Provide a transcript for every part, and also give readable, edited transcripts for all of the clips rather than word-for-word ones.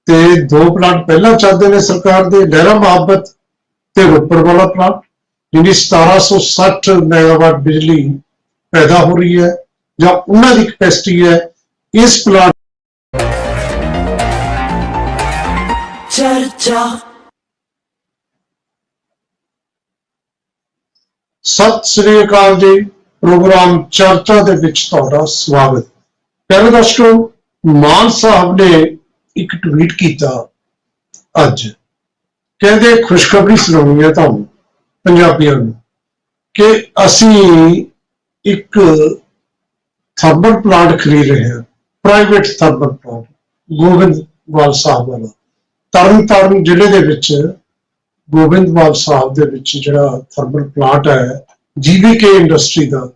ਤੇ 2 ਪਲਾਂਟ ਪਹਿਲਾਂ ਚੱਲਦੇ ਨੇ ਸਰਕਾਰ ਦੇ, ਲਹਿਰਾ ਮੁਹੱਬਤ ਤੇ ਰੋਪੜ ਵਾਲਾ ਪਲਾਂਟ, ਜਿਹਦੀ 1760 ਮੈਗਾਵਾਟ ਬਿਜਲੀ पैदा हो रही है ਜਾਂ ਉਹਨਾਂ ਦੀ ਕਪੈਸਿਟੀ ਹੈ। ਇਸ ਪਲਾਂਟ ਚਰਚਾ। ਸਤਿ ਸ੍ਰੀ ਅਕਾਲ ਜੀ, ਪ੍ਰੋਗਰਾਮ ਚਰਚਾ ਦੇ ਵਿੱਚ ਤੁਹਾਡਾ ਸਵਾਗਤ। ਪਿਆਰੇ ਦਰਸ਼ਕੋ, ਮਾਨ ਸਾਹਿਬ ਨੇ ਇੱਕ ਟਵੀਟ ਕੀਤਾ ਅੱਜ, ਕਹਿੰਦੇ ਖੁਸ਼ਖਬਰੀ ਸੁਣਾਉਣੀ ਹੈ ਤੁਹਾਨੂੰ ਪੰਜਾਬੀਆਂ ਨੂੰ ਕਿ ਅਸੀਂ ਇੱਕ ਥਰਮਲ ਪਲਾਂਟ ਖਰੀਦ ਰਹੇ ਹਾਂ, ਪ੍ਰਾਈਵੇਟ ਥਰਮਲ ਪਲਾਂਟ, ਗੋਬਿੰਦਵਾਲ ਸਾਹਿਬ ਵਾਲਾ, ਤਰਨਤਾਰਨ ਜ਼ਿਲ੍ਹੇ ਦੇ ਵਿੱਚ ਗੋਬਿੰਦਵਾਲ ਸਾਹਿਬ ਦੇ ਵਿੱਚ ਜਿਹੜਾ ਥਰਮਲ ਪਲਾਂਟ ਹੈ ਜੀਵੀਕੇ ਇੰਡਸਟਰੀ ਦਾ,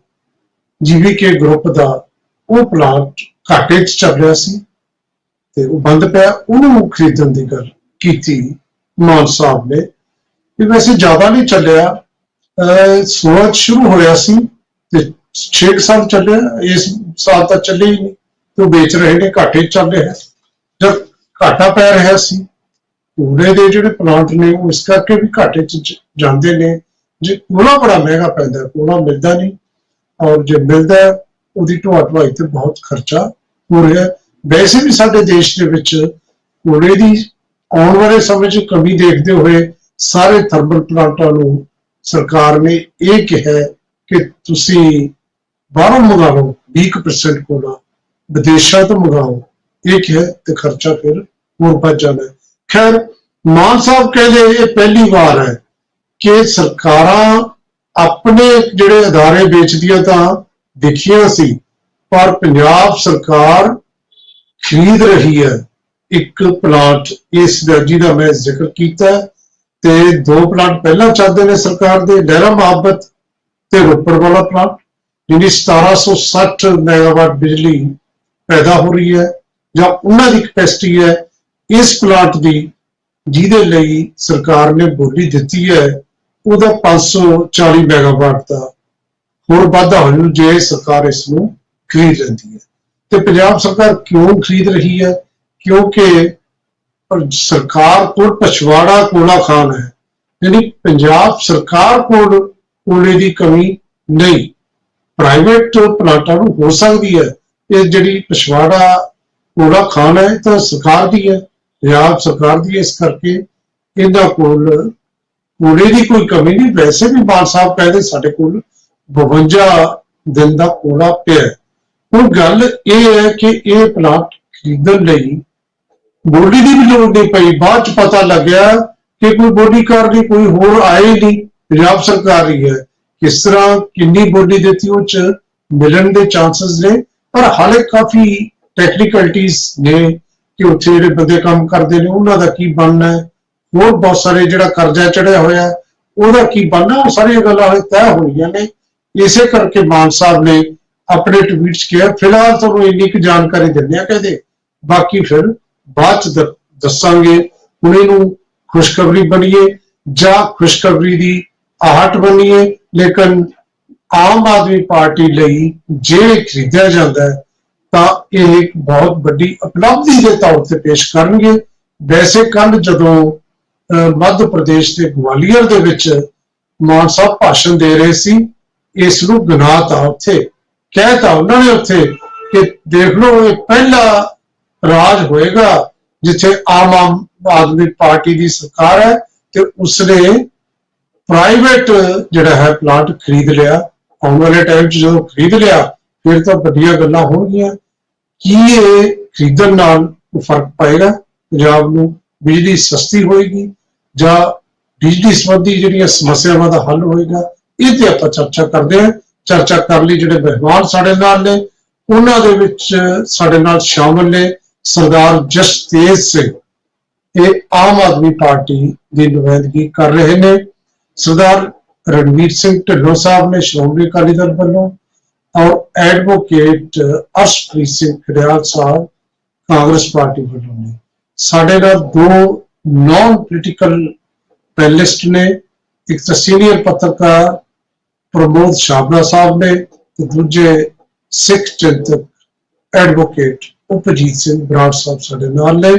ਜੀਵੀਕੇ ਗਰੁੱਪ ਦਾ, ਉਹ ਪਲਾਂਟ ਘਾਟੇ 'ਚ ਚੱਲ ਰਿਹਾ ਸੀ ਤੇ ਉਹ ਬੰਦ ਪਿਆ। ਉਹਨੂੰ ਖਰੀਦਣ ਦੀ ਗੱਲ ਕੀਤੀ ਮਾਨ ਸਾਹਿਬ ਨੇ। ਇਹ ਵੈਸੇ ਜ਼ਿਆਦਾ ਨਹੀਂ ਚੱਲਿਆ, 16 ਸ਼ੁਰੂ ਹੋਇਆ ਸੀ ਤੇ 6 ਸਾਲ ਚੱਲਿਆ, ਇਸ ਸਾਲ ਤਾਂ ਚੱਲੇ ਹੀ ਨਹੀਂ ਤੇ ਉਹ ਵੇਚ ਰਹੇ ਨੇ, ਘਾਟੇ 'ਚ ਚੱਲ ਰਿਹਾ। ਜਦ ਘਾਟਾ ਪੈ ਰਿਹਾ ਸੀ, ਕੋਲੇ ਦੇ ਜਿਹੜੇ ਪਲਾਂਟ ਨੇ ਉਹ ਇਸ ਕਰਕੇ ਵੀ ਘਾਟੇ 'ਚ ਜਾਂਦੇ ਨੇ ਜੇ ਕੋਲਾ ਬੜਾ ਮਹਿੰਗਾ ਪੈਂਦਾ, ਕੋਲਾ ਮਿਲਦਾ ਨਹੀਂ, ਔਰ ਜੇ ਮਿਲਦਾ ਉਹਦੀ ਢੋਆ-ਢੁਆਈ ਤੇ ਬਹੁਤ ਖਰਚਾ ਹੋ ਰਿਹਾ। ਵੈਸੇ ਵੀ ਸਾਡੇ ਦੇਸ਼ ਦੇ ਵਿੱਚ ਕੋਲੇ ਦੀ ਆਉਣ ਵਾਲੇ ਸਮੇਂ 'ਚ ਕਮੀ ਦੇਖਦੇ ਹੋਏ ਸਾਰੇ ਥਰਮਲ ਪਲਾਂਟਾਂ ਨੂੰ ਸਰਕਾਰ ਨੇ ਇਹ ਕਿਹਾ ਕਿ ਤੁਸੀਂ ਬਾਹਰੋਂ ਮੰਗਾ ਲਓ, 20% ਕੋਲਾ ਵਿਦੇਸ਼ਾਂ ਤੋਂ ਮੰਗਾਓ, ਇਹ ਕਿਹਾ ਤੇ ਖਰਚਾ ਫਿਰ ਹੋਰ ਵੱਧ ਜਾਣਾ। ਖੈਰ, ਮਾਨ ਸਾਹਿਬ ਕਹਿੰਦੇ ਇਹ ਪਹਿਲੀ ਵਾਰ ਹੈ ਕਿ ਸਰਕਾਰਾਂ ਆਪਣੇ ਜਿਹੜੇ ਅਦਾਰੇ ਵੇਚਦੀਆਂ ਤਾਂ ਦੇਖੀਆਂ ਸੀ, ਪਰ ਪੰਜਾਬ ਸਰਕਾਰ ਖਰੀਦ ਰਹੀ ਹੈ ਇੱਕ ਪਲਾਂਟ ਇਸ ਦਾ ਜਿਹਦਾ ਮੈਂ ਜ਼ਿਕਰ ਕੀਤਾ, ਤੇ 2 ਪਲਾਂਟ ਪਹਿਲਾਂ ਚੱਲਦੇ ਨੇ ਸਰਕਾਰ ਦੇ, ਲਹਿਰਾ ਮੁਹੱਬਤ ਤੇ ਰੋਪੜ ਵਾਲਾ ਪਲਾਂਟ, ਜਿਹਦੀ 1760 ਮੈਗਾਵਾਟ ਬਿਜਲੀ ਪੈਦਾ ਹੋ ਰਹੀ ਹੈ ਜਾਂ ਉਹਨਾਂ ਦੀ ਕਪੈਸਿਟੀ ਹੈ। ਇਸ ਪਲਾਂਟ ਦੀ ਜਿਹਦੇ ਲਈ ਸਰਕਾਰ ਨੇ ਬੋਲੀ ਦਿੱਤੀ ਹੈ ਉਹਦਾ 540 ਮੈਗਾਵਾਟ ਦਾ ਹੋਰ ਵਾਧਾ ਹੋ ਜੂ ਜੇ ਸਰਕਾਰ ਇਸ ਨੂੰ ਖਰੀਦ ਲੈਂਦੀ ਹੈ। ਤੇ ਪੰਜਾਬ ਸਰਕਾਰ ਕਿਉਂ ਖਰੀਦ ਰਹੀ ਹੈ? ਕਿਉਂਕਿ ਸਰਕਾਰ ਕੋਲ ਪਛਵਾੜਾ ਕੋਲਾ ਖਾਨ ਹੈ, ਯਾਨੀ ਪੰਜਾਬ ਸਰਕਾਰ ਕੋਲ ਕੋਲੇ ਦੀ ਕਮੀ ਨਹੀਂ। ਪ੍ਰਾਈਵੇਟ ਪਲਾਂਟਾਂ ਨੂੰ ਹੋ ਸਕਦੀ ਹੈ, ਇਹ ਜਿਹੜੀ ਪਛਵਾੜਾ ਕੋਲਾ ਖਾਨ ਹੈ ਤਾਂ ਸਰਕਾਰ ਦੀ ਹੈ, ਪੰਜਾਬ ਸਰਕਾਰ ਦੀ ਹੈ, ਇਸ ਕਰਕੇ ਇਹਨਾਂ ਕੋਲ ਕੋਲੇ ਦੀ ਕੋਈ ਕਮੀ ਨਹੀਂ। ਵੈਸੇ ਵੀ ਮਾਨ ਸਾਹਿਬ ਕਹਿੰਦੇ ਸਾਡੇ ਕੋਲ 52 ਦਿਨ ਦਾ ਕੋਲਾ ਪਿਆ। ਹੁਣ ਗੱਲ ਇਹ ਹੈ ਕਿ ਇਹ ਪਲਾਂਟ ਖਰੀਦਣ ਲਈ ਬੋਲੀ ਦੀ ਵੀ ਲੋੜ ਨਹੀਂ ਪਈ। ਬਾਅਦ ਚ ਪਤਾ ਲੱਗਿਆ ਕਿ ਕੋਈ ਬੋਲੀਕਾਰ ਨਹੀਂ, ਕੋਈ ਹੋਰ ਆਏ ਨਹੀਂ, ਪੰਜਾਬ ਸਰਕਾਰ ਹੀ ਹੈ। ਕਿਸ ਤਰ੍ਹਾਂ ਕਿੰਨੀ ਬੋਲੀ ਦਿੱਤੀ ਉਹ ਚ ਮਿਲਣ ਦੇ ਚਾਂਸਸ ਨੇ, ਪਰ ਹਾਲੇ ਕਾਫੀ ਟੈਕਨੀਕਲਿਟੀਜ਼ ਨੇ ਕਿ ਉੱਥੇ ਜਿਹੜੇ ਬੰਦੇ ਕੰਮ ਕਰਦੇ ਨੇ ਉਹਨਾਂ ਦਾ ਕੀ ਬਣਨਾ ਹੈ, ਹੋਰ ਬਹੁਤ ਸਾਰੇ ਜਿਹੜਾ ਕਰਜ਼ਾ ਚੜਿਆ ਹੋਇਆ ਉਹਦਾ ਕੀ ਬਣਨਾ, ਉਹ ਸਾਰੀਆਂ ਗੱਲਾਂ ਹੋਏ ਤੈਅ ਹੋਈਆਂ ਨੇ। ਇਸੇ ਕਰਕੇ ਮਾਨ ਸਾਹਿਬ ਨੇ ਆਪਣੇ ਟਵੀਟ 'ਚ ਕਿਹਾ ਫਿਲਹਾਲ ਤੁਹਾਨੂੰ ਇੰਨੀ ਕੁ ਜਾਣਕਾਰੀ ਦਿੰਦੇ ਆ, ਕਹਿੰਦੇ ਬਾਕੀ ਫਿਰ ਬਾਅਦ 'ਚ ਦੱਸਾਂਗੇ। ਹੁਣ ਇਹਨੂੰ ਖੁਸ਼ਖਬਰੀ ਬਣੀਏ ਜਾਂ ਖੁਸ਼ਖਬਰੀ ਦੀ ਆਹਟ ਬਣੀਏ, ਲੇਕਿਨ ਆਮ ਆਦਮੀ ਪਾਰਟੀ ਲਈ ਜੇ ਖਰੀਦਿਆ ਜਾਂਦਾ ਹੈ ਤਾਂ ਇਹ ਇੱਕ ਬਹੁਤ ਵੱਡੀ ਉਪਲਬਧੀ ਦੇ ਤੌਰ ਤੇ ਪੇਸ਼ ਕਰਨਗੇ। ਵੈਸੇ ਕੱਲ ਜਦੋਂ ਮੱਧ ਪ੍ਰਦੇਸ਼ ਦੇ ਗਵਾਲੀਅਰ ਦੇ ਵਿੱਚ ਮਾਨ ਸਾਹਿਬ ਭਾਸ਼ਣ ਦੇ ਰਹੇ ਸੀ, ਇਸ ਨੂੰ ਗਨਾਤਾ, ਉੱਥੇ ਕਹਿਤਾ ਉਹਨਾਂ ਨੇ ਉੱਥੇ ਕਿ ਦੇਖ ਲਓ ਇਹ ਪਹਿਲਾ ਰਾਜ ਹੋਏਗਾ ਜਿੱਥੇ ਆਮ ਆਦਮੀ ਪਾਰਟੀ ਦੀ ਸਰਕਾਰ ਹੈ ਤੇ ਉਸਨੇ ਪ੍ਰਾਈਵੇਟ ਜਿਹੜਾ ਹੈ ਪਲਾਂਟ ਖਰੀਦ ਲਿਆ। ਆਉਣ ਵਾਲੇ ਟਾਈਮ 'ਚ ਜਦੋਂ ਖਰੀਦ ਲਿਆ ਫਿਰ ਤਾਂ ਵੱਡੀਆਂ ਗੱਲਾਂ ਹੋਣਗੀਆਂ। ਕੀ ਇਹ ਖਰੀਦਣ ਨਾਲ ਫਰਕ ਪਏਗਾ ਪੰਜਾਬ ਨੂੰ? ਬਿਜਲੀ ਸਸਤੀ ਹੋਏਗੀ ਜਾਂ ਬਿਜਲੀ ਸੰਬੰਧੀ ਜਿਹੜੀਆਂ ਸਮੱਸਿਆਵਾਂ ਦਾ ਹੱਲ ਹੋਏਗਾ? ਇਹ ਤੇ ਆਪਾਂ ਚਰਚਾ ਕਰਦੇ ਹਾਂ। ਚਰਚਾ ਕਰਨ ਲਈ ਜਿਹੜੇ ਮਹਿਮਾਨ ਸਾਡੇ ਨਾਲ ਨੇ ਉਹਨਾਂ ਦੇ ਵਿੱਚ ਸਾਡੇ ਨਾਲ ਸ਼ਾਮਲ ਨੇ ਸਰਦਾਰ ਜਸਤੇਜ ਸਿੰਘ, ਇਹ ਆਮ ਆਦਮੀ ਪਾਰਟੀ ਦੀ ਨੁਮਾਇੰਦਗੀ ਕਰ ਰਹੇ ਨੇ, ਸਰਦਾਰ ਰਣਵੀਰ ਸਿੰਘ ਢਿੱਲੋਂ ਸਾਹਿਬ ਨੇ ਸ਼੍ਰੋਮਣੀ ਅਕਾਲੀ ਦਲ ਵੱਲੋਂ, ਔਰ ਐਡਵੋਕੇਟ ਅਰਸ਼ਪ੍ਰੀਤ ਸਿੰਘ ਖਡਿਆਲ ਸਾਹਿਬ ਕਾਂਗਰਸ ਪਾਰਟੀ ਵੱਲੋਂ ਨੇ। ਸਾਡੇ ਨਾਲ 2 ਨॉन ਪੋਲੀਟੀਕਲ ਪੈਨਲਿਸਟ ਨੇ, ਇੱਕ ਤਾਂ ਸੀਨੀਅਰ ਪੱਤਰਕਾਰ ਪ੍ਰਮੋਦ ਸ਼ਾਬਰਾ ਸਾਹਿਬ ਨੇ ਤੇ ਦੂਜੇ ਸਿੱਖ ਚਿੰਤਕ ਐਡਵੋਕੇਟ ਉਪਜੀਤ ਸਿੰਘ ਬਰਾੜ ਸਾਹਿਬ ਸਾਡੇ ਨਾਲ ਨੇ।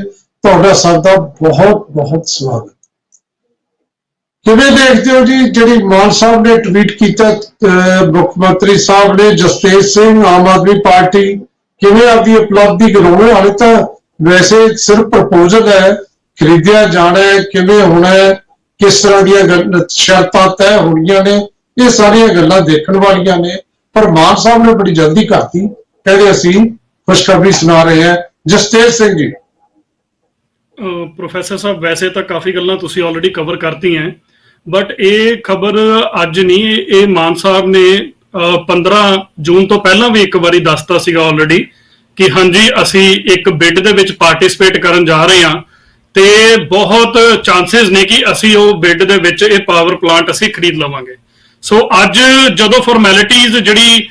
ਤੁਹਾਡਾ ਸਭ ਦਾ ਬਹੁਤ ਬਹੁਤ ਸਵਾਗਤ। ਕਿਵੇਂ ਦੇਖਦੇ ਹੋ ਜੀ ਜਿਹੜੀ ਮਾਨ ਸਾਹਿਬ ਨੇ ਟਵੀਟ ਕੀਤਾ, ਮੁੱਖ ਮੰਤਰੀ ਸਾਹਿਬ ਨੇ ਜਸਤੇਜ ਸਿੰਘ ਆਮ ਆਦਮੀ ਪਾਰਟੀ ਕਿਵੇਂ ਆਪਦੀ ਉਪਲਬਧੀ ਗਿਣਾਉਣੇ? ਹਾਲੇ ਤਾਂ ਵੈਸੇ ਸਿਰਫ ਪ੍ਰਪੋਜ਼ਲ ਹੈ, ਖਰੀਦਿਆ ਜਾਣਾ ਹੈ, ਕਿਵੇਂ ਹੋਣਾ ਹੈ, ਕਿਸ ਤਰ੍ਹਾਂ ਦੀਆਂ ਸ਼ਰਤਾਂ ਤੈਅ ਹੋਣੀਆਂ ਨੇ, ਇਹ ਸਾਰੀਆਂ ਗੱਲਾਂ ਦੇਖਣ ਵਾਲੀਆਂ ਨੇ। ਪਰ ਮਾਨ ਸਾਹਿਬ ਨੇ ਬੜੀ ਜਲਦੀ ਕਰਤੀ, ਕਹਿੰਦੇ ਅਸੀਂ ਖੁਸ਼ਖਬਰੀ ਸੁਣਾ ਰਹੇ ਹਾਂ। ਜਸਤੇਜ ਸਿੰਘ ਜੀ। ਪ੍ਰੋਫੈਸਰ ਸਾਹਿਬ, ਵੈਸੇ ਤਾਂ ਕਾਫੀ ਗੱਲਾਂ ਤੁਸੀਂ ਆਲਰੇਡੀ ਕਵਰ ਕਰਤੀਆਂ, ਬਟ ਇਹ ਖਬਰ ਅੱਜ ਨਹੀਂ, ਇਹ ਮਾਨ ਸਾਹਿਬ ਨੇ 15 ਜੂਨ ਤੋਂ ਪਹਿਲਾਂ ਵੀ ਇੱਕ ਵਾਰੀ ਦੱਸਤਾ ਸੀਗਾ ਆਲਰੇਡੀ ਕਿ ਹਾਂਜੀ ਅਸੀਂ ਇੱਕ ਬਿਡ ਦੇ ਵਿੱਚ ਪਾਰਟਿਸਿਪੇਟ ਕਰਨ ਜਾ ਰਹੇ ਹਾਂ ਤੇ ਬਹੁਤ ਚਾਂਸਸ ਨੇ ਕਿ ਅਸੀਂ ਉਹ ਬਿਡ ਦੇ ਵਿੱਚ ਇਹ ਪਾਵਰ ਪਲਾਂਟ ਅਸੀਂ ਖਰੀਦ ਲਵਾਂਗੇ। ਸੋ ਅੱਜ ਜਦੋਂ ਫਾਰਮੈਲਿਟੀਜ਼ ਜਿਹੜੀ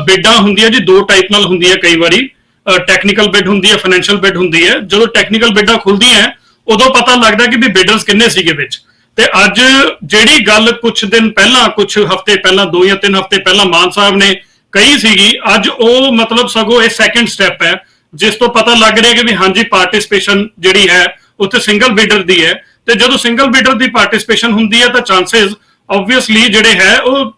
ਬਿਡਾਂ ਹੁੰਦੀਆਂ ਜੀ, ਦੋ ਟਾਈਪ ਨਾਲ ਹੁੰਦੀਆਂ, ਕਈ ਵਾਰੀ ਟੈਕਨੀਕਲ ਬਿਡ ਹੁੰਦੀ ਹੈ, ਫਾਈਨੈਂਸ਼ੀਅਲ ਬਿਡ ਹੁੰਦੀ ਹੈ। ਜਦੋਂ ਟੈਕਨੀਕਲ ਬਿਡਾਂ ਖੁੱਲਦੀਆਂ ਉਦੋਂ ਪਤਾ ਲੱਗਦਾ ਕਿ ਵੀ ਬਿਡਰਸ ਕਿੰਨੇ ਸੀਗੇ ਵਿੱਚ। ਤੇ ਅੱਜ ਜਿਹੜੀ ਗੱਲ ਕੁਝ ਦਿਨ ਪਹਿਲਾਂ, ਕੁਝ ਹਫ਼ਤੇ ਪਹਿਲਾਂ, 2 ਜਾਂ 3 ਹਫ਼ਤੇ ਪਹਿਲਾਂ ਮਾਨ ਸਾਹਿਬ ਨੇ ਕਹੀ ਸੀਗੀ, ਅੱਜ ਉਹ ਮਤਲਬ ਸਗੋਂ ਇਹ ਸੈਕੰਡ ਸਟੈਪ ਹੈ ਜਿਸ ਤੋਂ ਪਤਾ ਲੱਗ ਰਿਹਾ ਕਿ ਵੀ ਹਾਂਜੀ ਪਾਰਟਿਸਿਪੇਸ਼ਨ ਜਿਹੜੀ ਹੈ ਉੱਥੇ ਸਿੰਗਲ ਬਿਡਰ ਦੀ ਹੈ। ਤੇ ਜਦੋਂ ਸਿੰਗਲ ਬਿਡਰ ਦੀ ਪਾਰਟਿਸਿਪੇਸ਼ਨ ਹੁੰਦੀ ਹੈ ਤਾਂ ਚਾਂਸਸ ਆਬਵੀਅਸਲੀ ਜਿਹੜੇ ਹੈ ਉਹ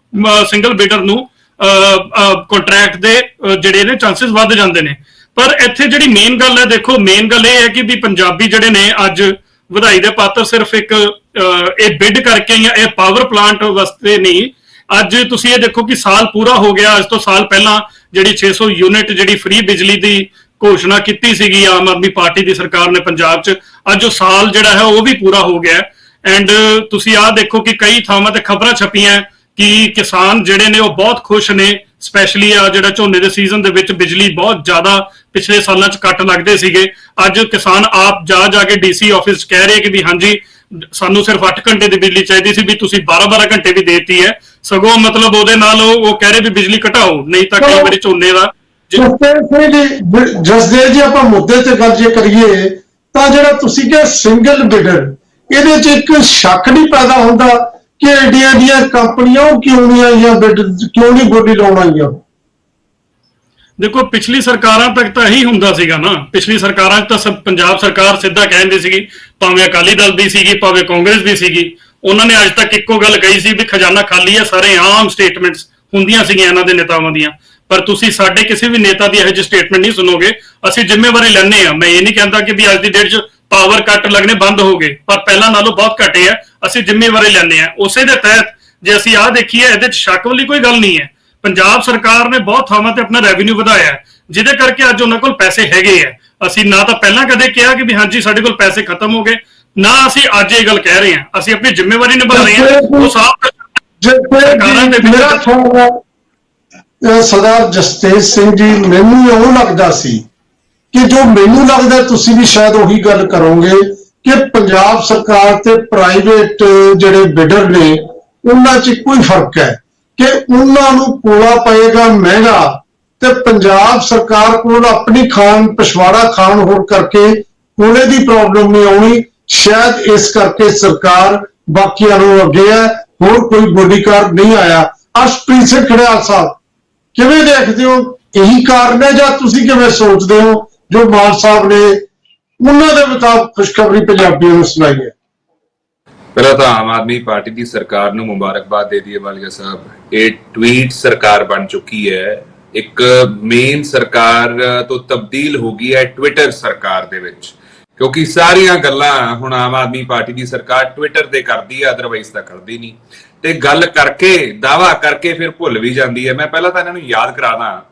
ਸਿੰਗਲ ਬਿਡਰ ਨੂੰ ਕੰਟਰੈਕਟ ਦੇ ਜਿਹੜੇ ਨੇ ਚਾਂਸਸ ਵੱਧ ਜਾਂਦੇ ਨੇ। ਪਰ ਇੱਥੇ ਜਿਹੜੀ ਮੇਨ ਗੱਲ ਹੈ, ਦੇਖੋ ਮੇਨ ਗੱਲ ਇਹ ਹੈ ਕਿ ਵੀ ਪੰਜਾਬੀ ਜਿਹੜੇ ਨੇ ਅੱਜ ਵਧਾਈ ਦੇ ਪਾਤਰ ਸਿਰਫ ਇੱਕ ਇਹ ਬਿਡ ਕਰਕੇ ਜਾਂ ਇਹ ਪਾਵਰ ਪਲਾਂਟ ਵਾਸਤੇ ਨਹੀਂ। ਅੱਜ ਤੁਸੀਂ ਇਹ ਦੇਖੋ ਕਿ ਸਾਲ ਪੂਰਾ ਹੋ ਗਿਆ, ਅੱਜ ਤੋਂ ਸਾਲ ਪਹਿਲਾਂ ਜਿਹੜੀ 600 ਯੂਨਿਟ ਜਿਹੜੀ ਫ੍ਰੀ ਬਿਜਲੀ ਦੀ ਘੋਸ਼ਣਾ ਕੀਤੀ ਸੀਗੀ ਆਮ ਆਦਮੀ ਪਾਰਟੀ ਦੀ ਸਰਕਾਰ ਨੇ ਪੰਜਾਬ 'ਚ, ਅੱਜ ਉਹ ਸਾਲ ਜਿਹੜਾ ਹੈ ਉਹ ਵੀ ਪੂਰਾ ਹੋ ਗਿਆ। ਐਂਡ ਤੁਸੀਂ ਆਹ ਦੇਖੋ ਕਿ ਕਈ ਥਾਵਾਂ ਤੇ ਖਬਰਾਂ ਛਪੀਆਂ ਕਿ ਕਿਸਾਨ ਜਿਹੜੇ ਨੇ ਉਹ ਬਹੁਤ ਖੁਸ਼ ਨੇ, ਸਪੈਸ਼ਲੀ ਆ ਜਿਹੜਾ ਝੋਨੇ ਦੇ ਸੀਜ਼ਨ ਦੇ ਵਿੱਚ ਬਿਜਲੀ ਬਹੁਤ ਜ਼ਿਆਦਾ ਪਿਛਲੇ ਸਾਲਾਂ 'ਚ ਕੱਟ ਲੱਗਦੇ ਸੀਗੇ। ਅੱਜ ਕਿਸਾਨ ਆਪ ਜਾ ਕੇ ਡੀਸੀ ਆਫਿਸ 'ਚ ਕਹਿ ਰਹੇ ਕਿ ਵੀ ਹਾਂਜੀ ਸਾਨੂੰ ਸਿਰਫ 8 ਘੰਟੇ ਦੀ ਬਿਜਲੀ ਚਾਹੀਦੀ ਸੀ, ਵੀ ਤੁਸੀਂ 12 ਘੰਟੇ ਵੀ ਦੇਤੀ ਹੈ। ਸਗੋਂ ਮਤਲਬ ਉਹਦੇ ਨਾਲ ਉਹ ਕਹਿ ਰਹੇ ਵੀ ਬਿਜਲੀ ਘਟਾਓ, ਨਹੀਂ ਤਾਂ ਕਈ ਵਾਰੀ ਝੋਨੇ ਦਾ। ਜਸਦੇਵ ਜੀ, ਆਪਾਂ ਮੁੱਦੇ ਤੇ ਗੱਲ ਜੇ ਕਰੀਏ ਤਾਂ ਜਿਹੜਾ ਤੁਸੀਂ ਕਿਹਾ ਸਿੰਗਲ ਬਿਡਰ, ਇਹਦੇ 'ਚ ਇੱਕ ਸ਼ੱਕ ਨਹੀਂ ਪੈਦਾ ਹੁੰਦਾ ਕਿ ਇੰਡੀਆ ਦੀਆਂ ਕੰਪਨੀਆਂ ਉਹ ਕਿਉਂ ਨਹੀਂ ਆਈਆਂ, ਬਿਡ ਕਿਉਂ ਨਹੀਂ ਬੋਲੀ ਲਾਉਣ ਆਈਆਂ? ਦੇਖੋ ਪਿਛਲੀ ਸਰਕਾਰਾਂ ਤੱਕ ਤਾਂ ਇਹੀ ਹੁੰਦਾ ਸੀਗਾ ਨਾ, ਪਿਛਲੀ ਸਰਕਾਰਾਂ 'ਚ ਤਾਂ ਪੰਜਾਬ ਸਰਕਾਰ ਸਿੱਧਾ ਕਹਿੰਦੀ ਸੀਗੀ, ਭਾਵੇਂ ਅਕਾਲੀ ਦਲ ਦੀ ਸੀਗੀ ਭਾਵੇਂ ਕਾਂਗਰਸ ਦੀ ਸੀਗੀ, ਉਹਨਾਂ ਨੇ ਅੱਜ ਤੱਕ ਇੱਕੋ ਗੱਲ ਕਹੀ ਸੀ ਵੀ ਖਜ਼ਾਨਾ ਖਾਲੀ ਹੈ। ਸਾਰੇ ਆਮ ਸਟੇਟਮੈਂਟਸ ਹੁੰਦੀਆਂ ਸੀਗੀਆਂ ਇਹਨਾਂ ਦੇ ਨੇਤਾਵਾਂ ਦੀਆਂ, ਪਰ ਤੁਸੀਂ ਸਾਡੇ ਕਿਸੇ ਵੀ ਨੇਤਾ ਦੀ ਇਹੋ ਜਿਹੀ ਸਟੇਟਮੈਂਟ ਨਹੀਂ ਸੁਣੋਗੇ। ਅਸੀਂ ਜ਼ਿੰਮੇਵਾਰੀ ਲੈਂਦੇ ਹਾਂ। ਮੈਂ ਇਹ ਨਹੀਂ ਕਹਿੰਦਾ ਕਿ ਵੀ ਅੱਜ ਦੀ ਡੇਟ 'ਚ ਪਾਵਰ ਕੱਟ ਲੱਗਣੇ ਬੰਦ ਹੋ ਗਏ, ਪਰ ਪਹਿਲਾਂ ਨਾਲੋਂ ਬਹੁਤ ਘਟੇ ਆ। ਅਸੀਂ ਜ਼ਿੰਮੇਵਾਰੀ ਲੈਂਦੇ ਹਾਂ। ਉਸੇ ਦੇ ਤਹਿਤ ਜੇ ਅਸੀਂ ਆਹ ਦੇਖੀਏ, ਇਹਦੇ 'ਚ ਸ਼ੱਕ ਵਾਲੀ ਕੋਈ ਗੱਲ ਨਹੀਂ ਹੈ। ਪੰਜਾਬ ਸਰਕਾਰ ਨੇ ਬਹੁਤ ਥਾਵਾਂ ਤੇ ਆਪਣਾ ਰੈਵਨਿਊ ਵਧਾਇਆ, ਜਿਹਦੇ ਕਰਕੇ ਅੱਜ ਉਹਨਾਂ ਕੋਲ ਪੈਸੇ ਹੈਗੇ ਆ। ਅਸੀਂ ਨਾ ਤਾਂ ਪਹਿਲਾਂ ਕਦੇ ਕਿਹਾ ਕਿ ਵੀ ਹਾਂਜੀ ਸਾਡੇ ਕੋਲ ਪੈਸੇ ਖਤਮ ਹੋ ਗਏ, ਨਾ ਅਸੀਂ ਅੱਜ ਇਹ ਗੱਲ ਕਹਿ ਰਹੇ ਹਾਂ। ਅਸੀਂ ਆਪਣੀ ਜ਼ਿੰਮੇਵਾਰੀ ਨਿਭਾ ਰਹੇ ਹਾਂ। ਉਹ ਸਾਫ਼ ਸਰਕਾਰਾਂ ਦੇ ਵਿੱਚ ਸਰਦਾਰ ਜਸਤੇਜ ਸਿੰਘ ਜੀ, ਮੈਨੂੰ ਉਹ ਲੱਗਦਾ ਸੀ ਕਿ ਜੋ ਮੈਨੂੰ ਲੱਗਦਾ ਤੁਸੀਂ ਵੀ ਸ਼ਾਇਦ ਉਹੀ ਗੱਲ ਕਰੋਗੇ ਕਿ ਪੰਜਾਬ ਸਰਕਾਰ ਤੇ ਪ੍ਰਾਈਵੇਟ ਜਿਹੜੇ ਬਿਡਰ ਨੇ ਉਹਨਾਂ 'ਚ ਕੋਈ ਫਰਕ ਹੈ ਕਿ ਉਹਨਾਂ ਨੂੰ ਕੋਲਾ ਪਏਗਾ ਮਹਿੰਗਾ, ਤੇ ਪੰਜਾਬ ਸਰਕਾਰ ਕੋਲ ਆਪਣੀ ਖਾਨ ਪਿਛਵਾੜਾ ਖਾਨ ਹੋਣ ਕਰਕੇ ਕੋਲੇ ਦੀ ਪ੍ਰੋਬਲਮ ਨਹੀਂ ਆਉਣੀ। ਸ਼ਾਇਦ ਇਸ ਕਰਕੇ ਸਰਕਾਰ ਬਾਕੀਆਂ ਨੂੰ ਅੱਗੇ ਹੈ, ਹੋਰ ਕੋਈ ਬੋਡੀਕਾਰ ਨਹੀਂ ਆਇਆ। ਅਰਸ਼ਪ੍ਰੀਤ ਸਿੰਘ ਖੜਿਆਲ ਸਾਹਿਬ, ਕਿਵੇਂ ਦੇਖਦੇ ਹੋ? ਇਹੀ ਕਾਰਨ ਹੈ ਜਾਂ ਤੁਸੀਂ ਕਿਵੇਂ ਸੋਚਦੇ ਹੋ ਜੋ ਮਾਨ ਸਾਹਿਬ ਨੇ ਉਹਨਾਂ ਦੇ ਮੁਤਾਬਕ ਖੁਸ਼ਖਬਰੀ ਪੰਜਾਬੀਆਂ ਨੂੰ ਸੁਣਾਈ ਹੈ? ਪਹਿਲਾਂ ਤਾਂ ਆਮ ਆਦਮੀ ਪਾਰਟੀ ਦੀ ਸਰਕਾਰ ਨੂੰ ਮੁਬਾਰਕਬਾਦ ਦੇ ਦਈਏ ਵਾਲੀਆ ਸਾਹਿਬ। ਇਹ ਟਵੀਟ ਸਰਕਾਰ ਬਣ ਚੁੱਕੀ ਹੈ, ਇੱਕ ਮੇਨ ਸਰਕਾਰ ਤੋਂ ਤਬਦੀਲ ਹੋ ਗਈ ਹੈ ਟਵਿੱਟਰ ਸਰਕਾਰ ਦੇ ਵਿੱਚ, ਕਿਉਂਕਿ ਸਾਰੀਆਂ ਗੱਲਾਂ ਹੁਣ ਆਮ ਆਦਮੀ ਪਾਰਟੀ ਦੀ ਸਰਕਾਰ ਟਵਿੱਟਰ ਤੇ ਕਰਦੀ ਹੈ, ਅਦਰਵਾਈਜ਼ ਤਾਂ ਕਰਦੀ ਨਹੀਂ। ਤੇ ਗੱਲ ਕਰਕੇ ਦਾਵਾ ਕਰਕੇ ਫਿਰ ਭੁੱਲ ਵੀ ਜਾਂਦੀ ਹੈ। ਮੈਂ ਪਹਿਲਾਂ ਤਾਂ ਇਹਨਾਂ ਨੂੰ ਯਾਦ ਕਰਾਦਾ,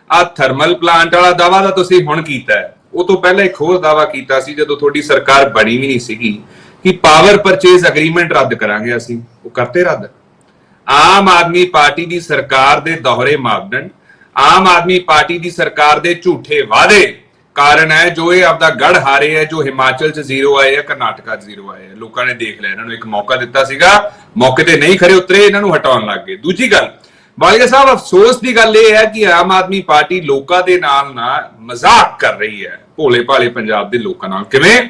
ਆਹ ਥਰਮਲ ਪਲਾਂਟ ਵਾਲਾ ਦਾਵਾ ਤਾਂ ਤੁਸੀਂ ਹੁਣ ਕੀਤਾ ਹੈ, ਉਹ ਤੋਂ ਪਹਿਲਾਂ ਇੱਕ ਹੋਰ ਦਾਵਾ ਕੀਤਾ ਸੀ ਜਦੋਂ ਤੁਹਾਡੀ ਸਰਕਾਰ ਬਣੀ ਵੀ ਨਹੀਂ ਸੀਗੀ ਕਿ ਪਾਵਰ ਪਰਚੇਜ਼ ਐਗਰੀਮੈਂਟ ਰੱਦ ਕਰਾਂਗੇ ਅਸੀਂ। ਉਹ ਕਰਤੇ ਰੱਦ। ਆਮ ਆਦਮੀ ਪਾਰਟੀ ਦੀ ਸਰਕਾਰ ਦੇ ਦੋਹਰੇ ਮਾਪਦੰਡ, ਆਮ ਆਦਮੀ ਪਾਰਟੀ ਦੀ ਸਰਕਾਰ ਦੇ ਝੂਠੇ ਵਾਅਦੇ ਕਾਰਨ ਹੈ ਜੋ ਇਹ ਆਪਦਾ ਗੜ ਹਾਰੇ ਹੈ, ਜੋ ਹਿਮਾਚਲ 'ਚ 0 ਆਏ ਹੈ, ਕਰਨਾਟਕਾ 'ਚ 0 ਆਏ ਹੈ। ਲੋਕਾਂ ਨੇ ਦੇਖ ਲਿਆ, ਇਹਨਾਂ ਨੂੰ ਇੱਕ ਮੌਕਾ ਦਿੱਤਾ ਸੀਗਾ, ਮੌਕੇ ਤੇ ਨਹੀਂ ਖਰੇ ਉਤਰੇ, ਇਹਨਾਂ ਨੂੰ ਹਟਾਉਣ ਲੱਗ ਗਏ। ਦੂਜੀ ਗੱਲ ਵਾਲੀਆ ਸਾਹਿਬ, ਅਫਸੋਸ ਦੀ ਗੱਲ ਇਹ ਹੈ ਕਿ ਆਮ ਆਦਮੀ ਪਾਰਟੀ ਲੋਕਾਂ ਦੇ ਨਾਲ ਮਜ਼ਾਕ ਕਰ ਰਹੀ ਹੈ, ਭੋਲੇ ਭਾਲੇ ਪੰਜਾਬ ਦੇ ਲੋਕਾਂ ਨਾਲ। ਕਿਵੇਂ?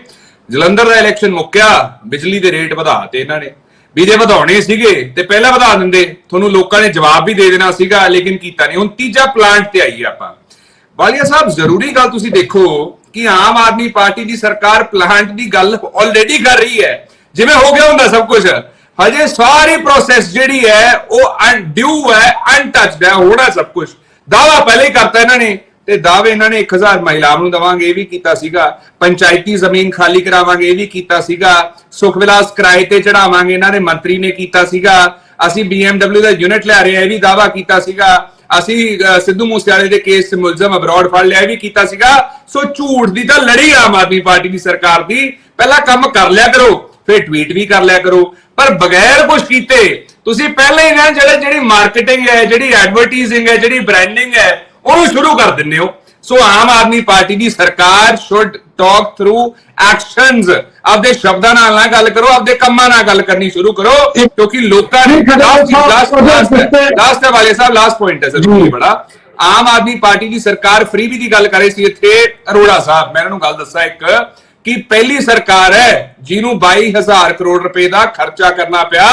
ਜਲੰਧਰ ਦਾ ਇਲੈਕਸ਼ਨ ਮੁੱਕਿਆ, ਬਿਜਲੀ ਦੇ ਰੇਟ ਵਧਾ ਤੇ ਇਹਨਾਂ ਨੇ, ਵੀ ਜੇ ਵਧਾਉਣੇ ਸੀਗੇ ਤੇ ਪਹਿਲਾਂ ਵਧਾ ਦਿੰਦੇ, ਤੁਹਾਨੂੰ ਲੋਕਾਂ ਨੇ ਜਵਾਬ ਵੀ ਦੇ ਦੇਣਾ ਸੀਗਾ, ਲੇਕਿਨ ਕੀਤਾ ਨਹੀਂ। ਹੁਣ ਤੀਜਾ ਪਲਾਂਟ ਤੇ ਆਈਏ ਆਪਾਂ। ਵਾਲੀਆ ਸਾਹਿਬ, ਜ਼ਰੂਰੀ ਗੱਲ ਤੁਸੀਂ ਦੇਖੋ ਕਿ ਆਮ ਆਦਮੀ ਪਾਰਟੀ ਦੀ ਸਰਕਾਰ ਪਲਾਂਟ ਦੀ ਗੱਲ ਆਲਰੇਡੀ ਕਰ ਰਹੀ ਹੈ, ਜਿਵੇਂ ਹੋ ਗਿਆ ਹੁੰਦਾ ਸਭ ਕੁਝ। ਹਜੇ ਸਾਰੀ ਪ੍ਰੋਸੈਸ ਜਿਹੜੀ ਹੈ ਉਹ ਅਨਡਿਊ ਹੈ, ਅਨਟੱਚਡ ਹੈ, ਹੋਣਾ ਸਭ ਕੁਝ। ਦਾਵਾ ਪਹਿਲੇ ਹੀ ਕਰਤਾ ਇਹਨਾਂ ਨੇ, ਤੇ ਦਾਅਵੇ ਇਹਨਾਂ ਨੇ 1000 ਮਹਿਲਾਵਾਂ ਨੂੰ ਦਵਾਂਗੇ ਇਹ ਵੀ ਕੀਤਾ ਸੀਗਾ, ਪੰਚਾਇਤੀ ਜ਼ਮੀਨ ਖਾਲੀ ਕਰਾਵਾਂਗੇ ਇਹ ਵੀ ਕੀਤਾ ਸੀਗਾ, ਸੁਖ ਵਿਲਾਸ ਕਿਰਾਏ ਤੇ ਚੜਾਵਾਂਗੇ ਇਹਨਾਂ ਨੇ ਮੰਤਰੀ ਨੇ ਕੀਤਾ ਸੀਗਾ, ਅਸੀਂ BMW ਦਾ ਯੂਨਿਟ ਲੈ ਰਹੇ ਆ ਇਹ ਵੀ ਦਾਅਵਾ ਕੀਤਾ ਸੀਗਾ, ਅਸੀਂ ਸਿੱਧੂ ਮੂਸੇਵਾਲੇ ਦੇ ਕੇਸ 'ਚ ਮੁਲਜ਼ਮ ਅਬਰੋਡ ਫੜ ਲਿਆ ਇਹ ਵੀ ਕੀਤਾ ਸੀਗਾ। ਸੋ ਝੂਠ ਦੀ ਤਾਂ ਲੜੀ ਆਮ ਆਦਮੀ ਪਾਰਟੀ ਦੀ ਸਰਕਾਰ ਦੀ। ਪਹਿਲਾਂ ਕੰਮ ਕਰ ਲਿਆ ਕਰੋ, ਫਿਰ ਟਵੀਟ ਵੀ ਕਰ ਲਿਆ ਕਰੋ, ਪਰ ਬਗੈਰ ਕੁਝ ਕੀਤੇ ਤੁਸੀਂ ਪਹਿਲਾਂ ਹੀ ਨਾ ਜਿਹੜੀ ਮਾਰਕੀਟਿੰਗ ਹੈ, ਜਿਹੜੀ ਐਡਵਰਟਾਈਜ਼ਿੰਗ ਹੈ, ਜਿਹੜੀ ਬ੍ਰਾਂਡਿੰਗ ਹੈ ਉਹਨੂੰ ਸ਼ੁਰੂ ਕਰ ਦਿੰਦੇ ਹੋ। ਸੋ ਆਮ ਆਦਮੀ ਪਾਰਟੀ ਦੀ ਸਰਕਾਰ ਸ਼ੁੱਡ ਟਾਕ ਥਰੂ ਐਕਸ਼ਨਸ। ਆਪਦੇ ਸ਼ਬਦਾਂ ਨਾਲ ਨਾ ਗੱਲ ਕਰੋ, ਆਪਦੇ ਕੰਮਾਂ ਨਾਲ ਗੱਲ ਕਰਨੀ ਸ਼ੁਰੂ ਕਰੋ, ਕਿਉਂਕਿ ਲੋਕਾਂ ਨੇ ਲਾਸਟ ਵਾਲੇ ਸਾਹਿਬ ਲਾਸਟ ਪੁਆਇੰਟ ਹੈ ਸਰ ਬੜਾ। ਆਮ ਆਦਮੀ ਪਾਰਟੀ ਦੀ ਸਰਕਾਰ ਫ੍ਰੀਬੀ ਦੀ ਗੱਲ ਕਰ ਰਹੀ ਸੀ ਇੱਥੇ ਅਰੋੜਾ ਸਾਹਿਬ, ਮੈਂ ਇਹਨਾਂ ਨੂੰ ਗੱਲ ਦੱਸਾਂ ਇੱਕ ਕਿ ਪਹਿਲੀ ਸਰਕਾਰ ਹੈ ਜਿਹਨੂੰ 22,000 ਕਰੋੜ ਰੁਪਏ ਦਾ ਖਰਚਾ ਕਰਨਾ ਪਿਆ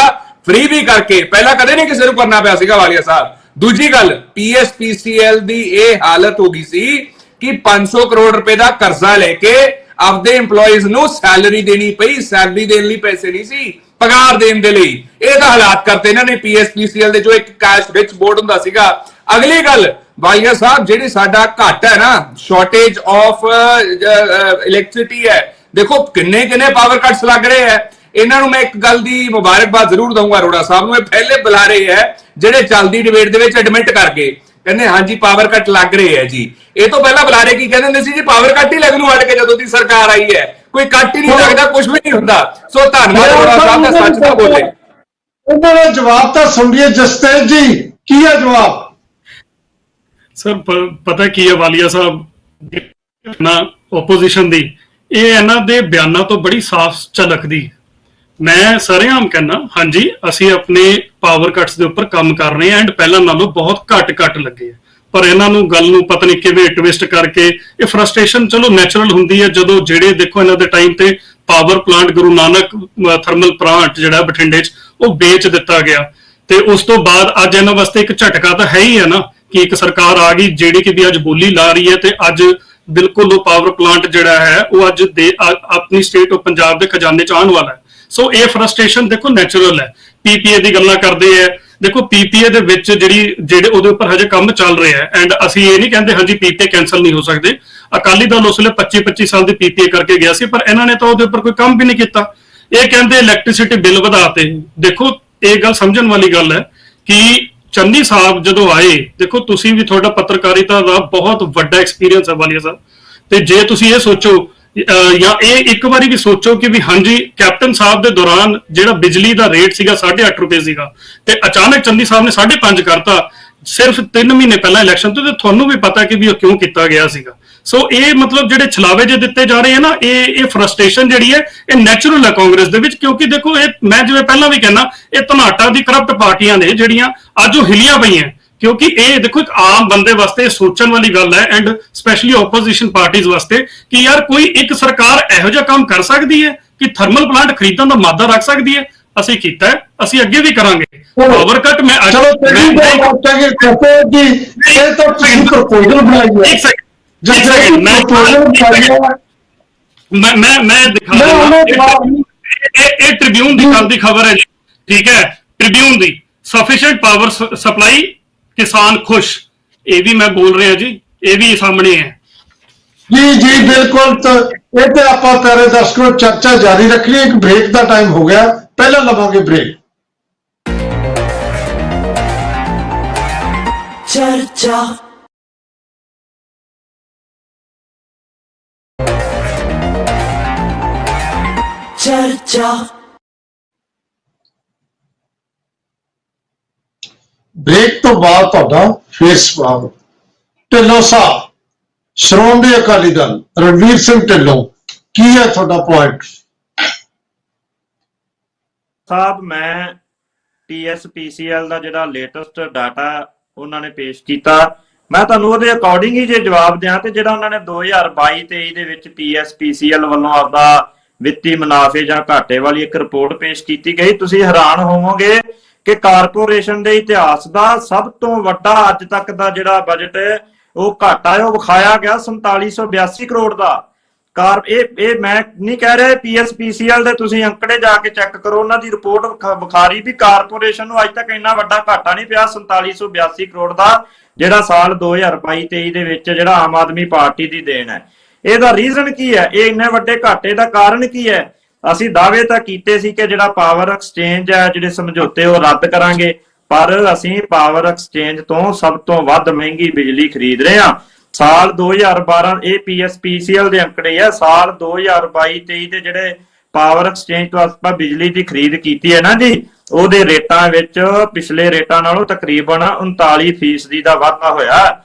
ਫ੍ਰੀਬੀ ਕਰਕੇ। ਪਹਿਲਾਂ ਕਦੇ ਨਹੀਂ ਕਿਸੇ ਨੂੰ ਕਰਨਾ ਪਿਆ ਸੀਗਾ ਵਾਲੀਆ ਸਾਹਿਬ। ਦੂਜੀ ਗੱਲ, PSPCL ਦੀ ਇਹ ਹਾਲਤ ਹੋ ਗਈ ਸੀ ਕਿ 500 ਕਰੋੜ ਰੁਪਏ ਦਾ ਕਰਜ਼ਾ ਲੈ ਕੇ ਆਪਦੇ EMPLOYEES ਨੂੰ ਸੈਲਰੀ ਦੇਣੀ ਪਈ। ਸੈਲਰੀ ਦੇਣ ਲਈ ਪੈਸੇ ਨਹੀਂ ਸੀ, ਪਗਾਰ ਦੇਣ ਦੇ ਲਈ। ਇਹ ਤਾਂ ਹਾਲਾਤ ਕਰਤੇ ਇਹਨਾਂ ਨੇ PSPCL ਦੇ, ਜੋ ਇੱਕ ਕੈਸ਼ ਰਿਚ ਬੋਰਡ ਹੁੰਦਾ ਸੀਗਾ। ਅਗਲੀ ਗੱਲ ਵਾਲੀਆ ਸਾਹਿਬ, ਜਿਹੜੀ ਸਾਡਾ ਘੱਟ ਹੈ ਨਾ, ਸ਼ਾਰਟੇਜ ਆਫ ਇਲੈਕਟ੍ਰਿਸਿਟੀ ਹੈ, ਦੇਖੋ ਕਿੰਨੇ ਪਾਵਰ ਕੱਟਸ ਲੱਗ ਰਹੇ ਹੈ। ਇਹਨਾਂ ਨੂੰ ਮੈਂ ਇੱਕ ਗੱਲ ਦੀ ਮੁਬਾਰਕਬਾਦ ਜ਼ਰੂਰ ਦਊਂਗਾ ਅਰੋੜਾ ਸਾਹਿਬ ਨੂੰ, ਇਹ ਪਹਿਲੇ ਬੁਲਾ ਰਹੇ ਹੈ ਜਿਹੜੇ ਚੱਲਦੀ ਡਿਬੇਟ ਦੇ ਵਿੱਚ ਐਡਮਿਟ ਕਰਕੇ ਕਹਿੰਦੇ ਹਾਂਜੀ ਪਾਵਰ ਕੱਟ ਲੱਗ ਰਹੇ ਹੈ ਜੀ। ਇਹ ਤੋਂ ਪਹਿਲਾਂ ਬੁਲਾ ਰਹੇ ਕੀ ਕਹਿੰਦੇ ਹੁੰਦੇ ਸੀ ਜੀ, ਪਾਵਰ ਕੱਟ ਹੀ ਲੱਗਣੋਂ ਹਟ ਕੇ ਜਦੋਂ ਦੀ ਸਰਕਾਰ ਆਈ ਹੈ ਕੋਈ ਕੱਟ ਹੀ ਨਹੀਂ ਲੱਗਦਾ, ਕੁਝ ਵੀ ਨਹੀਂ ਹੁੰਦਾ। ਸੋ ਧੰਨਵਾਦ ਅਰੋੜਾ ਸਾਹਿਬ ਦਾ, ਸੱਚ ਤਾਂ ਬੋਲੇ। ਉਹਨਾਂ ਦਾ ਜਵਾਬ ਤਾਂ ਸੁਣੀਏ ਜਸਤੇਜ ਜੀ, ਕੀ ਹੈ ਜਵਾਬ? ਸਰ ਪਤਾ ਕੀ ਹੈ ਵਾਲੀਆ ਸਾਹਿਬ, ਨਾ ਓਪੋਜੀਸ਼ਨ ਦੀ ਇਹ ਇਹਨਾਂ ਦੇ ਬਿਆਨਾਂ ਤੋਂ ਬੜੀ ਸਾਫ਼ ਝਲਕਦੀ। ਮੈਂ ਸਰੇਆਮ ਕਹਿਣਾ ਹਾਂਜੀ ਅਸੀਂ ਆਪਣੇ ਪਾਵਰ ਕੱਟਸ ਦੇ ਉੱਪਰ ਕੰਮ ਕਰ ਰਹੇ ਹਾਂ ਐਂਡ ਪਹਿਲਾਂ ਨਾਲੋਂ ਬਹੁਤ ਘੱਟ ਲੱਗੇ ਆ, ਪਰ ਇਹਨਾਂ ਨੂੰ ਗੱਲ ਨੂੰ ਪਤਾ ਨਹੀਂ ਕਿਵੇਂ ਟਵਿਸਟ ਕਰਕੇ ਇਹ ਫਰਸਟ੍ਰੇਸ਼ਨ ਚਲੋ ਨੈਚੁਰਲ ਹੁੰਦੀ ਹੈ। ਜਦੋਂ ਜਿਹੜੇ ਦੇਖੋ ਇਹਨਾਂ ਦੇ ਟਾਈਮ ਤੇ power plant Guru Nanak thermal plant ਜਿਹੜਾ ਬਠਿੰਡੇ 'ਚ ਉਹ ਵੇਚ ਦਿੱਤਾ ਗਿਆ, ਤੇ ਉਸ ਤੋਂ ਬਾਅਦ ਅੱਜ ਇਹਨਾਂ ਵਾਸਤੇ ਇੱਕ ਝਟਕਾ ਤਾਂ ਹੈ ਹੀ ਹੈ ਨਾ ਕਿ ਇੱਕ ਸਰਕਾਰ ਆ ਗਈ ਜਿਹੜੀ ਕਿ ਵੀ ਅੱਜ ਬੋਲੀ ਲਾ ਰਹੀ ਹੈ, ਤੇ ਅੱਜ ਬਿਲਕੁਲ ਉਹ ਪਾਵਰ ਪਲਾਂਟ ਜਿਹੜਾ ਹੈ ਉਹ ਅੱਜ ਆਪਣੀ ਸਟੇਟ ਆਫ ਪੰਜਾਬ ਦੇ ਖਜ਼ਾਨੇ 'ਚ ਆਉਣ ਵਾਲਾ ਹੈ। ਸੋ ਇਹ ਫਰਸਟ੍ਰੇਸ਼ਨ ਦੇਖੋ ਨੈਚੁਰਲ ਹੈ। PPA ਦੀ ਗੱਲਾਂ ਕਰਦੇ ਹੈ, ਦੇਖੋ PPA ਦੇ ਵਿੱਚ ਜਿਹੜੇ ਉਹਦੇ ਉੱਪਰ ਹਜੇ ਕੰਮ ਚੱਲ ਰਿਹਾ ਹੈ ਐਂਡ ਅਸੀਂ ਇਹ ਨਹੀਂ ਕਹਿੰਦੇ ਹਾਂਜੀ PPA ਕੈਂਸਲ ਨਹੀਂ ਹੋ ਸਕਦੇ। ਅਕਾਲੀ ਦਲ ਉਸ ਵੇਲੇ 25 ਸਾਲ ਦੀ PPA ਕਰਕੇ ਗਿਆ ਸੀ, ਪਰ ਇਹਨਾਂ ਨੇ ਤਾਂ ਉਹਦੇ ਉੱਪਰ ਕੋਈ ਕੰਮ ਵੀ ਨਹੀਂ ਕੀਤਾ। ਇਹ ਕਹਿੰਦੇ ਇਲੈਕਟ੍ਰਿਸਿਟੀ ਬਿੱਲ ਵਧਾਤੇ। ਦੇਖੋ ਇਹ ਗੱਲ ਸਮਝਣ ਵਾਲੀ ਗੱਲ ਹੈ ਕਿ ਚੰਨੀ ਸਾਹਿਬ ਜਦੋਂ ਆਏ, ਦੇਖੋ ਤੁਸੀਂ ਵੀ ਤੁਹਾਡਾ ਪੱਤਰਕਾਰਿਤਾ ਦਾ ਬਹੁਤ ਵੱਡਾ ਐਕਸਪੀਰੀਅੰਸ ਹੈ ਵਾਲੀਆ ਸਾਹਿਬ, ਤੇ ਜੇ ਤੁਸੀਂ ਇਹ ਸੋਚੋ ਜਾਂ ਇਹ ਇੱਕ ਵਾਰੀ ਵੀ ਸੋਚੋ ਕਿ ਵੀ ਹਾਂਜੀ ਕੈਪਟਨ ਸਾਹਿਬ ਦੇ ਦੌਰਾਨ ਜਿਹੜਾ ਬਿਜਲੀ ਦਾ ਰੇਟ ਸੀਗਾ 8.5 ਰੁਪਏ ਸੀਗਾ ਤੇ ਅਚਾਨਕ ਚੰਨੀ ਸਾਹਿਬ ਨੇ 5.5 ਕਰਤਾ ਸਿਰਫ 3 ਮਹੀਨੇ ਪਹਿਲਾਂ ਇਲੈਕਸ਼ਨ ਤੋਂ, ਤੇ ਤੁਹਾਨੂੰ ਵੀ ਪਤਾ ਕਿ ਵੀ ਉਹ ਕਿਉਂ ਕੀਤਾ ਗਿਆ ਸੀਗਾ। ਸੋ ਇਹ ਮਤਲਬ ਜਿਹੜੇ ਛਲਾਵੇ ਜੇ ਦਿੱਤੇ ਜਾ ਰਹੇ ਹੈ ਨਾ, ਇਹ ਫਰਸਟ੍ਰੇਸ਼ਨ ਜਿਹੜੀ ਹੈ ਇਹ ਨੈਚੁਰਲ ਹੈ ਕਾਂਗਰਸ ਦੇ ਵਿੱਚ, ਕਿਉਂਕਿ ਦੇਖੋ ਇਹ ਮੈਂ ਜਿਵੇਂ ਪਹਿਲਾਂ ਵੀ ਕਹਿਣਾ ਇਹ ਧਨਾਟਾ ਦੀ ਕਰਪਟ ਪਾਰਟੀਆਂ ਨੇ ਜਿਹੜੀਆਂ ਅੱਜ ਉਹ ਹਿਲੀਆਂ ਪਈਆਂ, ਕਿਉਂਕਿ ਇਹ ਦੇਖੋ ਇੱਕ ਆਮ ਬੰਦੇ ਵਾਸਤੇ ਸੋਚਣ ਵਾਲੀ ਗੱਲ ਹੈ ਐਂਡ ਸਪੈਸ਼ਲੀ ਆਪੋਜੀਸ਼ਨ ਪਾਰਟੀਆਂ ਵਾਸਤੇ ਕਿ ਯਾਰ ਕੋਈ ਇੱਕ ਸਰਕਾਰ ਇਹੋ ਜਿਹਾ ਕੰਮ ਕਰ ਸਕਦੀ ਹੈ ਕਿ ਥਰਮਲ ਪਲਾਂਟ ਖਰੀਦਣ ਦਾ ਮਾਦਾ ਰੱਖ ਸਕਦੀ ਹੈ। ਅਸੀਂ ਕੀਤਾ ਹੈ, ਅਸੀਂ ਅੱਗੇ ਵੀ ਕਰਾਂਗੇ। ਪਾਵਰ ਕੱਟ ਮੈਂ ਚਲੋ ਇਹ ਤਾਂ ਤੁਸੀਂ ਪ੍ਰਪੋਜ਼ਲ ਬਣਾਈ ਹੈ, ਇੱਕ ਸੈਕਿੰਡ ਮੈਂ ਦਿਖਾ ਇਹ ਟ੍ਰਿਬਿਊਨ ਦੀ ਕੱਲ ਦੀ ਖਬਰ ਹੈ ਜੀ, ਠੀਕ ਹੈ, ਟ੍ਰਿਬਿਊਨ ਦੀ ਸਫੀਸ਼ੀਐਂਟ ਪਾਵਰ ਸਪਲਾਈ ਕਿਸਾਨ ਖੁਸ਼, ਇਹ ਵੀ ਮੈਂ ਬੋਲ ਰਿਹਾ ਜੀ, ਇਹ ਵੀ ਸਾਹਮਣੇ ਹੈ ਜੀ ਬਿਲਕੁਲ। ਇਹ ਤੇ ਆਪਾਂ ਪਿਆਰੇ ਦਰਸ਼ਕੋ ਚਰਚਾ ਜਾਰੀ ਰੱਖਣੀ, ਇੱਕ ਬ੍ਰੇਕ ਦਾ ਟਾਈਮ ਹੋ ਗਿਆ, ਪਹਿਲਾਂ ਲਵਾਂਗੇ ਬ੍ਰੇਕ। ਚਰਚਾ ਬ੍ਰੇਕ ਤੋਂ ਬਾਅਦ ਤੁਹਾਡਾ ਫੇਰ ਸਵਾਗਤ। ਢਿੱਲੋਂ ਸਾਹਿਬ, ਸ਼੍ਰੋਮਣੀ ਅਕਾਲੀ ਦਲ, ਰਣਵੀਰ ਸਿੰਘ ਢਿੱਲੋਂ, ਕੀ ਹੈ ਤੁਹਾਡਾ ਪੁਆਇੰਟ? ਸਾਹਿਬ ਮੈਂ TSPCL ਦਾ ਜਿਹੜਾ ਲੇਟੈਸਟ ਡਾਟਾ ਉਹਨਾਂ ਨੇ ਪੇਸ਼ ਕੀਤਾ, ਮੈਂ ਤੁਹਾਨੂੰ ਉਹਦੇ ਅਕੋਰਡਿੰਗ ਹੀ ਜੇ ਜਵਾਬ ਦਿਆਂ ਤੇ ਜਿਹੜਾ ਉਹਨਾਂ ਨੇ 2022-23 ਦੇ ਵਿੱਚ TSPCL ਵੱਲੋਂ ਆਪਦਾ ਵਿੱਤੀ ਮੁਨਾਫੇ ਜਾਂ ਘਾਟੇ ਵਾਲੀ ਇੱਕ ਰਿਪੋਰਟ ਪੇਸ਼ ਕੀਤੀ ਗਈ, ਤੁਸੀਂ ਹੈਰਾਨ ਹੋਵੋਗੇ ਕਿ ਕਾਰਪੋਰੇਸ਼ਨ ਦੇ ਇਤਿਹਾਸ ਦਾ ਸਭ ਤੋਂ ਵੱਡਾ ਅੱਜ ਤੱਕ ਦਾ ਜਿਹੜਾ ਬਜਟ ਉਹ ਘਾਟਾ ਹੈ ਉਹ ਵਿਖਾਇਆ ਗਿਆ 4782 ਕਰੋੜ ਦਾ। ਇਹ ਮੈਂ ਨਹੀਂ ਕਹਿ ਰਿਹਾ, PSPCL ਦੇ ਤੁਸੀਂ ਅੰਕੜੇ ਜਾ ਕੇ ਚੈੱਕ ਕਰੋ, ਉਹਨਾਂ ਦੀ ਰਿਪੋਰਟ ਵਿਖਾਰੀ ਵੀ ਕਾਰਪੋਰੇਸ਼ਨ ਨੂੰ ਅੱਜ ਤੱਕ ਇੰਨਾ ਵੱਡਾ ਘਾਟਾ ਨਹੀਂ ਪਿਆ 4782 ਕਰੋੜ ਦਾ, ਜਿਹੜਾ ਸਾਲ 2022-23 ਦੇ ਵਿੱਚ ਜਿਹੜਾ ਆਮ ਆਦਮੀ ਪਾਰਟੀ ਦੀ ਦੇਣ ਹੈ। ਇਹਦਾ ਰੀਜ਼ਨ ਕੀ ਹੈ? ਇਹ ਇੰਨੇ ਵੱਡੇ ਘਾਟੇ ਦਾ ਕਾਰਨ ਕੀ ਹੈ? ਅਸੀਂ ਦਾਅਵੇ ਤਾਂ ਕੀਤੇ ਸੀ ਕਿ ਜਿਹੜਾ ਪਾਵਰ ਐਕਸਚੇਂਜ ਹੈ, ਜਿਹੜੇ ਸਮਝੌਤੇ ਉਹ ਰੱਦ ਕਰਾਂਗੇ, ਪਰ ਅਸੀਂ ਪਾਵਰ ਐਕਸਚੇਂਜ ਤੋਂ ਸਭ ਤੋਂ ਵੱਧ ਮਹਿੰਗੀ ਬਿਜਲੀ ਖਰੀਦ ਰਹੇ ਹਾਂ। ਸਾਲ 2012 ਇਹ PSPCL ਦੇ ਅੰਕੜੇ ਆ, ਸਾਲ 2022-23 ਦੇ ਜਿਹੜੇ ਪਾਵਰ ਐਕਸਚੇਂਜ ਤੋਂ ਆਪਾਂ ਬਿਜਲੀ ਦੀ ਖਰੀਦ ਕੀਤੀ ਹੈ ਨਾ ਜੀ, ਉਹਦੇ ਰੇਟਾਂ ਵਿੱਚ ਪਿਛਲੇ ਰੇਟਾਂ ਨਾਲੋਂ ਤਕਰੀਬਨ 39% ਦਾ ਵਾਧਾ ਹੋਇਆ।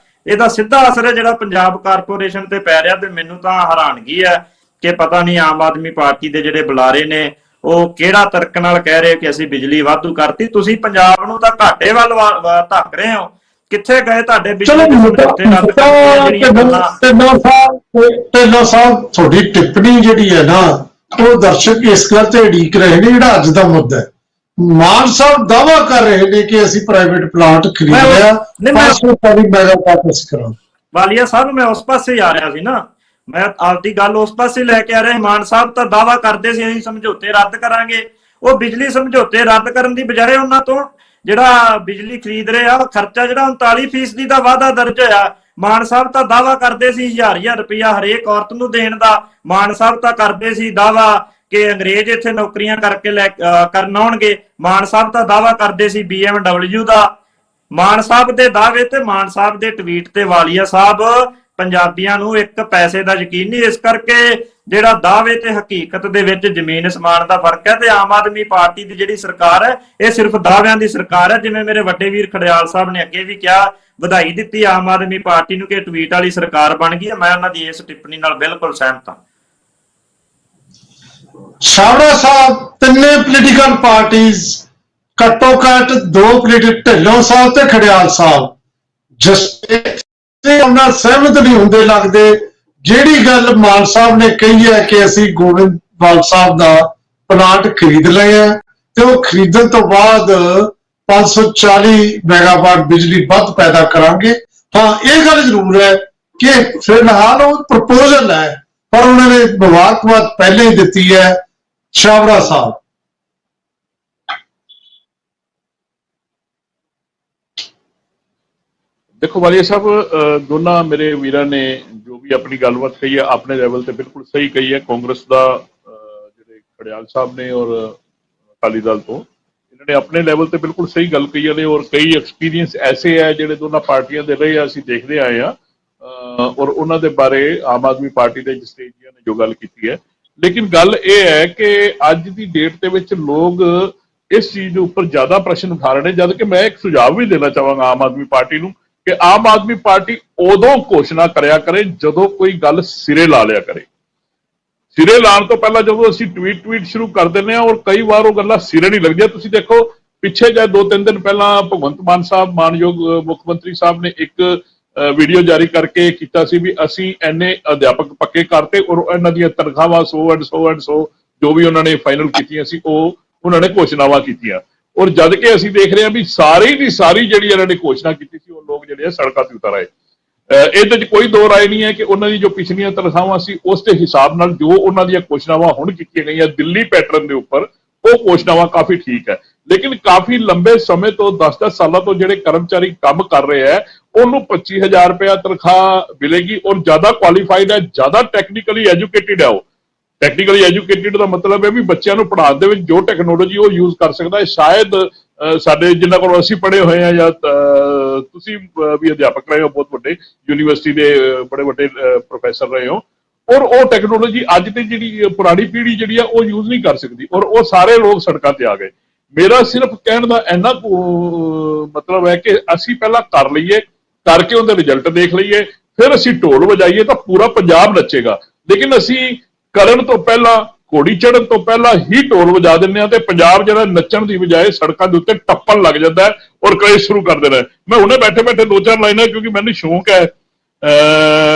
ਇਹਦਾ ਸਿੱਧਾ ਅਸਰ ਹੈ ਜਿਹੜਾ ਪੰਜਾਬ ਕਾਰਪੋਰੇਸ਼ਨ ਤੇ ਪੈ ਰਿਹਾ। ਤੇ ਮੈਨੂੰ ਤਾਂ ਹੈਰਾਨਗੀ ਹੈ ਕਿ ਪਤਾ ਨਹੀਂ ਆਮ ਆਦਮੀ ਪਾਰਟੀ ਦੇ ਜਿਹੜੇ ਬੁਲਾਰੇ ਨੇ ਉਹ ਕਿਹੜਾ ਤਰਕ ਨਾਲ ਕਹਿ ਰਹੇ ਕਿ ਅਸੀਂ ਬਿਜਲੀ ਵਾਧੂ ਕਰਤੀ। ਤੁਸੀਂ ਪੰਜਾਬ ਨੂੰ ਤਾਂ ਘਾਟੇ ਵੱਲ ਧੱਕ ਰਹੇ ਹੋ। ਕਿੱਥੇ ਗਏ ਤੁਹਾਡੇ ਬਿਜਲੀ ਦੇ ਸਮਝੌਤੇ ਰੱਦ ਕਰਕੇ? ਢਿੱਲੋਂ ਸਾਹਿਬ, ਤੁਹਾਡੀ ਟਿੱਪਣੀ ਜਿਹੜੀ ਹੈ ਨਾ, ਉਹ ਦਰਸ਼ਕ ਇਸ ਗੱਲ ਤੇ ਉਡੀਕ ਰਹੇ ਨੇ ਜਿਹੜਾ ਅੱਜ ਦਾ ਮੁੱਦਾ ਹੈ। ਮਾਨ ਸਾਹਿਬ ਦਾਅਵਾ ਕਰ ਰਹੇ ਨੇ ਕਿ ਅਸੀਂ ਪ੍ਰਾਈਵੇਟ ਪਲਾਂਟ ਖਰੀਦ ਲਿਆ, 540 ਮੈਗਾਵਾਟ ਅਸੀਂ ਕਰਾਂਗੇ। ਵਾਲੀਆ ਸਾਹਿਬ, ਮੈਂ ਉਸ ਪਾਸੇ ਆ ਰਿਹਾ ਸੀ ਨਾ, ਮੈਂ ਆਪਦੀ ਗੱਲ ਉਸ ਪਾਸੇ ਲੈ ਕੇ ਆ ਰਿਹਾ। ਮਾਨ ਸਾਹਿਬ ਤਾਂ ਦਾਅਵਾ ਕਰਦੇ ਸੀ ਅਸੀਂ ਸਮਝੌਤੇ ਰੱਦ ਕਰਾਂਗੇ। ਉਹ ਬਿਜਲੀ ਸਮਝੌਤੇ ਰੱਦ ਕਰਨ ਦੀ ਬਜਾਏ ਉਹਨਾਂ ਤੋਂ ਜਿਹੜਾ ਬਿਜਲੀ ਖਰੀਦ ਰਹੇ ਆ ਖਰਚਾ ਜਿਹੜਾ 39% ਦਾ ਵਾਧਾ ਦਰਜ ਹੋਇਆ। ਮਾਨ ਸਾਹਿਬ ਤਾਂ ਦਾਅਵਾ ਕਰਦੇ ਸੀ 1000 ਰੁਪਇਆ ਹਰੇਕ ਔਰਤ ਨੂੰ ਦੇਣ ਦਾ। ਮਾਨ ਸਾਹਿਬ ਤਾਂ ਕਰਦੇ ਸੀ ਦਾਅਵਾ ਕਿ ਅੰਗਰੇਜ਼ ਇੱਥੇ ਨੌਕਰੀਆਂ ਕਰਕੇ ਕਰਨ ਆਉਣਗੇ। ਮਾਨ ਸਾਹਿਬ ਤਾਂ ਦਾਅਵਾ ਕਰਦੇ ਸੀ BMW ਦਾ। ਮਾਨ ਸਾਹਿਬ ਦੇ ਦਾਅਵੇ ਤੇ ਮਾਨ ਸਾਹਿਬ ਦੇ ਟਵੀਟ ਤੇ ਵਾਲੀਆ ਸਾਹਿਬ ਪੰਜਾਬੀਆਂ ਨੂੰ ਇੱਕ ਪੈਸੇ ਦਾ ਯਕੀਨ ਨਹੀਂ। ਇਸ ਕਰਕੇ ਜਿਹੜਾ ਦਾਅਵੇ ਤੇ ਹਕੀਕਤ ਦੇ ਵਿੱਚ ਜ਼ਮੀਨ ਅਸਮਾਨ ਦਾ ਫਰਕ ਹੈ। ਤੇ ਆਮ ਆਦਮੀ ਪਾਰਟੀ ਦੀ ਜਿਹੜੀ ਸਰਕਾਰ ਹੈ ਇਹ ਸਿਰਫ ਦਾਅਵਿਆਂ ਦੀ ਸਰਕਾਰ ਹੈ। ਜਿਵੇਂ ਮੇਰੇ ਵੱਡੇ ਵੀਰ ਖੜਿਆਲ ਸਾਹਿਬ ਨੇ ਅੱਗੇ ਵੀ ਕਿਹਾ, ਵਧਾਈ ਦਿੱਤੀ ਆਮ ਆਦਮੀ ਪਾਰਟੀ ਨੂੰ ਕਿ ਟਵੀਟ ਵਾਲੀ ਸਰਕਾਰ ਬਣ ਗਈ ਹੈ। ਮੈਂ ਉਹਨਾਂ ਦੀ ਇਸ ਟਿੱਪਣੀ ਨਾਲ ਬਿਲਕੁਲ ਸਹਿਮਤ ਹਾਂ। ਛਾਬੜਾ ਸਾਹਿਬ, ਤਿੰਨੇ ਪੋਲੀਟੀਕਲ ਪਾਰਟੀਆਂ ਘੱਟੋ ਘੱਟ 2 ਪੋਲੀਟਿਕ, ਢਿੱਲੋਂ ਸਾਹਿਬ ਤੇ ਖੜਿਆਲ ਸਾਹਿਬ, ਜਿਸ ਤੇ ਉਹਨਾਂ ਸਹਿਮਤ ਨਹੀਂ ਹੁੰਦੇ ਲੱਗਦੇ। ਜਿਹੜੀ ਗੱਲ ਮਾਨ ਸਾਹਿਬ ਨੇ ਕਹੀ ਹੈ ਕਿ ਅਸੀਂ ਗੋਬਿੰਦਵਾਲ ਸਾਹਿਬ ਦਾ ਪਲਾਂਟ ਖਰੀਦ ਲਏ ਆ ਤੇ ਉਹ ਖਰੀਦਣ ਤੋਂ ਬਾਅਦ 540 ਮੈਗਾਵਾਟ ਬਿਜਲੀ ਵੱਧ ਪੈਦਾ ਕਰਾਂਗੇ। ਹਾਂ, ਇਹ ਗੱਲ ਜ਼ਰੂਰ ਹੈ ਕਿ ਫਿਲਹਾਲ ਉਹ ਪ੍ਰਪੋਜ਼ਲ ਹੈ, ਪਰ ਉਹਨਾਂ ਨੇ ਮੁਬਾਰਕਬਾਦ ਪਹਿਲੇ ਹੀ ਦਿੱਤੀ ਹੈ। ਛਾਬੜਾ ਸਾਹਿਬ, देखो वालिया साहब, दोनों मेरे वीरां ने जो भी अपनी गलबात कही है अपने लैवल ते बिल्कुल सही कही है। कांग्रेस का जिहड़े खड़ियाल साहब ने और अकाली दल तो इन्होंने अपने लैवल ते बिल्कुल सही गल कही है। और कई एक्सपीरियंस ऐसे है जिहड़े दोनों पार्टियां दे रहे असीं देखते आए हैं और उन्हां दे बारे आम आदमी पार्टी दे स्टेजियां ने जो गल की है। लेकिन गल ये है कि अज की डेट दे विच लोग इस चीज़ के उपर ज़्यादा प्रश्न उठा रहे हैं, जबकि मैं एक सुझाव भी देना चाहांगा आम आदमी पार्टी नूं कि आम आदमी पार्टी उदों घोषणा करया करे जदों कोई गल सिरे ला लिया करे। सिरे लाने तो पहला जदों असीं ट्वीट शुरू कर दिंदे हां और कई बार वो गल्लां सिरे नहीं लगदियां। तुसीं देखो पिछे जाए 2-3 दिन पहला भगवंत मान साहब मानयोग मुख मंत्री साहब ने एक वीडियो जारी करके कीता सी भी असीं इन्ने अध्यापक पक्के करते और इन्हां दीयां तनख्वाहां 100 जो भी उन्होंने फाइनल कीतियां सी उन्होंने घोषणावां कीतियां। और जद के असीं देख रहे हैं भी सारी दी सारी जिहड़ी इन्हां ने घोषणा की थी वो लोग जिहड़े सड़कां ते उतर आए। ਇਹਦੇ ਚ ਕੋਈ ਦੋ ਰਾਏ ਨਹੀਂ ਹੈ ਕਿ ਉਹਨਾਂ ਦੀ ਜੋ ਪਿਛਲੀਆਂ ਤਨਖਾਹਾਂ ਸੀ ਉਸ ਦੇ ਹਿਸਾਬ ਨਾਲ ਜੋ ਉਹਨਾਂ ਦੀਆਂ ਘੋਸ਼ਣਾਵਾਂ ਹੁਣ ਕੀਤੀਆਂ ਗਈਆਂ ਦਿੱਲੀ ਪੈਟਰਨ ਦੇ ਉੱਪਰ ਉਹ ਘੋਸ਼ਣਾਵਾਂ ਕਾਫੀ ਠੀਕ ਹੈ। ਲੇਕਿਨ ਕਾਫੀ ਲੰਬੇ ਸਮੇਂ ਤੋਂ 10-10 ਸਾਲਾਂ ਤੋਂ ਜਿਹੜੇ ਕਰਮਚਾਰੀ ਕੰਮ ਕਰ ਰਹੇ ਹੈ ਉਹਨੂੰ 25,000 ਰੁਪਇਆ ਤਨਖਾਹ ਮਿਲੇਗੀ ਔਰ ਜ਼ਿਆਦਾ ਕੁਆਲੀਫਾਈਡ ਹੈ, ਜ਼ਿਆਦਾ ਟੈਕਨੀਕਲੀ ਐਜੂਕੇਟਿਡ ਹੈ। ਉਹ ਟੈਕਨੀਕਲੀ ਐਜੂਕੇਟਿਡ ਦਾ ਮਤਲਬ ਹੈ ਵੀ ਬੱਚਿਆਂ ਨੂੰ ਪੜ੍ਹਾਉਣ ਦੇ ਵਿੱਚ ਜੋ ਟੈਕਨੋਲੋਜੀ ਉਹ ਯੂਜ਼ ਕਰ ਸਕਦਾ ਹੈ। ਸ਼ਾਇਦ ਸਾਡੇ ਜਿਨ੍ਹਾਂ ਕੋਲ ਅਸੀਂ ਪੜ੍ਹੇ ਹੋਏ ਆ ਜਾਂ ਤੁਸੀਂ ਵੀ ਅਧਿਆਪਕ ਰਹੇ ਹੋ, ਬਹੁਤ ਵੱਡੇ ਯੂਨੀਵਰਸਿਟੀ ਦੇ ਬੜੇ ਵੱਡੇ ਪ੍ਰੋਫੈਸਰ ਰਹੇ ਹੋ, ਔਰ ਉਹ ਟੈਕਨੋਲੋਜੀ ਅੱਜ ਦੀ ਜਿਹੜੀ ਪੁਰਾਣੀ ਪੀੜ੍ਹੀ ਜਿਹੜੀ ਆ ਉਹ ਯੂਜ਼ ਨਹੀਂ ਕਰ ਸਕਦੀ ਔਰ ਉਹ ਸਾਰੇ ਲੋਕ ਸੜਕਾਂ ਤੇ ਆ ਗਏ। ਮੇਰਾ ਸਿਰਫ ਕਹਿਣ ਦਾ ਇੰਨਾ ਮਤਲਬ ਹੈ ਕਿ ਅਸੀਂ ਪਹਿਲਾਂ ਕਰ ਲਈਏ, ਕਰਕੇ ਉਹਦੇ ਰਿਜ਼ਲਟ ਦੇਖ ਲਈਏ, ਫਿਰ ਅਸੀਂ ਢੋਲ ਵਜਾਈਏ ਤਾਂ ਪੂਰਾ ਪੰਜਾਬ ਨੱਚੇਗਾ। ਲੇਕਿਨ ਅਸੀਂ ਕਰਨ ਤੋਂ ਪਹਿਲਾਂ ਘੋੜੀ ਚੜ੍ਹਨ ਤੋਂ ਪਹਿਲਾਂ ਹੀ ਢੋਲ ਵਜਾ ਦਿੰਦੇ ਆ ਤੇ ਪੰਜਾਬ ਜਿਹੜਾ ਨੱਚਣ ਦੀ ਬਜਾਏ ਸੜਕਾਂ ਦੇ ਉੱਤੇ ਟੱਪਣ ਲੱਗ ਜਾਂਦਾ ਹੈ ਔਰ ਕਲੇਸ਼ ਸ਼ੁਰੂ ਕਰ ਦੇਣਾ। ਮੈਂ ਹੁਣੇ ਬੈਠੇ ਬੈਠੇ 2-4 ਲਾਈਨਾਂ, ਕਿਉਂਕਿ ਮੈਨੂੰ ਸ਼ੌਂਕ ਹੈ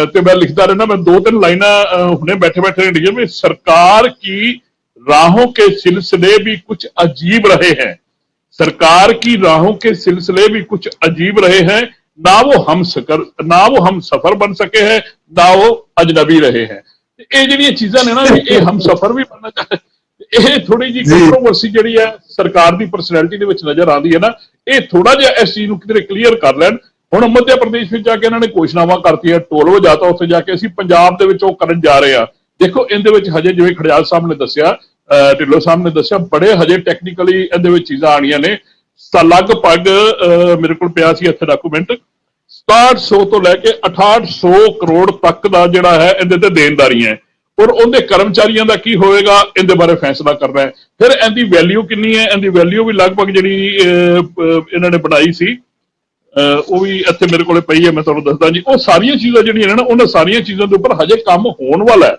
ਤੇ ਮੈਂ ਲਿਖਦਾ ਰਹਿਣਾ, ਮੈਂ 2-3 ਲਾਈਨਾਂ ਹੁਣੇ बैठे बैठे लिखी में सरकार की राहों के सिलसिले भी कुछ अजीब रहे हैं, सरकार की राहों के सिलसिले भी कुछ अजीब रहे हैं, ना वो हम सफर बन सके हैं, ना वो अजनबी रहे हैं। ਇਹ ਜਿਹੜੀਆਂ ਚੀਜ਼ਾਂ ਨੇ ਨਾ ਵੀ ਇਹ ਹਮ ਸਫਰ ਵੀ ਬਣਨਾ ਚਾਹੀਦਾ, ਇਹ ਥੋੜੀ ਜੀ ਕੰਟਰੋਵਰਸੀ ਜਿਹੜੀ ਹੈ ਸਰਕਾਰ ਦੀ ਪਰਸਨੈਲਿਟੀ ਦੇ ਵਿੱਚ ਨਜ਼ਰ ਆਉਂਦੀ ਹੈ ਨਾ, ਇਹ ਥੋੜਾ ਜਿਹਾ ਇਸ ਚੀਜ਼ ਨੂੰ ਕਿਤੇ ਕਲੀਅਰ ਕਰ ਲੈਣ। ਹੁਣ ਮੱਧ ਪ੍ਰਦੇਸ਼ ਵਿੱਚ ਜਾ ਕੇ ਇਹਨਾਂ ਨੇ ਘੋਸ਼ਣਾਵਾਂ ਕਰਤੀਆਂ, ਢੋਲ ਵਜਾਤਾ ਉੱਥੇ ਜਾ ਕੇ, ਅਸੀਂ ਪੰਜਾਬ ਦੇ ਵਿੱਚ ਉਹ ਕਰਨ ਜਾ ਰਹੇ ਆ। ਦੇਖੋ ਇਹਦੇ ਵਿੱਚ ਹਜੇ ਜਿਵੇਂ ਖੜਿਆਲ ਸਾਹਿਬ ਨੇ ਦੱਸਿਆ, ਢਿੱਲੋਂ ਸਾਹਿਬ ਨੇ ਦੱਸਿਆ, ਬੜੇ ਹਜੇ ਟੈਕਨੀਕਲੀ ਇਹਦੇ ਵਿੱਚ ਚੀਜ਼ਾਂ ਆਣੀਆਂ ਨੇ। ਲਗਭਗ ਮੇਰੇ ਕੋਲ ਪਿਆ ਸੀ ਇੱਥੇ ਡਾਕੂਮੈਂਟ, 6700 ਤੋਂ ਲੈ ਕੇ 6800 ਕਰੋੜ ਤੱਕ ਦਾ ਜਿਹੜਾ ਹੈ ਇਹਦੇ ਤੇ ਦੇਣਦਾਰੀਆਂ ਹੈ, ਔਰ ਉਹਦੇ ਕਰਮਚਾਰੀਆਂ ਦਾ ਕੀ ਹੋਏਗਾ ਇਹਦੇ ਬਾਰੇ ਫੈਸਲਾ ਕਰਨਾ ਹੈ। ਫਿਰ ਇਹਦੀ ਵੈਲਿਊ ਕਿੰਨੀ ਹੈ, ਇਹਦੀ ਵੈਲਿਊ ਵੀ ਲਗਭਗ ਜਿਹੜੀ ਇਹਨਾਂ ਨੇ ਬਣਾਈ ਸੀ ਉਹ ਵੀ ਇੱਥੇ ਮੇਰੇ ਕੋਲੇ ਪਈ ਹੈ, ਮੈਂ ਤੁਹਾਨੂੰ ਦੱਸਦਾ ਜੀ। ਉਹ ਸਾਰੀਆਂ ਚੀਜ਼ਾਂ ਜਿਹੜੀਆਂ ਨੇ ਨਾ, ਉਹਨਾਂ ਸਾਰੀਆਂ ਚੀਜ਼ਾਂ ਦੇ ਉੱਪਰ ਹਜੇ ਕੰਮ ਹੋਣ ਵਾਲਾ ਹੈ,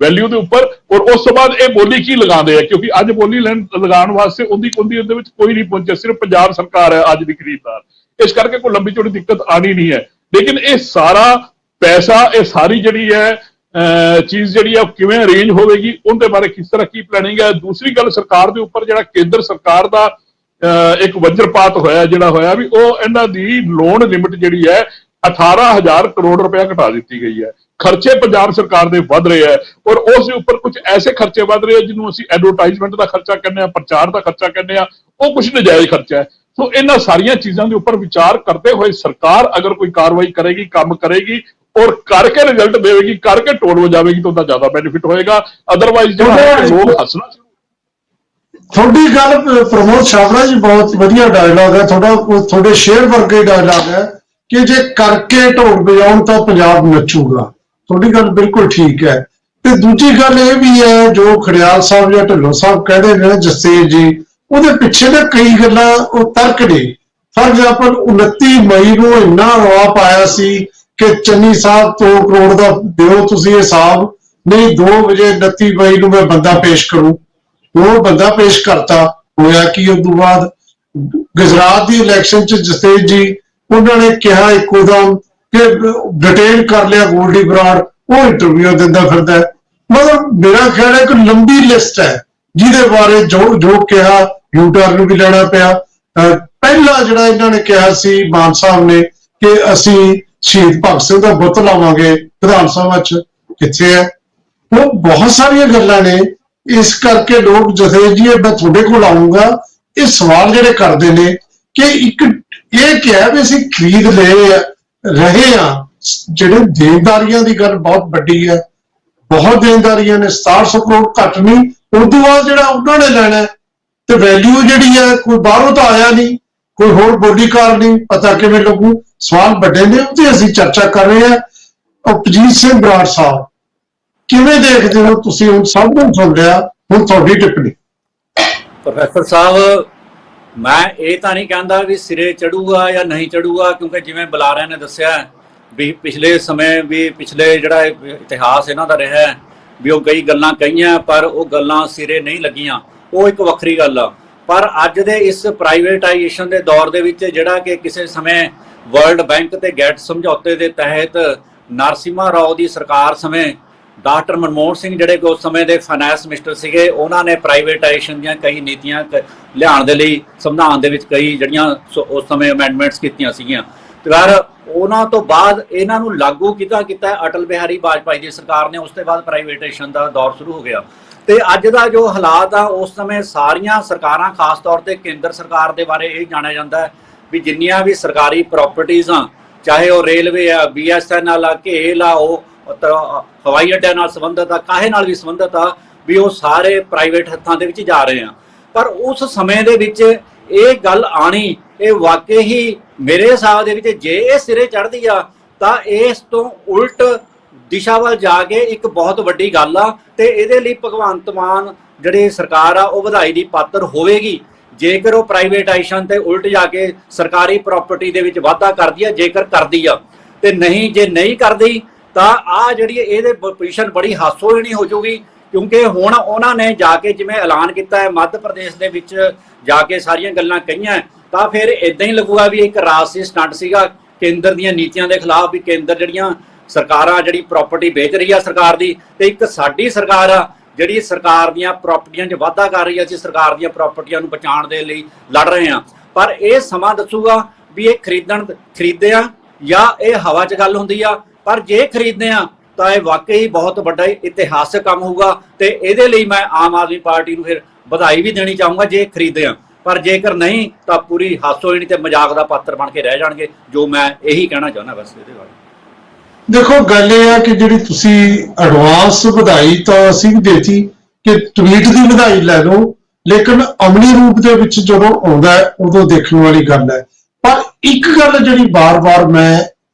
ਵੈਲਿਊ ਦੇ ਉੱਪਰ। ਔਰ ਉਸ ਤੋਂ ਬਾਅਦ ਇਹ ਬੋਲੀ ਕੀ ਲਗਾਉਂਦੇ ਆ, ਕਿਉਂਕਿ ਅੱਜ ਬੋਲੀ ਲਗਾਉਣ ਵਾਸਤੇ ਉਹਦੀ ਉਹਦੇ ਵਿੱਚ ਕੋਈ ਨਹੀਂ ਪਹੁੰਚਿਆ, ਸਿਰਫ ਪੰਜਾਬ ਸਰਕਾਰ ਹੈ ਅੱਜ ਦੀ ਖਰੀਦਦਾਰ। ਇਸ ਕਰਕੇ ਕੋਈ ਲੰਬੀ ਚੌੜੀ ਦਿੱਕਤ ਆਣੀ ਨਹੀਂ ਹੈ। ਲੇਕਿਨ ਇਹ ਸਾਰਾ ਪੈਸਾ, ਇਹ ਸਾਰੀ ਜਿਹੜੀ ਹੈ ਚੀਜ਼ ਜਿਹੜੀ ਹੈ ਉਹ ਕਿਵੇਂ ਅਰੇਂਜ ਹੋਵੇਗੀ, ਉਹਦੇ ਬਾਰੇ ਕਿਸ ਤਰ੍ਹਾਂ ਕੀ ਪਲੈਨਿੰਗ ਹੈ। ਦੂਸਰੀ ਗੱਲ, ਸਰਕਾਰ ਦੇ ਉੱਪਰ ਜਿਹੜਾ ਕੇਂਦਰ ਸਰਕਾਰ ਦਾ ਇੱਕ ਵਜਰਪਾਤ ਹੋਇਆ, ਜਿਹੜਾ ਹੋਇਆ ਵੀ ਉਹ ਇਹਨਾਂ ਦੀ ਲੋਨ ਲਿਮਿਟ ਜਿਹੜੀ ਹੈ 18,000 ਕਰੋੜ ਰੁਪਇਆ ਘਟਾ ਦਿੱਤੀ ਗਈ ਹੈ। ਖਰਚੇ ਪੰਜਾਬ ਸਰਕਾਰ ਦੇ ਵੱਧ ਰਹੇ ਹੈ, ਔਰ ਉਸ ਦੇ ਉੱਪਰ ਕੁਝ ਐਸੇ ਖਰਚੇ ਵੱਧ ਰਹੇ ਜਿਹਨੂੰ ਅਸੀਂ ਐਡਵਰਟਾਈਜ਼ਮੈਂਟ ਦਾ ਖਰਚਾ ਕਹਿੰਦੇ ਆ, ਪ੍ਰਚਾਰ ਦਾ ਖਰਚਾ ਕਹਿੰਦੇ ਆ, ਉਹ ਕੁਝ ਨਜਾਇਜ਼ ਖਰਚਾ ਹੈ। ਸੋ ਇਹਨਾਂ ਸਾਰੀਆਂ ਚੀਜ਼ਾਂ ਦੇ ਉੱਪਰ ਵਿਚਾਰ ਕਰਦੇ ਹੋਏ ਸਰਕਾਰ ਅਗਰ ਕੋਈ ਕਾਰਵਾਈ ਕਰੇਗੀ, ਕੰਮ ਕਰੇਗੀ ਔਰ ਕਰਕੇ ਰਿਜ਼ਲਟ ਦੇਵੇਗੀ, ਕਰਕੇ ਢੋਲ ਵਜਾਵੇਗੀ ਤਾਂ ਉਹਦਾ ਜ਼ਿਆਦਾ ਬੈਨੀਫਿਟ ਹੋਏਗਾ। ਅਦਰਵਾਈਜ਼ ਜਿਹੜਾ ਲੋਕ ਹੱਸਣਾ। ਤੁਹਾਡੀ ਗੱਲ ਪ੍ਰਮੋਦ ਛਾਬੜਾ ਜੀ ਬਹੁਤ ਵਧੀਆ ਡਾਇਲੌਗ ਹੈ ਤੁਹਾਡਾ, ਤੁਹਾਡੇ ਸ਼ੇਅਰ ਵਰਗੇ ਡਾਇਲੌਗ ਹੈ ਕਿ ਜੇ ਕਰਕੇ ਢੋਲ ਵਜਾਉਣ ਤਾਂ ਪੰਜਾਬ ਨੱਚੂਗਾ। ਤੁਹਾਡੀ ਗੱਲ ਬਿਲਕੁਲ ਠੀਕ ਹੈ। ਤੇ ਦੂਜੀ ਗੱਲ ਇਹ ਵੀ ਹੈ, ਜੋ ਖੜਿਆਲ ਸਾਹਿਬ ਜਾਂ ਢਿੱਲੋਂ ਸਾਹਿਬ ਕਹਿੰਦੇ ਨੇ ਜਸਤੇਜ ਜੀ, ਉਹਦੇ ਪਿੱਛੇ ਨਾ ਕਈ ਗੱਲਾਂ ਉਹ ਤਰਕ ਨੇ। ਫਾਰ ਐਗਜ਼ਾਮਪਲ 29 ਮਈ ਨੂੰ ਇੰਨਾ ਰੌਲਾ ਪਾਇਆ ਸੀ ਕਿ ਚੰਨੀ ਸਾਹਿਬ 2 ਕਰੋੜ ਦਾ ਦਿਓ ਤੁਸੀਂ ਹਿਸਾਬ, ਨਹੀਂ 2 ਵਜੇ 29 ਮਈ ਨੂੰ ਮੈਂ ਬੰਦਾ ਪੇਸ਼ ਕਰੂੰ। ਉਹ ਬੰਦਾ ਪੇਸ਼ ਕਰਤਾ, ਹੋਇਆ ਕਿ ਉਸ ਤੋਂ ਬਾਅਦ ਗੁਜਰਾਤ ਦੀ ਇਲੈਕਸ਼ਨ 'ਚ ਜਸਤੇਜ ਜੀ ਉਹਨਾਂ ਨੇ ਕਿਹਾ ਇੱਕੋਦਮ ਕਿ ਡਿਟੇਨ ਕਰ ਲਿਆ ਗੋਲਡੀ ਬਰਾੜ, ਉਹ ਇੰਟਰਵਿਊ ਦਿੰਦਾ ਫਿਰਦਾ ਹੈ। ਮਤਲਬ ਮੇਰਾ ਖਿਆਲ ਹੈ ਕਿ ਲੰਬੀ ਲਿਸਟ ਹੈ ਜਿਹਦੇ ਬਾਰੇ ਜੋ ਕਿਹਾ ਯੂਟਰਨ ਨੂੰ ਵੀ ਲੈਣਾ ਪਿਆ। ਪਹਿਲਾ ਜਿਹੜਾ ਇਹਨਾਂ ਨੇ ਕਿਹਾ ਸੀ ਮਾਨ ਸਾਹਿਬ ਨੇ ਕਿ ਅਸੀਂ ਸ਼ਹੀਦ ਭਗਤ ਸਿੰਘ ਦਾ ਬੁੱਤ ਲਾਵਾਂਗੇ ਵਿਧਾਨ ਸਭਾ 'ਚ, ਕਿੱਥੇ ਹੈ ਉਹ? ਬਹੁਤ ਸਾਰੀਆਂ ਗੱਲਾਂ ਨੇ। ਇਸ ਕਰਕੇ ਲੋਕ ਜਥੇ ਜੀ ਮੈਂ ਤੁਹਾਡੇ ਕੋਲ ਆਊਂਗਾ, ਇਹ ਸਵਾਲ ਜਿਹੜੇ ਕਰਦੇ ਨੇ ਕਿ ਇੱਕ ਇਹ ਕਿਹਾ ਵੀ ਅਸੀਂ ਖਰੀਦ ਰਹੇ ਆ, ਜਿਹੜੇ ਦੇਣਦਾਰੀਆਂ ਦੀ ਗੱਲ ਬਹੁਤ ਵੱਡੀ ਹੈ, ਬਹੁਤ ਦੇਣਦਾਰੀਆਂ ਨੇ, 6700 ਕਰੋੜ ਘੱਟ ਨਹੀਂ। ਉਦੋਂ ਬਾਅਦ ਜਿਹੜਾ ਉਹਨਾਂ ਨੇ ਲੈਣਾ ਤੇ ਵੈਲਿਊ ਜਿਹੜੀ ਹੈ ਕੋਈ ਬਾਹਰੋਂ ਤਾਂ ਆਇਆ ਨਹੀਂ, ਕੋਈ ਹੋਰ ਬੋਲੀਕਾਰ ਨਹੀਂ, ਪਤਾ ਕਿਵੇਂ ਲੱਗੂ? ਸਵਾਲ ਵੱਡੇ ਨੇ, ਉਹਤੇ ਅਸੀਂ ਚਰਚਾ ਕਰ ਰਹੇ ਹਾਂ। ਅਪਜੀਤ ਸਿੰਘ ਬਰਾੜ ਸਾਹਿਬ ਕਿਵੇਂ ਦੇਖਦੇ ਹੋ ਤੁਸੀਂ? ਹੁਣ ਸਭ ਨੂੰ ਸੁਣ ਲਿਆ, ਹੁਣ ਤੁਹਾਡੀ ਟਿੱਪਣੀ। ਪ੍ਰੋਫੈਸਰ ਸਾਹਿਬ, ਮੈਂ ਇਹ ਤਾਂ ਨਹੀਂ ਕਹਿੰਦਾ ਵੀ ਸਿਰੇ ਚੜੂਗਾ ਜਾਂ ਨਹੀਂ ਚੜੂਗਾ, ਕਿਉਂਕਿ ਜਿਵੇਂ ਬੁਲਾਰਿਆਂ ਨੇ ਦੱਸਿਆ ਵੀ ਪਿਛਲੇ ਸਮੇਂ ਵੀ ਪਿਛਲੇ ਜਿਹੜਾ ਇਤਿਹਾਸ ਇਹਨਾਂ ਦਾ ਰਿਹਾ ਵੀ ਉਹ ਕਈ ਗੱਲਾਂ ਕਹੀਆਂ ਪਰ ਉਹ ਗੱਲਾਂ ਸਿਰੇ ਨਹੀਂ ਲੱਗੀਆਂ, ਉਹ ਇੱਕ ਵੱਖਰੀ ਗੱਲ ਆ। ਪਰ ਅੱਜ ਦੇ ਇਸ ਪ੍ਰਾਈਵੇਟਾਈਜੇਸ਼ਨ ਦੇ ਦੌਰ ਦੇ ਵਿੱਚ ਜਿਹੜਾ ਕਿ ਕਿਸੇ ਸਮੇਂ ਵਰਲਡ ਬੈਂਕ ਤੇ ਗੈਟ ਸਮਝੌਤੇ ਦੇ ਤਹਿਤ ਨਰਸਿਮਹਾ ਰਾਓ ਦੀ ਸਰਕਾਰ ਸਮੇਂ ਡਾਕਟਰ ਮਨਮੋਹਨ ਸਿੰਘ ਜਿਹੜੇ ਕਿ ਉਸ ਸਮੇਂ ਦੇ ਫਾਈਨੈਂਸ ਮਿਨਿਸਟਰ ਸੀਗੇ, ਉਹਨਾਂ ਨੇ ਪ੍ਰਾਈਵੇਟਾਈਜੇਸ਼ਨ ਦੀਆਂ ਕਈ ਨੀਤੀਆਂ ਲਿਆਉਣ ਦੇ ਲਈ ਸੰਵਿਧਾਨ ਦੇ ਵਿੱਚ ਕਈ ਜਿਹੜੀਆਂ ਉਸ ਸਮੇਂ ਅਮੈਂਡਮੈਂਟਸ ਕੀਤੀਆਂ ਸੀਗੀਆਂ। ਤੇ ਫਿਰ ਉਹਨਾਂ ਤੋਂ ਬਾਅਦ ਇਹਨਾਂ ਨੂੰ ਲਾਗੂ ਕੀਤਾ ਅਟਲ ਬਿਹਾਰੀ ਵਾਜਪਾਈ ਦੀ ਸਰਕਾਰ ਨੇ। ਉਸ ਤੋਂ ਬਾਅਦ ਪ੍ਰਾਈਵੇਟਾਈਜੇਸ਼ਨ ਦਾ ਦੌਰ ਸ਼ੁਰੂ ਹੋ ਗਿਆ। ਤੇ ਅੱਜ ਦਾ ਜੋ ਹਾਲਾਤ ਆ, ਉਸ ਸਮੇਂ ਸਾਰੀਆਂ ਸਰਕਾਰਾਂ, ਖਾਸ ਤੌਰ ਤੇ ਕੇਂਦਰ ਸਰਕਾਰ ਦੇ ਬਾਰੇ ਇਹ ਜਾਣਿਆ ਜਾਂਦਾ ਹੈ ਵੀ ਜਿੰਨੀਆਂ ਵੀ ਸਰਕਾਰੀ ਪ੍ਰਾਪਰਟੀਆਂ ਆ, ਚਾਹੇ ਉਹ ਰੇਲਵੇ ਆ, BSNL ਆ, ਘੇਲ ਆ, ਉਹ ਹਵਾਈ ਅੱਡਿਆਂ ਨਾਲ ਸੰਬੰਧਿਤ ਆ, ਕਾਹੇ ਨਾਲ ਵੀ ਸੰਬੰਧਿਤ ਆ, ਵੀ ਉਹ ਸਾਰੇ ਪ੍ਰਾਈਵੇਟ ਹੱਥਾਂ ਦੇ ਵਿੱਚ ਜਾ ਰਹੇ ਆ। ਪਰ ਉਸ ਸਮੇਂ ਦੇ ਵਿੱਚ ਇਹ ਗੱਲ ਆਣੀ, ਇਹ ਵਾਕਈ ਹੀ ਮੇਰੇ ਹਿਸਾਬ ਦੇ ਵਿੱਚ ਜੇ ਇਹ ਸਿਰੇ ਚੜ੍ਹਦੀ ਆ ਤਾਂ ਇਸ ਤੋਂ ਉਲਟ ਦਿਸ਼ਾ ਵੱਲ ਜਾ ਕੇ ਇੱਕ ਬਹੁਤ ਵੱਡੀ ਗੱਲ ਆ। ਤੇ ਇਹਦੇ ਲਈ ਭਗਵੰਤ ਮਾਨ ਜਿਹੜੀ ਸਰਕਾਰ ਆ ਉਹ ਵਧਾਈ ਦੀ ਪਾਤਰ ਹੋਵੇਗੀ ਜੇਕਰ ਉਹ ਪ੍ਰਾਈਵੇਟਾਈਜੇਸ਼ਨ ਤੇ ਉਲਟ ਜਾ ਕੇ ਸਰਕਾਰੀ ਪ੍ਰਾਪਰਟੀ ਦੇ ਵਿੱਚ ਵਾਧਾ ਕਰਦੀ ਆ, ਜੇਕਰ ਕਰਦੀ ਆ। ਤੇ ਨਹੀਂ, ਜੇ ਨਹੀਂ ਕਰਦੀ ਤਾਂ ਆ ਜਿਹੜੀ ਇਹਦੇ ਪੋਜੀਸ਼ਨ ਬੜੀ ਹਾਸੋਹੀਣੀ ਹੋ ਜਾਊਗੀ। ਕਿਉਂਕਿ ਹੁਣ ਉਹਨਾਂ ਨੇ ਜਾ ਕੇ ਜਿਵੇਂ ਐਲਾਨ ਕੀਤਾ ਹੈ ਮੱਧ ਪ੍ਰਦੇਸ਼ ਦੇ ਵਿੱਚ ਜਾ ਕੇ ਸਾਰੀਆਂ ਗੱਲਾਂ ਕਹੀਆਂ, ਤਾਂ ਫਿਰ ਇਦਾਂ ਹੀ ਲੱਗੂਗਾ ਵੀ ਇੱਕ ਰਾਜਸੀ ਸਟੰਟ ਸੀਗਾ ਕੇਂਦਰ ਦੀਆਂ ਨੀਤੀਆਂ ਦੇ ਖਿਲਾਫ, ਵੀ ਕੇਂਦਰ ਜਿਹੜੀਆਂ ਸਰਕਾਰਾਂ ਜਿਹੜੀ ਪ੍ਰਾਪਰਟੀ ਵੇਚ ਰਹੀ ਆ ਸਰਕਾਰ ਦੀ, ਤੇ ਇੱਕ ਸਾਡੀ ਸਰਕਾਰ ਆ ਜਿਹੜੀ ਸਰਕਾਰ ਦੀਆਂ ਪ੍ਰਾਪਰਟੀਆਂ 'ਚ ਵਾਧਾ ਕਰ ਰਹੀ ਆ। ਅਸੀਂ ਸਰਕਾਰ ਦੀਆਂ ਪ੍ਰਾਪਰਟੀਆਂ ਨੂੰ ਬਚਾਉਣ ਦੇ ਲਈ ਲੜ ਰਹੇ ਹਾਂ। ਪਰ ਇਹ ਸਮਾਂ ਦੱਸੂਗਾ ਵੀ ਇਹ ਖਰੀਦਿਆ ਜਾਂ ਇਹ ਹਵਾ 'ਚ ਗੱਲ ਹੁੰਦੀ ਆ। ਪਰ ਜੇ ਖਰੀਦਦੇ ਆ ਤਾਂ ਇਹ ਵਾਕਈ ਬਹੁਤ ਵੱਡਾ ਇਤਿਹਾਸਕ ਕੰਮ ਹੋਊਗਾ ਤੇ ਇਹਦੇ ਲਈ ਮੈਂ ਆਮ ਆਦਮੀ ਪਾਰਟੀ ਨੂੰ ਫਿਰ ਵਧਾਈ ਵੀ ਦੇਣੀ ਚਾਹੂੰਗਾ ਜੇ ਖਰੀਦਦੇ ਆ। ਪਰ ਜੇਕਰ ਨਹੀਂ ਤਾਂ ਪੂਰੀ ਹਾਸੋ ਹੋਣੀ ਤੇ ਮਜ਼ਾਕ ਦਾ ਪਾਤਰ ਬਣ ਕੇ ਰਹਿ ਜਾਣਗੇ, ਜੋ ਮੈਂ ਇਹੀ ਕਹਿਣਾ ਚਾਹੁੰਦਾ ਬਸ ਇਹਦੇ ਬਾਰੇ। ਦੇਖੋ ਗੱਲ ਇਹ ਹੈ ਕਿ ਜਿਹੜੀ ਤੁਸੀਂ ਐਡਵਾਂਸ ਵਧਾਈ ਤਾਂ ਅਸੀਂ ਵੀ ਦੇਤੀ ਕਿ ਟਵੀਟ ਦੀ ਵਧਾਈ ਲੈ ਲਓ, ਲੇਕਿਨ ਅਮਲੀ ਰੂਪ ਦੇ ਵਿੱਚ ਜਦੋਂ ਆਉਂਦਾ ਹੈ ਉਦੋਂ ਦੇਖਣ ਵਾਲੀ ਗੱਲ ਹੈ। ਪਰ ਇੱਕ ਗੱਲ ਜਿਹੜੀ ਬਾਰ-ਬਾਰ ਮੈਂ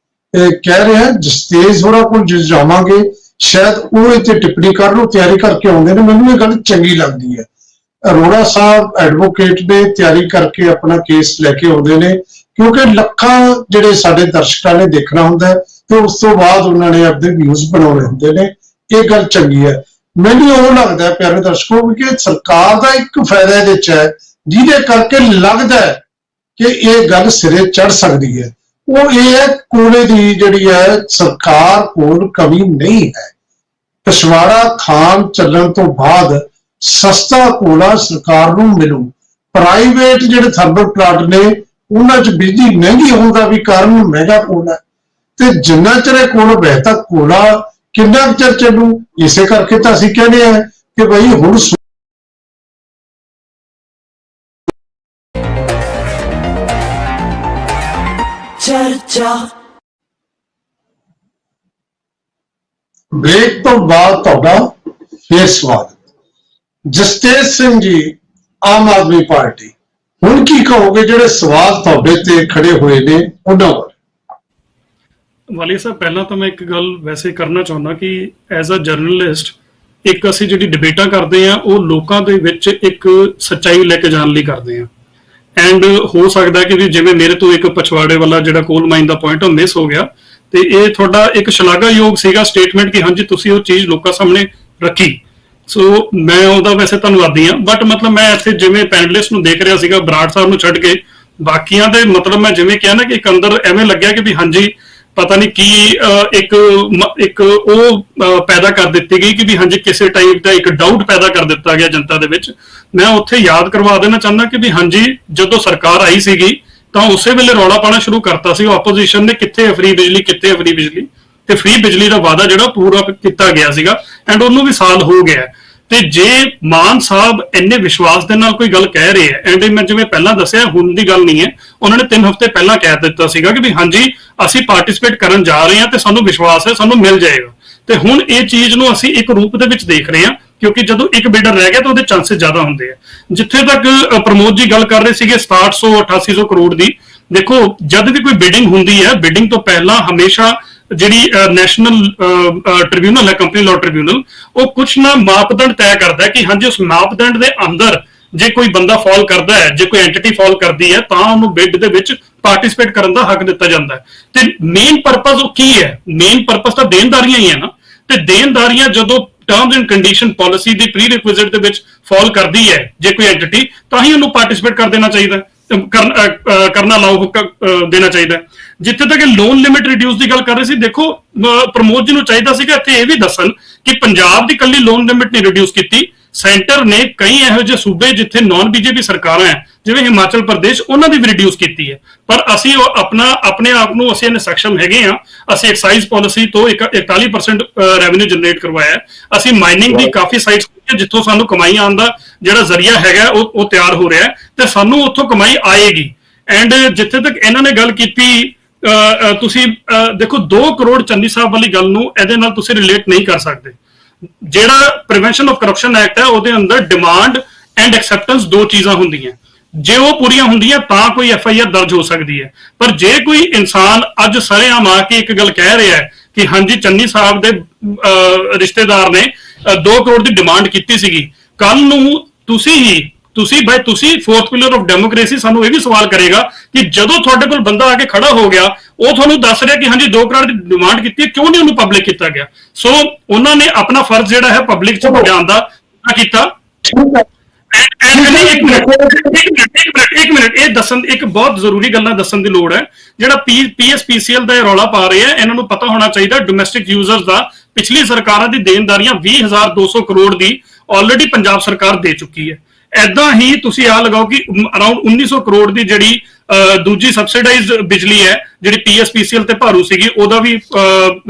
ਕਹਿ ਰਿਹਾ, ਜਸਤੇਜ ਹੋਰਾਂ ਕੋਲ ਜਾਵਾਂਗੇ, ਸ਼ਾਇਦ ਉਹ ਇੱਥੇ ਟਿੱਪਣੀ ਕਰਨ ਨੂੰ ਤਿਆਰੀ ਕਰਕੇ ਆਉਂਦੇ ਨੇ, ਮੈਨੂੰ ਇਹ ਗੱਲ ਚੰਗੀ ਲੱਗਦੀ ਹੈ। ਅਰੋੜਾ ਸਾਹਿਬ ਐਡਵੋਕੇਟ ਨੇ ਤਿਆਰੀ ਕਰਕੇ ਆਪਣਾ ਕੇਸ ਲੈ ਕੇ ਆਉਂਦੇ ਨੇ, ਕਿਉਂਕਿ ਲੱਖਾਂ ਜਿਹੜੇ ਸਾਡੇ ਦਰਸ਼ਕਾਂ ਨੇ ਦੇਖਣਾ ਹੁੰਦਾ ਹੈ ਤੇ ਉਸ ਤੋਂ ਬਾਅਦ ਉਹਨਾਂ ਨੇ ਆਪਣੇ ਵਿਊਜ਼ ਬਣਾਉਣੇ ਹੁੰਦੇ ਨੇ। ਇਹ ਗੱਲ ਚੰਗੀ ਹੈ। ਮੈਨੂੰ ਉਹ ਲੱਗਦਾ ਪਿਆਰੇ ਦਰਸ਼ਕੋ ਕਿ ਸਰਕਾਰ ਦਾ ਇੱਕ ਫਾਇਦਾ ਇਹਦੇ ਚ ਹੈ, ਜਿਹਦੇ ਕਰਕੇ ਲੱਗਦਾ ਹੈ ਕਿ ਇਹ ਗੱਲ ਸਿਰੇ ਚੜ ਸਕਦੀ ਹੈ। ਉਹ ਇਹ ਹੈ, ਕੋਲੇ ਦੀ ਜਿਹੜੀ ਹੈ ਸਰਕਾਰ ਕੋਲ ਕਮੀ ਨਹੀਂ ਹੈ। ਪਿਛਵਾੜਾ ਖਾਨ ਚੱਲਣ ਤੋਂ ਬਾਅਦ ਸਸਤਾ ਕੋਲਾ ਸਰਕਾਰ ਨੂੰ ਮਿਲੂ। ਪ੍ਰਾਈਵੇਟ ਜਿਹੜੇ ਥਰਮਲ ਪਲਾਂਟ ਨੇ ਉਹਨਾਂ 'ਚ ਬਿਜਲੀ ਮਹਿੰਗੀ ਹੋਣ ਦਾ ਵੀ ਕਾਰਨ ਮਹਿੰਗਾ ਕੋਲਾ, ਤੇ ਜਿੰਨਾ ਚਿਰ ਇਹ ਕੋਲ ਬਹਿਤਾ ਕੋਲਾ ਕਿੰਨਾ ਚਿਰ ਚੱਲੂ। ਇਸੇ ਕਰਕੇ ਤਾਂ ਅਸੀਂ ਕਹਿੰਦੇ ਆ ਕਿ ਭਾਈ ਹੁਣ ਚਰਚਾ। ਬ੍ਰੇਕ ਤੋਂ ਬਾਅਦ ਤੁਹਾਡਾ ਫੇਰ ਸਵਾਗਤ। ਜਸਤੇਜ ਸਿੰਘ ਜੀ, ਆਮ ਆਦਮੀ ਪਾਰਟੀ, ਹੁਣ ਕੀ ਕਹੋਗੇ ਜਿਹੜੇ ਸਵਾਲ ਤੁਹਾਡੇ ਤੇ ਖੜੇ ਹੋਏ ਨੇ ਉਹਨਾਂ ਬਾਰੇ? ਵਾਲੀ ਸਾਹਿਬ, ਪਹਿਲਾਂ ਤਾਂ ਮੈਂ ਇੱਕ ਗੱਲ ਵੈਸੇ ਕਰਨਾ ਚਾਹੁੰਦਾ ਕਿ ਐਜ਼ ਅ ਜਰਨਲਿਸਟ ਇੱਕ ਅਸੀਂ ਜਿਹੜੀ ਡਿਬੇਟਾਂ ਕਰਦੇ ਆ ਉਹ ਲੋਕਾਂ ਦੇ ਵਿੱਚ ਇੱਕ ਸੱਚਾਈ ਲੈ ਕੇ ਜਾਣ ਲਈ ਕਰਦੇ ਆ। ਐਂਡ ਹੋ ਸਕਦਾ ਕਿ ਵੀ ਜਿਵੇਂ ਮੇਰੇ ਤੋਂ ਇੱਕ ਪਛਵਾੜੇ ਵਾਲਾ ਜਿਹੜਾ ਕੋਲ ਮਾਈਨ ਦਾ ਪੁਆਇੰਟ ਉਹ ਮਿਸ ਹੋ ਗਿਆ, ਤੇ ਇਹ ਤੁਹਾਡਾ ਇੱਕ ਸ਼ਲਾਘਾਯੋਗ ਸੀਗਾ ਸਟੇਟਮੈਂਟ ਕਿ ਹਾਂਜੀ ਤੁਸੀਂ ਉਹ ਚੀਜ਼ ਲੋਕਾਂ ਸਾਹਮਣੇ ਰੱਖੀ। ਸੋ ਮੈਂ ਉਹਦਾ ਵੈਸੇ ਧੰਨਵਾਦੀ ਹਾਂ। ਬਟ ਮਤਲਬ ਮੈਂ ਇੱਥੇ ਜਿਵੇਂ ਪੈਨਲਿਸਟ ਨੂੰ ਦੇਖ ਰਿਹਾ ਸੀਗਾ, ਬਰਾੜ ਸਾਹਿਬ ਨੂੰ ਛੱਡ ਕੇ ਬਾਕੀਆਂ ਦੇ, ਮਤਲਬ ਮੈਂ ਜਿਵੇਂ ਕਿਹਾ ਨਾ ਕਿ ਇੱਕ ਅੰਦਰ ਐਵੇਂ ਲੱਗਿਆ ਕਿ ਵੀ ਹਾਂਜੀ ਪਤਾ ਨਹੀਂ ਕੀ ਇੱਕ ਉਹ ਪੈਦਾ ਕਰ ਦਿੱਤੀ ਗਈ ਕਿ ਵੀ ਹਾਂਜੀ ਕਿਸੇ ਟਾਈਪ ਦਾ ਇੱਕ ਡਾਊਟ ਪੈਦਾ ਕਰ ਦਿੱਤਾ ਗਿਆ ਜਨਤਾ ਦੇ ਵਿੱਚ। ਮੈਂ ਉੱਥੇ ਯਾਦ ਕਰਵਾ ਦੇਣਾ ਚਾਹੁੰਦਾ ਕਿ ਵੀ ਹਾਂਜੀ ਜਦੋਂ ਸਰਕਾਰ ਆਈ ਸੀਗੀ ਤਾਂ ਉਸੇ ਵੇਲੇ ਰੌਲਾ ਪਾਣਾ ਸ਼ੁਰੂ ਕਰਤਾ ਸੀ ਆਪੋਜੀਸ਼ਨ ਨੇ, ਕਿੱਥੇ ਫ੍ਰੀ ਬਿਜਲੀ, ਕਿੱਥੇ ਫ੍ਰੀ ਬਿਜਲੀ, ਤੇ ਫ੍ਰੀ ਬਿਜਲੀ ਦਾ ਵਾਅਦਾ ਜਿਹੜਾ ਪੂਰਾ ਕੀਤਾ ਗਿਆ ਸੀਗਾ ਐਂਡ ਉਹਨੂੰ ਵੀ ਸਾਲ ਹੋ ਗਿਆ। ਤੇ ਜੇ ਮਾਨ ਸਾਹਿਬ ਇੰਨੇ ਵਿਸ਼ਵਾਸ ਦੇ ਨਾਲ ਕੋਈ ਗੱਲ ਕਹਿ ਰਹੇ ਹੈ, ਐਂਡ ਮੈਂ ਜਿਵੇਂ ਪਹਿਲਾਂ ਦੱਸਿਆ ਹੁਣ ਦੀ ਗੱਲ ਨਹੀਂ ਹੈ, ਉਹਨਾਂ ਨੇ 3 ਹਫ਼ਤੇ ਪਹਿਲਾਂ ਕਹਿ ਦਿੱਤਾ ਸੀਗਾ ਕਿ ਵੀ ਹਾਂਜੀ ਅਸੀਂ ਪਾਰਟਿਸਿਪੇਟ ਕਰਨ ਜਾ ਰਹੇ ਹਾਂ ਤੇ ਸਾਨੂੰ ਵਿਸ਼ਵਾਸ ਹੈ ਸਾਨੂੰ ਮਿਲ ਜਾਏਗਾ। ਤੇ ਹੁਣ ਇਹ ਚੀਜ਼ ਨੂੰ ਅਸੀਂ ਇੱਕ ਰੂਪ ਦੇ ਵਿੱਚ ਦੇਖ ਰਹੇ ਹਾਂ, ਕਿਉਂਕਿ ਜਦੋਂ ਇੱਕ ਬਿਡਰ ਰਹਿ ਗਿਆ ਤਾਂ ਉਹਦੇ ਚਾਂਸਸ ਜ਼ਿਆਦਾ ਹੁੰਦੇ ਆ। ਜਿੱਥੇ ਤੱਕ ਪ੍ਰਮੋਦ ਜੀ ਗੱਲ ਕਰ ਰਹੇ ਸੀਗੇ 6700 8800 ਕਰੋੜ ਦੀ, ਦੇਖੋ ਜਦ ਵੀ ਕੋਈ ਬਿਡਿੰਗ ਹੁੰਦੀ ਹੈ, ਬਿਡਿੰਗ ਤੋਂ ਪਹਿਲਾਂ ਹਮੇਸ਼ਾ ਜਿਹੜੀ ਨੈਸ਼ਨਲ ਟ੍ਰਿਬਿਊਨਲ ਹੈ, ਕੰਪਨੀ ਲਾਅ ਟ੍ਰਿਬਿਊਨਲ, ਉਹ ਕੁਛ ਨਾ ਮਾਪਦੰਡ ਤੈਅ ਕਰਦਾ ਹੈ ਕਿ ਹਾਂਜੀ ਉਸ ਮਾਪਦੰਡ ਦੇ ਅੰਦਰ ਜੇ ਕੋਈ ਬੰਦਾ ਫਾਲ ਕਰਦਾ ਹੈ, ਜੇ ਕੋਈ ਐਂਟੀਟੀ ਫਾਲ ਕਰਦੀ ਹੈ ਤਾਂ ਉਹਨੂੰ ਬਿਡ ਦੇ ਵਿੱਚ ਪਾਰਟਿਸਿਪੇਟ ਕਰਨ ਦਾ ਹੱਕ ਦਿੱਤਾ ਜਾਂਦਾ ਹੈ। ਤੇ ਮੇਨ ਪਰਪਸ ਉਹ ਕੀ ਹੈ? ਮੇਨ ਪਰਪਸ ਤਾਂ ਦੇਣਦਾਰੀਆਂ ਹੀ ਹੈ ਨਾ। ਤੇ ਦੇਣਦਾਰੀਆਂ ਜਦੋਂ terms and condition policy the pre ਰਿਕੁਇਜ਼ਿਟ ਦੇ ਵਿੱਚ ਫਾਲ ਕਰਦੀ ਹੈ ਜੇ ਕੋਈ ਐਂਟੀਟੀ, ਤਾਂ ਹੀ ਉਹਨੂੰ ਪਾਰਟਿਸਿਪੇਟ ਕਰ ਦੇਣਾ ਚਾਹੀਦਾ, ਕਰਨਾ ਲਾਓ ਦੇਣਾ ਚਾਹੀਦਾ। ਜਿੱਥੇ ਤੱਕ ਲੋਨ ਲਿਮਿਟ ਰਿਡਿਊਸ ਦੀ ਗੱਲ ਕਰ ਰਹੇ ਸੀ, ਦੇਖੋ ਪ੍ਰਮੋਦ ਜੀ ਨੂੰ ਚਾਹੀਦਾ ਸੀਗਾ ਇੱਥੇ ਇਹ ਵੀ ਦੱਸਣ ਕਿ ਪੰਜਾਬ ਦੀ ਕੱਲੀ ਲੋਨ ਲਿਮਿਟ ਨਹੀਂ ਰਿਡਿਊਸ ਕੀਤੀ, ਸੈਂਟਰ ਨੇ ਕਈ ਇਹੋ ਜਿਹੇ ਸੂਬੇ ਜਿੱਥੇ ਨਾਨ ਬੀਜੇਪੀ ਸਰਕਾਰਾਂ ਹੈ ਜਿਵੇਂ ਹਿਮਾਚਲ ਪ੍ਰਦੇਸ਼, ਉਹਨਾਂ ਦੀ ਵੀ ਰਿਡਿਊਸ ਕੀਤੀ ਹੈ। ਪਰ ਅਸੀਂ ਆਪਣੇ ਆਪ ਨੂੰ ਅਸੀਂ ਇਹਨੇ ਸક્ષਮ ਹੈਗੇ ਆ। ਅਸੀਂ ਐਕਸਾਈਜ਼ ਪਾਲਿਸੀ ਤੋਂ 41% ਰੈਵਨਿਊ ਜਨਰੇਟ ਕਰਵਾਇਆ। ਅਸੀਂ ਮਾਈਨਿੰਗ ਦੀ ਕਾਫੀ ਸਾਈਟਸ ਜਿੱਥੋਂ ਸਾਨੂੰ ਕਮਾਈ ਆਉਣ ਦਾ ਜਿਹੜਾ ਜ਼ਰੀਆ ਹੈਗਾ ਉਹ ਤਿਆਰ ਹੋ ਰਿਹਾ ਤੇ ਸਾਨੂੰ ਉੱਥੋਂ ਕਮਾਈ ਆਏਗੀ। ਐਂਡ ਜਿੱਥੇ ਤੱਕ ਇਹਨਾਂ ਨੇ ਗੱਲ ਕੀਤੀ, ਤੁਸੀਂ ਦੇਖੋ 2 ਕਰੋੜ ਚੰਨੀ ਸਾਹਿਬ ਵਾਲੀ ਗੱਲ ਨੂੰ ਇਹਦੇ ਨਾਲ ਤੁਸੀਂ ਰਿਲੇਟ ਨਹੀਂ ਕਰ ਸਕਦੇ। ਜਿਹੜਾ ਪ੍ਰੀਵੈਂਸ਼ਨ ਆਫ ਕਰਪਸ਼ਨ ਐਕਟ ਹੈ ਉਹਦੇ ਅੰਦਰ ਡਿਮਾਂਡ ਐਂਡ ਐਕਸੈਪਟੈਂਸ 2 ਚੀਜ਼ਾਂ ਹੁੰਦੀਆਂ। ਜੇ ਉਹ ਪੂਰੀਆਂ ਹੁੰਦੀਆਂ ਤਾਂ ਕੋਈ FIR ਦਰਜ ਹੋ ਸਕਦੀ ਹੈ। ਪਰ ਜੇ ਕੋਈ ਇਨਸਾਨ ਅੱਜ ਸਰੇਆਮ ਆ ਕੇ ਇੱਕ ਗੱਲ ਕਹਿ ਰਿਹਾ ਹੈ ਕਿ ਹਾਂਜੀ ਚੰਨੀ ਸਾਹਿਬ ਦੇ ਰਿਸ਼ਤੇਦਾਰ ਨੇ 2 ਕਰੋੜ ਦੀ ਡਿਮਾਂਡ ਕੀਤੀ ਸੀਗੀ, ਕੱਲ ਨੂੰ ਤੁਸੀਂ ਫੋਰਥ ਪਿਲਰ ਆਫ ਡੈਮੋਕ੍ਰੇਸੀ ਸਾਨੂੰ ਇਹ ਵੀ ਸਵਾਲ ਕਰੇਗਾ ਕਿ ਜਦੋਂ ਤੁਹਾਡੇ ਕੋਲ ਬੰਦਾ ਆ ਕੇ ਖੜਾ ਹੋ ਗਿਆ, ਉਹ ਤੁਹਾਨੂੰ ਦੱਸ ਰਿਹਾ ਕਿ ਹਾਂਜੀ 2 ਕਰੋੜ ਦੀ ਡਿਮਾਂਡ ਕੀਤੀ ਹੈ, ਕਿਉਂ ਨਹੀਂ ਉਹਨੂੰ ਪਬਲਿਕ ਕੀਤਾ ਗਿਆ? ਸੋ ਉਹਨਾਂ ਨੇ ਆਪਣਾ ਫਰਜ਼ ਜਿਹੜਾ ਹੈ ਪਬਲਿਕ ਚ ਪਹੁੰਚਾਉਣ ਦਾ ਕੀਤਾ। ਇੱਕ ਮਿੰਟ ਇਹ ਦੱਸਣ, ਇੱਕ ਬਹੁਤ ਜ਼ਰੂਰੀ ਗੱਲਾਂ ਦੱਸਣ ਦੀ ਲੋੜ ਹੈ। ਜਿਹੜਾ PSPCL ਦਾ ਰੌਲਾ ਪਾ ਰਹੇ ਆ, ਇਹਨਾਂ ਨੂੰ ਪਤਾ ਹੋਣਾ ਚਾਹੀਦਾ ਡੋਮੈਸਟਿਕ ਯੂਜ਼ਰਸ ਦਾ ਪਿਛਲੀ ਸਰਕਾਰਾਂ ਦੀ ਦੇਣਦਾਰੀਆਂ 20,200 ਕਰੋੜ ਦੀ ਆਲਰੇਡੀ ਪੰਜਾਬ ਸਰਕਾਰ ਦੇ ਚੁੱਕੀ ਹੈ। ਐਦਾਂ ਹੀ ਤੁਸੀਂ ਆ ਲਗਾਓ ਕਿ ਅਰਾਊਂਡ 1900 ਕਰੋੜ ਦੀ ਜਿਹੜੀ ਦੂਜੀ ਸਬਸਿਡਾਈਜ਼ਡ ਬਿਜਲੀ ਹੈ ਜਿਹੜੀ ਪੀਐਸਪੀਸੀਐਲ ਤੇ ਭਾਰੂ ਸੀਗੀ ਉਹਦਾ ਵੀ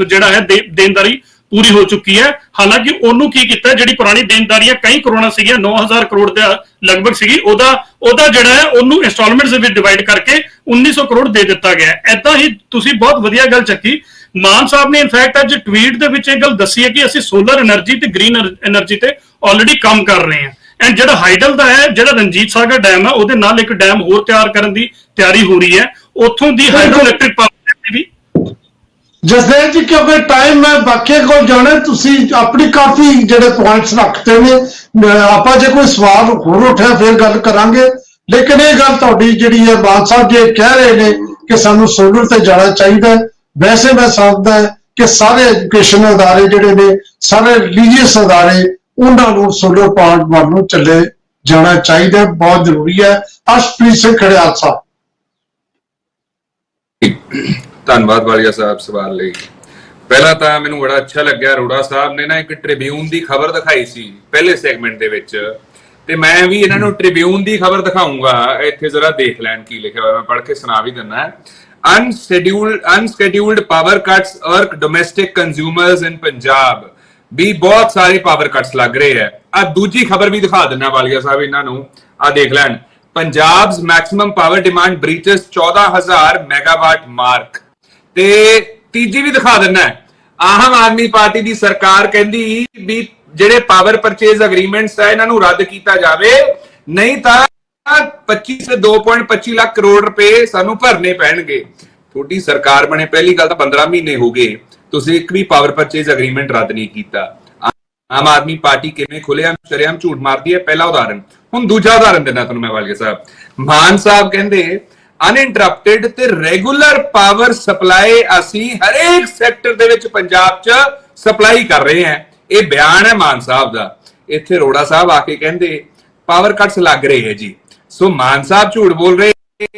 ਜਿਹੜਾ ਹੈ ਦੇਣਦਾਰੀ ਪੂਰੀ ਹੋ ਚੁੱਕੀ ਹੈ। ਹਾਲਾਂਕਿ ਉਹਨੂੰ ਕੀ ਕੀਤਾ, ਜਿਹੜੀ ਪੁਰਾਣੀ ਦੇਣਦਾਰੀਆਂ ਕਈ ਕਰੋੜਾਂ ਸੀਗੀਆਂ 9000 ਕਰੋੜ ਦੇ ਲਗਭਗ ਸੀਗੀ, ਉਹਦਾ ਜਿਹੜਾ ਹੈ ਉਹਨੂੰ ਇੰਸਟਾਲਮੈਂਟਸ ਦੇ ਵਿੱਚ ਡਿਵਾਈਡ ਕਰਕੇ 1900 ਕਰੋੜ ਦੇ ਦਿੱਤਾ ਗਿਆ। ਐਦਾਂ ਹੀ ਤੁਸੀਂ ਬਹੁਤ ਵਧੀਆ ਗੱਲ ਚੱਕੀ। ਮਾਨ ਸਾਹਿਬ ਨੇ ਇਨਫੈਕਟ ਅੱਜ ਟਵੀਟ ਦੇ ਵਿੱਚ ਇਹ ਗੱਲ ਦੱਸੀ ਹੈ ਕਿ ਅਸੀਂ ਸੋਲਰ એનર્ਜੀ ਤੇ ਗ੍ਰੀਨ એનર્ਜੀ ਤੇ ਆਲਰੇਡੀ ਕੰਮ ਕਰ ਰਹੇ ਹਾਂ। ਐਂਡ ਜਿਹੜਾ ਹਾਈਡਲ ਦਾ ਹੈ, ਜਿਹੜਾ ਰਣਜੀਤ ਸਾਗਰ ਡੈਮ ਹੈ, ਉਹਦੇ ਨਾਲ ਇੱਕ ਡੈਮ ਹੋਰ ਤਿਆਰ ਕਰਨ ਦੀ ਤਿਆਰੀ ਹੋ ਰਹੀ ਹੈ। ਉੱਥੋਂ ਦੀ ਹਾਈਡਰੋ ਇਲੈਕਟ੍ਰਿਕ ਪਾਵਰ ਵੀ। ਜਸਦੇਵ ਜੀ, ਕਿਉਂਕਿ ਟਾਈਮ ਮੈਂ ਬਾਕੀਆਂ ਕੋਲ ਜਾਣਾ, ਤੁਸੀਂ ਆਪਣੀ ਕਾਫੀ ਜਿਹੜੇ ਪੁਆਇੰਟਸ ਰੱਖਤੇ ਨੇ। ਆਪਾਂ ਜੇ ਕੋਈ ਸਵਾਲ ਹੋਰ ਉੱਠਿਆ ਫਿਰ ਗੱਲ ਕਰਾਂਗੇ, ਲੇਕਿਨ ਇਹ ਗੱਲ ਤੁਹਾਡੀ ਜਿਹੜੀ ਹੈ ਮਾਨ ਸਾਹਿਬ ਜੀ ਕਹਿ ਰਹੇ ਨੇ ਕਿ ਸਾਨੂੰ ਸੋਲਰ ਤੇ ਜਾਣਾ ਚਾਹੀਦਾ ਹੈ। ਵੈਸੇ ਮੈਂ ਸਮਝਦਾ ਕਿ ਸਾਰੇ ਐਜੂਕੇਸ਼ਨ ਅਦਾਰੇ ਜਿਹੜੇ ਨੇ, ਸਾਰੇ ਰਿਲੀਜੀਅਸ ਅਦਾਰੇ, ਉਹਨਾਂ ਨੂੰ ਸੋਲਰ ਪਾਵਰ ਵੱਲ ਨੂੰ ਚੱਲੇ ਜਾਣਾ ਚਾਹੀਦਾ, ਬਹੁਤ ਜ਼ਰੂਰੀ ਹੈ। ਅਰਸ਼ਪ੍ਰੀਤ ਸਿੰਘ ਖੜਿਆਲ ਸਾਹਿਬ। ਧੰਨਵਾਦ ਵਾਲੀਆ ਸਾਹਿਬ ਸਵਾਲ ਲਈ। ਪਹਿਲਾਂ ਤਾਂ ਮੈਨੂੰ ਬੜਾ ਅੱਛਾ ਲੱਗਿਆ, ਅਰੋੜਾ ਸਾਹਿਬ ਨੇ ਨਾ ਇੱਕ ਟ੍ਰਿਬਿਊਨ ਦੀ ਖਬਰ ਦਿਖਾਈ ਸੀ ਪਹਿਲੇ ਸੈਗਮੈਂਟ ਦੇ ਵਿੱਚ, ਤੇ ਮੈਂ ਵੀ ਇਹਨਾਂ ਨੂੰ ਟ੍ਰਿਬਿਊਨ ਦੀ ਖਬਰ ਦਿਖਾਉਂਗਾ। ਇੱਥੇ ਜ਼ਰਾ ਦੇਖ ਲੈਣ ਕੀ ਲਿਖਿਆ ਹੋਇਆ, ਮੈਂ ਪੜ੍ਹ ਕੇ ਸੁਣਾ ਵੀ ਦਿੰਦਾ। ਅਨਸ਼ੈਡਿਊਲਡ ਪਾਵਰ ਕੱਟਸ ਅਰਕ ਡੋਮੈਸਟਿਕ ਕੰਜ਼ਿਊਮਰਸ ਇਨ ਪੰਜਾਬ। ਵੀ ਬਹੁਤ ਸਾਰੇ ਪਾਵਰ ਕੱਟਸ ਲੱਗ ਰਹੇ ਹੈ। ਆ ਦੂਜੀ ਖਬਰ ਵੀ ਦਿਖਾ ਦਿੰਦਾ ਵਾਲੀਆ ਸਾਹਿਬ ਇਹਨਾਂ ਨੂੰ, ਆ ਦੇਖ ਲੈਣ। ਪੰਜਾਬ's maximum power demand breaches 14,000 megawatt mark. ਤੇ ਤੀਜੀ ਵੀ ਦਿਖਾ ਦਿੰਦਾ, ਆਮ ਆਦਮੀ ਪਾਰਟੀ ਦੀ ਸਰਕਾਰ ਕਹਿੰਦੀ ਵੀ ਜਿਹੜੇ ਪਾਵਰ ਪਰਚੇਜ਼ ਅਗਰੀਮੈਂਟਸ ਹੈ ਇਹਨਾਂ ਨੂੰ ਰੱਦ ਕੀਤਾ ਜਾਵੇ, ਨਹੀਂ ਤਾਂ 25 ਸੇ 2.25 ਲੱਖ ਕਰੋੜ ਰੁਪਏ ਸਾਨੂੰ ਭਰਨੇ ਪੈਣਗੇ। ਤੁਹਾਡੀ ਸਰਕਾਰ ਬਣੇ ਪਹਿਲੀ ਗੱਲ ਤਾਂ 15 ਮਹੀਨੇ ਹੋ ਗਏ, ਤੁਸੀਂ ਇੱਕ ਵੀ ਪਾਵਰ ਪਰਚੇਜ਼ ਅਗਰੀਮੈਂਟ ਰੱਦ ਨਹੀਂ ਕੀਤਾ। ਆਮ ਆਦਮੀ ਪਾਰਟੀ ਕਿਵੇਂ ਖੁੱਲ੍ਹੇਆਮ ਸ਼ਰੇਆਮ ਝੂਠ ਮਾਰਦੀ ਹੈ, ਪਹਿਲਾ ਉਦਾਹਰਨ। ਹੁਣ ਦੂਜਾ ਉਦਾਹਰਨ ਦੇਣਾ ਤੁਹਾਨੂੰ ਮੈਂ ਵਾਲੀਆ ਸਾਹਿਬ। ਮਾਨ ਸਾਹਿਬ ਕਹਿੰਦੇ ਅਨਇੰਟਰਪਟਡ ਤੇ ਰੈਗੂਲਰ ਪਾਵਰ ਸਪਲਾਈ ਅਸੀਂ ਹਰੇਕ ਸੈਕਟਰ ਦੇ ਵਿੱਚ ਪੰਜਾਬ 'ਚ ਸਪਲਾਈ ਕਰ ਰਹੇ ਹਾਂ। ਇਹ ਬਿਆਨ ਹੈ ਮਾਨ ਸਾਹਿਬ ਦਾ। ਇੱਥੇ ਅਰੋੜਾ ਸਾਹਿਬ ਆ ਕੇ ਕਹਿੰਦੇ ਪਾਵਰ ਕੱਟਸ ਲੱਗ ਰਹੇ ਹੈ ਜੀ। ਸੋ ਮਾਨ ਸਾਹਿਬ ਝੂਠ ਬੋਲ ਰਹੇ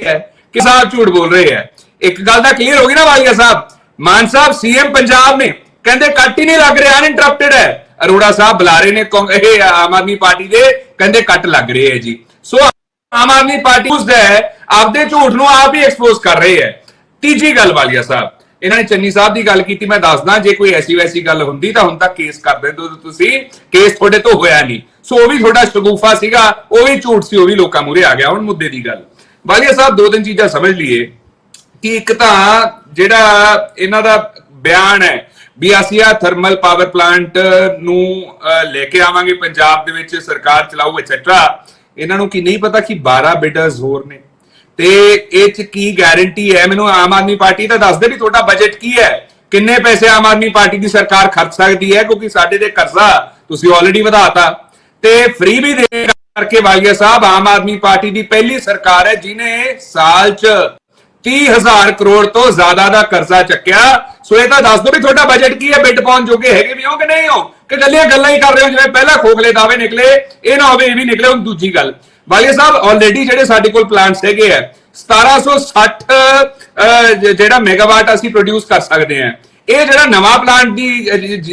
ਹੈ ਕਿ ਸਾਹਿਬ ਝੂਠ ਬੋਲ ਰਹੇ ਹੈ? ਇੱਕ ਗੱਲ ਤਾਂ ਕਲੀਅਰ ਹੋ ਗਈ ਨਾ ਵਾਲੀਆ ਸਾਹਿਬ। ਮਾਨ ਸਾਹਿਬ ਸੀਐਮ ਪੰਜਾਬ ਨੇ ਕਹਿੰਦੇ ਕੱਟ ਹੀ ਨਹੀਂ ਲੱਗ ਰਿਹਾ, ਅਨਇੰਟਰਪਟਡ ਹੈ। ਅਰੋੜਾ ਸਾਹਿਬ ਬੁਲਾ ਰਹੇ ਨੇ ਇਹ ਆਮ ਆਦਮੀ ਪਾਰਟੀ ਦੇ, ਕਹਿੰਦੇ ਕੱਟ ਲੱਗ ਰਹੇ ਹੈ ਜੀ। ਸੋ ਆਮ ਆਦਮੀ ਪਾਰਟੀ ਉਸਦਾ ਆਪਦੇ ਝੂਠ ਨੂੰ ਆਪ ਹੀ ਐਕਸਪੋਜ਼ ਕਰ ਰਹੇ ਹੈ। ਤੀਜੀ ਗੱਲ ਵਾਲੀਆ ਸਾਹਿਬ, ਇਹਨਾਂ ਨੇ ਚੰਨੀ ਸਾਹਿਬ ਦੀ ਗੱਲ ਕੀਤੀ। ਮੈਂ ਦੱਸਦਾ, ਜੇ ਕੋਈ ਐਸੀ ਵੈਸੀ ਗੱਲ ਹੁੰਦੀ ਤਾਂ ਹੁਣ ਤੱਕ ਕੇਸ ਕਰ ਦਿੰਦੇ ਤੁਸੀਂ। ਕੇਸ ਤੁਹਾਡੇ ਤੋਂ ਹੋਇਆ ਨਹੀਂ, ਸੋ ਉਹ ਵੀ ਤੁਹਾਡਾ ਸ਼ਗੂਫਾ ਸੀਗਾ, ਉਹ ਵੀ ਝੂਠ ਸੀ, ਉਹ ਵੀ ਲੋਕਾਂ ਮੂਹਰੇ ਆ ਗਿਆ। ਹੁਣ ਮੁੱਦੇ ਦੀ ਗੱਲ ਵਾਲੀਆ ਸਾਹਿਬ, ਦੋ ਤਿੰਨ ਚੀਜ਼ਾਂ ਸਮਝ ਲਈਏ ਕਿ ਇੱਕ ਤਾਂ ਜਿਹੜਾ ਇਹਨਾਂ ਦਾ ਬਿਆਨ ਹੈ ਵੀ ਅਸੀਂ ਆ ਥਰਮਲ ਪਾਵਰ ਪਲਾਂਟ ਨੂੰ ਲੈ ਕੇ ਆਵਾਂਗੇ ਪੰਜਾਬ ਦੇ ਵਿੱਚ, ਸਰਕਾਰ ਚਲਾਊ ਐਟਸੈਟਰਾ। ਇਹਨਾਂ ਨੂੰ ਕੀ ਨਹੀਂ ਪਤਾ ਕਿ 12 ਬਿਡਰਸ ਹੋਰ ਨੇ, ਤੇ ਇਹ ਚ ਕੀ ਗਾਰੰਟੀ ਹੈ? ਮੈਨੂੰ ਆਮ ਆਦਮੀ ਪਾਰਟੀ ਤਾਂ ਦੱਸ ਦੇ ਵੀ ਤੁਹਾਡਾ ਬਜਟ ਕੀ ਹੈ, ਕਿੰਨੇ ਪੈਸੇ ਆਮ ਆਦਮੀ ਪਾਰਟੀ ਦੀ ਸਰਕਾਰ ਖਰਚ ਸਕਦੀ ਹੈ, ਕਿਉਂਕਿ ਸਾਡੇ ਤੇ ਕਰਜ਼ਾ ਤੁਸੀਂ ਆਲਰੇਡੀ ਵਧਾਤਾ ਤੇ ਫ੍ਰੀ ਵੀ ਦੇ ਕਰਕੇ। ਵਾਲੀਆ ਸਾਹਿਬ, ਆਮ ਆਦਮੀ ਪਾਰਟੀ ਦੀ ਪਹਿਲੀ ਸਰਕਾਰ ਹੈ ਜਿਹਨੇ ਸਾਲ ਚ 30,000 ਕਰੋੜ ਤੋਂ ਜ਼ਿਆਦਾ ਦਾ ਕਰਜ਼ਾ ਚੱਕਿਆ। ਸੋ ਇਹ ਤਾਂ ਦੱਸ ਦਿਓ ਵੀ ਤੁਹਾਡਾ ਬਜਟ ਕੀ ਹੈ, ਬਿੱਟ ਪਾਉਣ ਜੋਗੇ ਹੈਗੇ ਵੀ ਹੋ ਕਿ ਨਹੀਂ ਹੋ, ਕਿ ਗੱਲਾਂ ਹੀ ਕਰ ਰਹੇ ਹੋ ਜਿਵੇਂ ਪਹਿਲਾਂ ਖੋਖਲੇ ਦਾਅਵੇ ਨਿਕਲੇ, ਇਹ ਨਾ ਹੋਵੇ ਇਹ ਵੀ ਨਿਕਲੇ। ਹੁਣ ਦੂਜੀ ਗੱਲ ਵਾਲੀਆ ਸਾਹਿਬ, ਆਲਰੇਡੀ ਜਿਹੜੇ ਸਾਡੇ ਕੋਲ ਪਲਾਂਟਸ ਹੈਗੇ ਆ 1760 ਜਿਹੜਾ ਮੈਗਾਵਾਟ ਅਸੀਂ ਪ੍ਰੋਡਿਊਸ ਕਰ ਸਕਦੇ ਹਾਂ। ਇਹ ਜਿਹੜਾ ਨਵਾਂ ਪਲਾਂਟ ਦੀ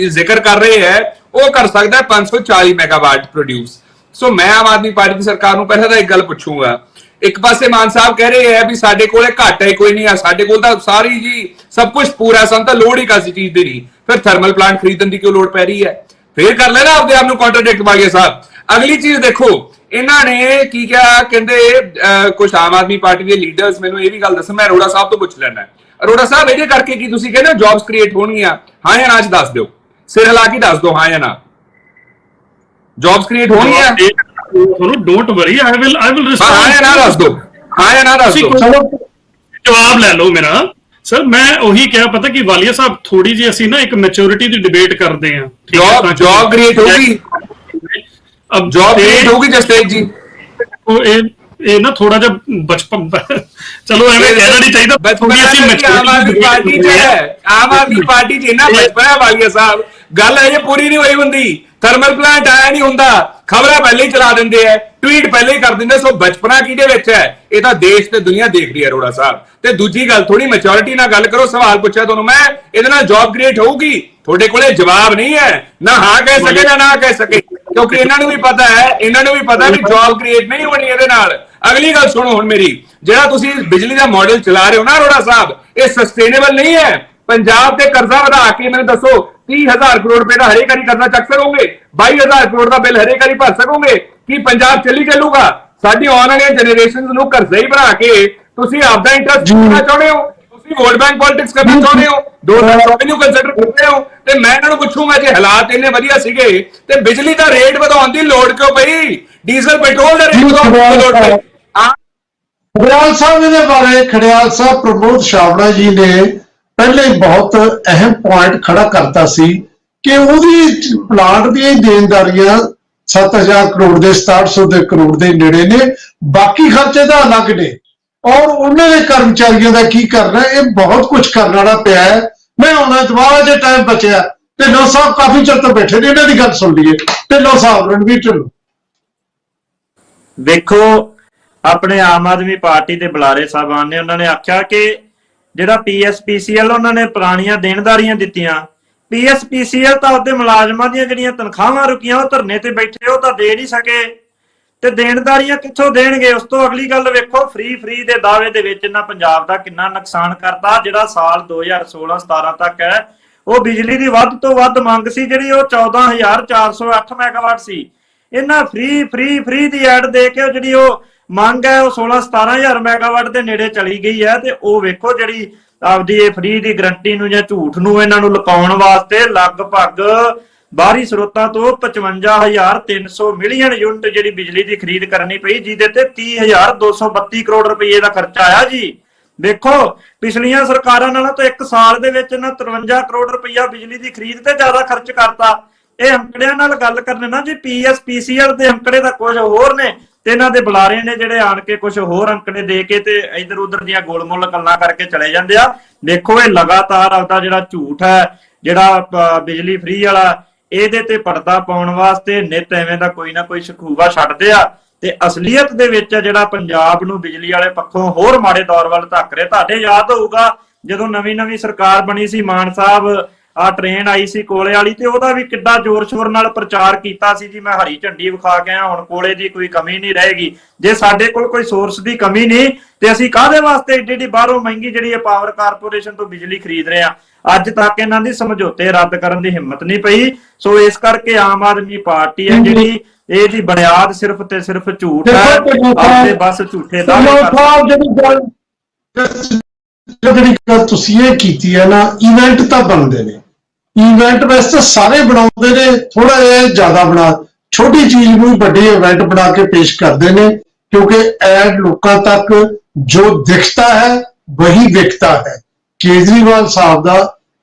ਜ਼ਿਕਰ ਕਰ ਰਹੇ ਹੈ ਉਹ ਕਰ ਸਕਦਾ 540 ਮੈਗਾਵਾਟ ਪ੍ਰੋਡਿਊਸ। ਸੋ ਮੈਂ ਆਮ ਆਦਮੀ ਪਾਰਟੀ ਦੀ ਸਰਕਾਰ ਨੂੰ ਪਹਿਲਾਂ ਤਾਂ ਇੱਕ ਗੱਲ ਪੁੱਛੂੰਗਾ। ਇੱਕ ਪਾਸੇ ਮਾਨ ਸਾਹਿਬ ਕਹਿ ਰਹੇ ਹੈ ਵੀ ਸਾਡੇ ਕੋਲੇ ਘਾਟ ਹੈ ਕੋਈ ਨਹੀਂ ਆ, ਸਾਡੇ ਕੋਲ ਤਾਂ ਸਾਰੀ ਜੀ ਸਭ ਕੁਝ ਪੂਰਾ, ਸਾਨੂੰ ਤਾਂ ਲੋੜ ਹੀ ਕਿਸੇ ਚੀਜ਼ ਦੀ ਨਹੀਂ, ਫਿਰ ਥਰਮਲ ਪਲਾਂਟ ਖਰੀਦਣ ਦੀ ਕਿਉਂ ਲੋੜ ਪੈ ਰਹੀ ਹੈ? ਫੇਰ ਕਰ ਲੈਣਾ ਆਪਦੇ ਆਪ ਨੂੰ ਕੰਟਰਡਿਕਟ ਵਾਲੀਆ ਸਾਹਿਬ। ਅਗਲੀ ਚੀਜ਼ ਦੇਖੋ, ਇਹਨਾਂ ਨੇ ਕੀ ਕਿਹਾ, ਕਹਿੰਦੇ ਕੁਝ ਆਮ ਆਦਮੀ ਪਾਰਟੀ ਦੇ ਲੀਡਰਸ, ਮੈਨੂੰ ਇਹ ਵੀ ਗੱਲ ਦੱਸੋ, ਮੈਂ ਅਰੋੜਾ ਸਾਹਿਬ ਤੋਂ ਪੁੱਛ ਲੈਣਾ। ਅਰੋੜਾ ਸਾਹਿਬ, ਇਹਦੇ ਕਰਕੇ ਕੀ ਤੁਸੀਂ ਕਹਿੰਦੇ ਜੌਬਸ ਕ੍ਰੀਏਟ ਹੋਣਗੀਆਂ? ਹਾਂ ਜਾਂ ਨਾ ਚ ਦੱਸ ਦਿਓ, ਸਿਰ ਹਿਲਾ ਕੇ ਦੱਸ ਦਿਓ ਹਾਂ ਜਾਂ ਨਾ। ਜੌਬਸ ਕ੍ਰੀਏਟ ਹੋਣਗੀਆਂ? Don't worry, I will respond. ਹਾਂ ਜਾਂ ਨਾ ਦੱਸ ਦਿਓ, ਹਾਂ ਜਾਂ ਨਾ ਦੱਸ ਦਿਓ, ਜਵਾਬ ਲੈ ਲਓ ਮੇਰਾ। ਸਰ ਮੈਂ ਉਹੀ ਕਿਹਾ, ਪਤਾ ਕਿ ਵਾਲੀਆ ਸਾਹਿਬ ਥੋੜੀ ਜਿਹੀ ਅਸੀਂ ਨਾ ਇੱਕ ਮੈਚੁਰਿਟੀ ਦੀ ਡਿਬੇਟ ਕਰਦੇ ਹਾਂ। ਜੌਬ ਕ੍ਰੀਏਟ ਹੋਊਗੀ, ਅਬ ਜੌਬ ਕ੍ਰੀਏਟ ਹੋਊਗੀ ਜਸਟੇਜ ਜੀ। ਇਹ ਨਾ ਥੋੜਾ ਜਿਹਾ ਬਚਪਨ, ਚਲੋ ਐਵੇਂ ਕਹਿਣਾ ਨਹੀਂ ਚਾਹੀਦਾ। ਆਮ ਆਦਮੀ ਪਾਰਟੀ ਚ ਹੈ, ਆਮ ਆਦਮੀ ਪਾਰਟੀ ਚ ਇੰਨਾ ਬਚਪਨ ਹੈ ਵਾਲੀਆ ਸਾਹਿਬ, ਗੱਲ ਇਹ ਪੂਰੀ ਨਹੀਂ ਹੋਈ ਹੁੰਦੀ। ਥਰਮਲ ਪਲਾਂਟ ਆਇਆ ਨਹੀਂ ਹੁੰਦਾ, ਖਬਰਾਂ ਪਹਿਲੇ ਹੀ ਚਲਾ ਦਿੰਦੇ ਐ, ਟਵੀਟ ਪਹਿਲੇ ਹੀ ਕਰ ਦਿੰਦੇ। ਸੋ ਬਚਪਨਾ ਕਿਹਦੇ ਵਿੱਚ ਹੈ? ਇਹ ਤਾਂ ਦੇਸ਼ ਤੇ ਦੁਨੀਆ ਦੇਖ ਰਹੀ ਹੈ ਅਰੋੜਾ ਸਾਹਿਬ। ਤੇ ਦੂਜੀ ਗੱਲ, ਥੋੜੀ ਮੈਚੁਰਿਟੀ ਨਾਲ ਗੱਲ ਕਰੋ। ਸਵਾਲ ਪੁੱਛਿਆ ਤੁਹਾਨੂੰ ਮੈਂ, ਇਹਦੇ ਨਾਲ ਜੌਬ ਕ੍ਰੀਏਟ ਹੋਊਗੀ? ਤੁਹਾਡੇ ਕੋਲੇ ਜਵਾਬ ਨਹੀਂ ਹੈ, ਨਾ ਹਾਂ ਕਹਿ ਸਕੇ ਨਾ ਕਹਿ ਸਕੇ, ਕਿਉਂਕਿ ਇਹਨਾਂ ਨੂੰ ਵੀ ਪਤਾ ਹੈ ਵੀ ਜੌਬ ਕ੍ਰੀਏਟ ਨਹੀਂ ਹੋਣੀ ਇਹਦੇ ਨਾਲ। ਅਗਲੀ ਗੱਲ ਸੁਣੋ ਹੁਣ ਮੇਰੀ, ਜਿਹੜਾ ਤੁਸੀਂ ਬਿਜਲੀ ਦਾ ਮਾਡਲ ਚਲਾ ਰਹੇ ਹੋ ਨਾ ਅਰੋੜਾ ਸਾਹਿਬ, ਇਹ ਸਸਟੇਨੇਬਲ ਨਹੀਂ ਹੈ। ਪੰਜਾਬ ਤੇ ਕਰਜ਼ਾ ਵਧਾ ਕੇ ਮੈਨੂੰ ਦੱਸੋ 30,000 ਕਰੋੜ ਰੁਪਏ ਦਾ ਹਰੇਕ ਵਾਰੀ ਕਰਜ਼ਾ ਚੱਕ ਸਕੋਗੇ? 22,000 ਕਰੋੜ ਦਾ ਬਿੱਲ ਹਰੇਕ ਵਾਰੀ ਭਰ ਸਕੋਗੇ? ਕੀ ਪੰਜਾਬ ਚੱਲੂਗਾ? ਸਾਡੀ ਆਉਣ ਵਾਲੀਆਂ ਜਨਰੇਸ਼ਨਸ ਨੂੰ ਕਰਜ਼ਾ ਹੀ ਬਣਾ ਕੇ ਤੁਸੀਂ ਆਪਦਾ ਇੰਟਰਸਟ ਜੁੜਨਾ ਚਾਹੁੰਦੇ ਹੋ? ਤੁਸੀਂ ਵੋਟ ਬੈਂਕ ਪੋਲਿਟਿਕਸ ਕਰਨਾ ਚਾਹੁੰਦੇ ਹੋ? 2 ਰੈਵਨਿਊ ਕੰਸੀਡਰ ਕਰਦੇ ਹੋ? ਤੇ ਮੈਂ ਇਹਨਾਂ ਨੂੰ ਪੁੱਛੂੰਗਾ, ਜੇ ਹਾਲਾਤ ਇੰਨੇ ਵਧੀਆ ਸੀਗੇ ਤੇ ਬਿਜਲੀ ਦਾ ਰੇਟ ਵਧਾਉਣ ਦੀ ਲੋੜ ਕਿਉਂ ਪਈ? ਡੀਜ਼ਲ ਪੈਟਰੋਲ ਦਾ ਰੇਟ ਵਧਾਉਣ ਦੀ ਲੋੜ ਪਈ? ਖੜਿਆਲ ਸਾਹਿਬ ਦੇ ਬਾਰੇ ਖੜਿਆਲ ਸਾਹਿਬ ਪ੍ਰਮੋਦ ਛਾਬੜਾ ਜੀ ਨੇ ਪਹਿਲੇ ਬਹੁਤ ਅਹਿਮ ਪੁਆਇੰਟ ਖੜਾ ਕਰਤਾ ਸੀ ਕਿ ਉਹਦੀ ਪਲਾਂਟ ਦੀਆਂ ਦੇਣਦਾਰੀਆਂ 7,000 ਕਰੋੜ ਦੇ 6700 ਦੇ ਕਰੋੜ ਦੇ ਨੇੜੇ ਨੇ, ਬਾਕੀ ਖਰਚੇ ਦਾ ਅਲੱਗ ਨੇ, ਔਰ ਉਹਨਾਂ ਦੇ ਕਰਮਚਾਰੀਆਂ ਦਾ ਕੀ ਕਰਨਾ, ਇਹ ਬਹੁਤ ਕੁਝ ਕਰਨ ਵਾਲਾ ਪਿਆ ਹੈ। ਮੈਂ ਹੁਣ ਦੁਬਾਰਾ ਜੇ ਟਾਈਮ ਬਚਿਆ, ਢਿੱਲੋਂ ਸਾਹਿਬ ਕਾਫੀ ਚਿਰ ਤੋਂ ਬੈਠੇ ਨੇ, ਇਹਨਾਂ ਦੀ ਗੱਲ ਸੁਣ ਲਈਏ। ਢਿੱਲੋਂ ਸਾਹਿਬ, ਰਣਵੀਰ ਢਿੱਲੋਂ। ਵੇਖੋ, ਆਪਣੇ ਆਮ ਆਦਮੀ ਪਾਰਟੀ ਦੇ ਬੁਲਾਰੇ ਸਾਹਿਬਾਨ ਨੇ, ਉਹਨਾਂ ਨੇ ਆਖਿਆ ਕਿ ਜਿਹੜਾ PSPCL ਉਹਨਾਂ ਨੇ ਪੁਰਾਣੀਆਂ ਦੇਣਦਾਰੀਆਂ ਦਿੱਤੀਆਂ, PSPCL ਤਾਂ ਉਹਦੇ ਮੁਲਾਜ਼ਮਾਂ ਦੀਆਂ ਜਿਹੜੀਆਂ ਤਨਖਾਹਾਂ ਰੁਕੀਆਂ ਉਹ ਧਰਨੇ ਤੇ ਬੈਠੇ ਉਹ ਤਾਂ ਦੇ ਨਹੀਂ ਸਕੇ, ਤੇ ਦੇਣਦਾਰੀਆਂ ਕਿੱਥੋਂ ਦੇਣਗੇ? ਉਸ ਤੋਂ ਅਗਲੀ ਗੱਲ ਵੇਖੋ, ਫ੍ਰੀ ਦੇ ਦਾਅਵੇ ਦੇ ਵਿੱਚ ਇਹਨਾਂ ਪੰਜਾਬ ਦਾ ਕਿੰਨਾ ਨੁਕਸਾਨ ਕਰਤਾ। ਜਿਹੜਾ ਸਾਲ 2016-17 ਤੱਕ ਹੈ, ਉਹ ਬਿਜਲੀ ਦੀ ਵੱਧ ਤੋਂ ਵੱਧ ਮੰਗ ਸੀ ਜਿਹੜੀ, ਉਹ 14,408 ਮੈਗਾਵਾਟ ਸੀ। ਇਹਨਾਂ ਫ੍ਰੀ ਦੀ ਐਡ ਦੇ ਕੇ ਜਿਹੜੀ ਉਹ ਮੰਗ ਹੈ ਉਹ 16-17,000 ਮੈਗਾਵਾਟ ਦੇ ਨੇੜੇ ਚਲੀ ਗਈ ਹੈ। ਤੇ ਉਹ ਵੇਖੋ, ਜਿਹੜੀ ਆਪਦੀ ਇਹ ਫ੍ਰੀ ਦੀ ਗਰੰਟੀ ਨੂੰ ਜਾਂ ਝੂਠ ਨੂੰ ਇਹਨਾਂ ਨੂੰ ਲੁਕਾਉਣ ਵਾਸਤੇ ਲਗਭਗ ਬਾਹਰੀ ਸਰੋਤਾਂ ਤੋਂ 55,300 ਮਿਲੀਅਨ ਯੂਨਿਟ ਜਿਹੜੀ ਬਿਜਲੀ ਦੀ ਖਰੀਦ ਕਰਨੀ ਪਈ, ਜਿਹਦੇ ਤੇ 30,232 ਕਰੋੜ ਰੁਪਏ ਦਾ ਖਰਚਾ ਆਇਆ ਜੀ। ਵੇਖੋ, ਪਿਛਲੀਆਂ ਸਰਕਾਰਾਂ ਨਾਲੋਂ ਤਾਂ ਇੱਕ ਸਾਲ ਦੇ ਵਿੱਚ ਇਹਨਾਂ 53 ਕਰੋੜ ਰੁਪਇਆ ਬਿਜਲੀ ਦੀ ਖਰੀਦ ਤੇ ਜ਼ਿਆਦਾ ਖਰਚ ਕਰਤਾ। ਇਹ ਅੰਕੜਿਆਂ ਨਾਲ ਗੱਲ ਕਰਨੇ ਨਾ ਜੀ, PSPCL ਦੇ ਅੰਕੜੇ ਤਾਂ ਕੁਝ ਹੋਰ ਨੇ ਤੇ ਇਹਨਾਂ ਦੇ ਬੁਲਾਰੇ ਨੇ ਜਿਹੜੇ ਆਣ ਕੇ ਕੁਝ ਹੋਰ ਅੰਕੜੇ ਦੇ ਕੇ ਤੇ ਇਧਰ ਉਧਰ ਦੀਆਂ ਗੋਲਮੋਲ ਗੱਲਾਂ ਕਰਕੇ ਚਲੇ ਜਾਂਦੇ ਆ। ਦੇਖੋ, ਇਹ ਲਗਾਤਾਰ ਆਪਦਾ ਜਿਹੜਾ ਝੂਠ ਹੈ, ਜਿਹੜਾ ਬਿਜਲੀ ਫ੍ਰੀ ਵਾਲਾ, ਇਹਦੇ ਤੇ ਪਰਦਾ ਪਾਉਣ ਵਾਸਤੇ ਨਿਤ ਐਵੇਂ ਦਾ ਕੋਈ ਨਾ ਕੋਈ ਸ਼ਖੂਬਾ ਛੱਡਦੇ ਆ, ਤੇ ਅਸਲੀਅਤ ਦੇ ਵਿੱਚ ਜਿਹੜਾ ਪੰਜਾਬ ਨੂੰ ਬਿਜਲੀ ਵਾਲੇ ਪੱਖੋਂ ਹੋਰ ਮਾੜੇ ਦੌਰ ਵੱਲ ਧੱਕ ਰਿਹਾ। ਤੁਹਾਡੇ ਯਾਦ ਹੋਊਗਾ ਜਦੋਂ ਨਵੀਂ ਸਰਕਾਰ ਬਣੀ ਸੀ, ਮਾਨ ਸਾਹਿਬ ਆ ਟ੍ਰੇਨ ਆਈ ਸੀ ਕੋਲੇ ਵਾਲੀ, ਤੇ ਉਹਦਾ ਵੀ ਕਿੱਡਾ ਜ਼ੋਰ ਸ਼ੋਰ ਨਾਲ ਪ੍ਰਚਾਰ ਕੀਤਾ ਸੀ ਜੀ, ਮੈਂ ਹਰੀ ਝੰਡੀ ਵਿਖਾ ਕੇ ਆਇਆ, ਹੁਣ ਕੋਲੇ ਦੀ ਕੋਈ ਕਮੀ ਨਹੀਂ ਰਹੇਗੀ। ਜੇ ਸਾਡੇ ਕੋਲ ਕੋਈ ਸੋਰਸ ਦੀ ਕਮੀ ਨਹੀਂ ਤੇ ਅਸੀਂ ਕਾਹਦੇ ਵਾਸਤੇ ਏਡੀ ਬਾਹਰੋਂ ਮਹਿੰਗੀ ਜਿਹੜੀ ਹੈ ਪਾਵਰ ਕਾਰਪੋਰੇਸ਼ਨ ਤੋਂ ਬਿਜਲੀ ਖਰੀਦ ਰਹੇ ਆ? ਅੱਜ ਤੱਕ ਇਹਨਾਂ ਦੀ ਸਮਝੌਤੇ ਰੱਦ ਕਰਨ ਦੀ ਹਿੰਮਤ ਨਹੀਂ ਪਈ। ਸੋ ਇਸ ਕਰਕੇ ਆਮ ਆਦਮੀ ਪਾਰਟੀ ਹੈ ਜਿਹੜੀ, ਇਹਦੀ ਬੁਨਿਆਦ ਸਿਰਫ ਤੇ ਸਿਰਫ ਝੂਠ ਹੈ, ਆਪਦੇ ਬਸ ਝੂਠੇ ਦਾਅਵੇ ਜਿਹੜੀ ਗੱਲ ਤੁਸੀਂ ਇਹ ਕੀਤੀ ਹੈ ਨਾ, ਇਵੈਂਟ ਤਾਂ ਬਣਦੇ ਨੇ, ਇਵੈਂਟ ਵੈਸੇ ਸਾਰੇ ਬਣਾਉਂਦੇ ਨੇ, ਥੋੜਾ ਜਿਹਾ ਜ਼ਿਆਦਾ ਬਣਾ, ਛੋਟੀ ਚੀਜ਼ ਨੂੰ ਵੱਡੇ ਇਵੈਂਟ ਬਣਾ ਕੇ ਪੇਸ਼ ਕਰਦੇ ਨੇ, ਕਿਉਂਕਿ ਐਡ ਲੋਕਾਂ ਤੱਕ ਜੋ ਦਿਖਤਾ ਹੈ ਵਹੀ ਵਿਕਤਾ ਹੈ। ਕੇਜਰੀਵਾਲ ਸਾਹਿਬ ਦਾ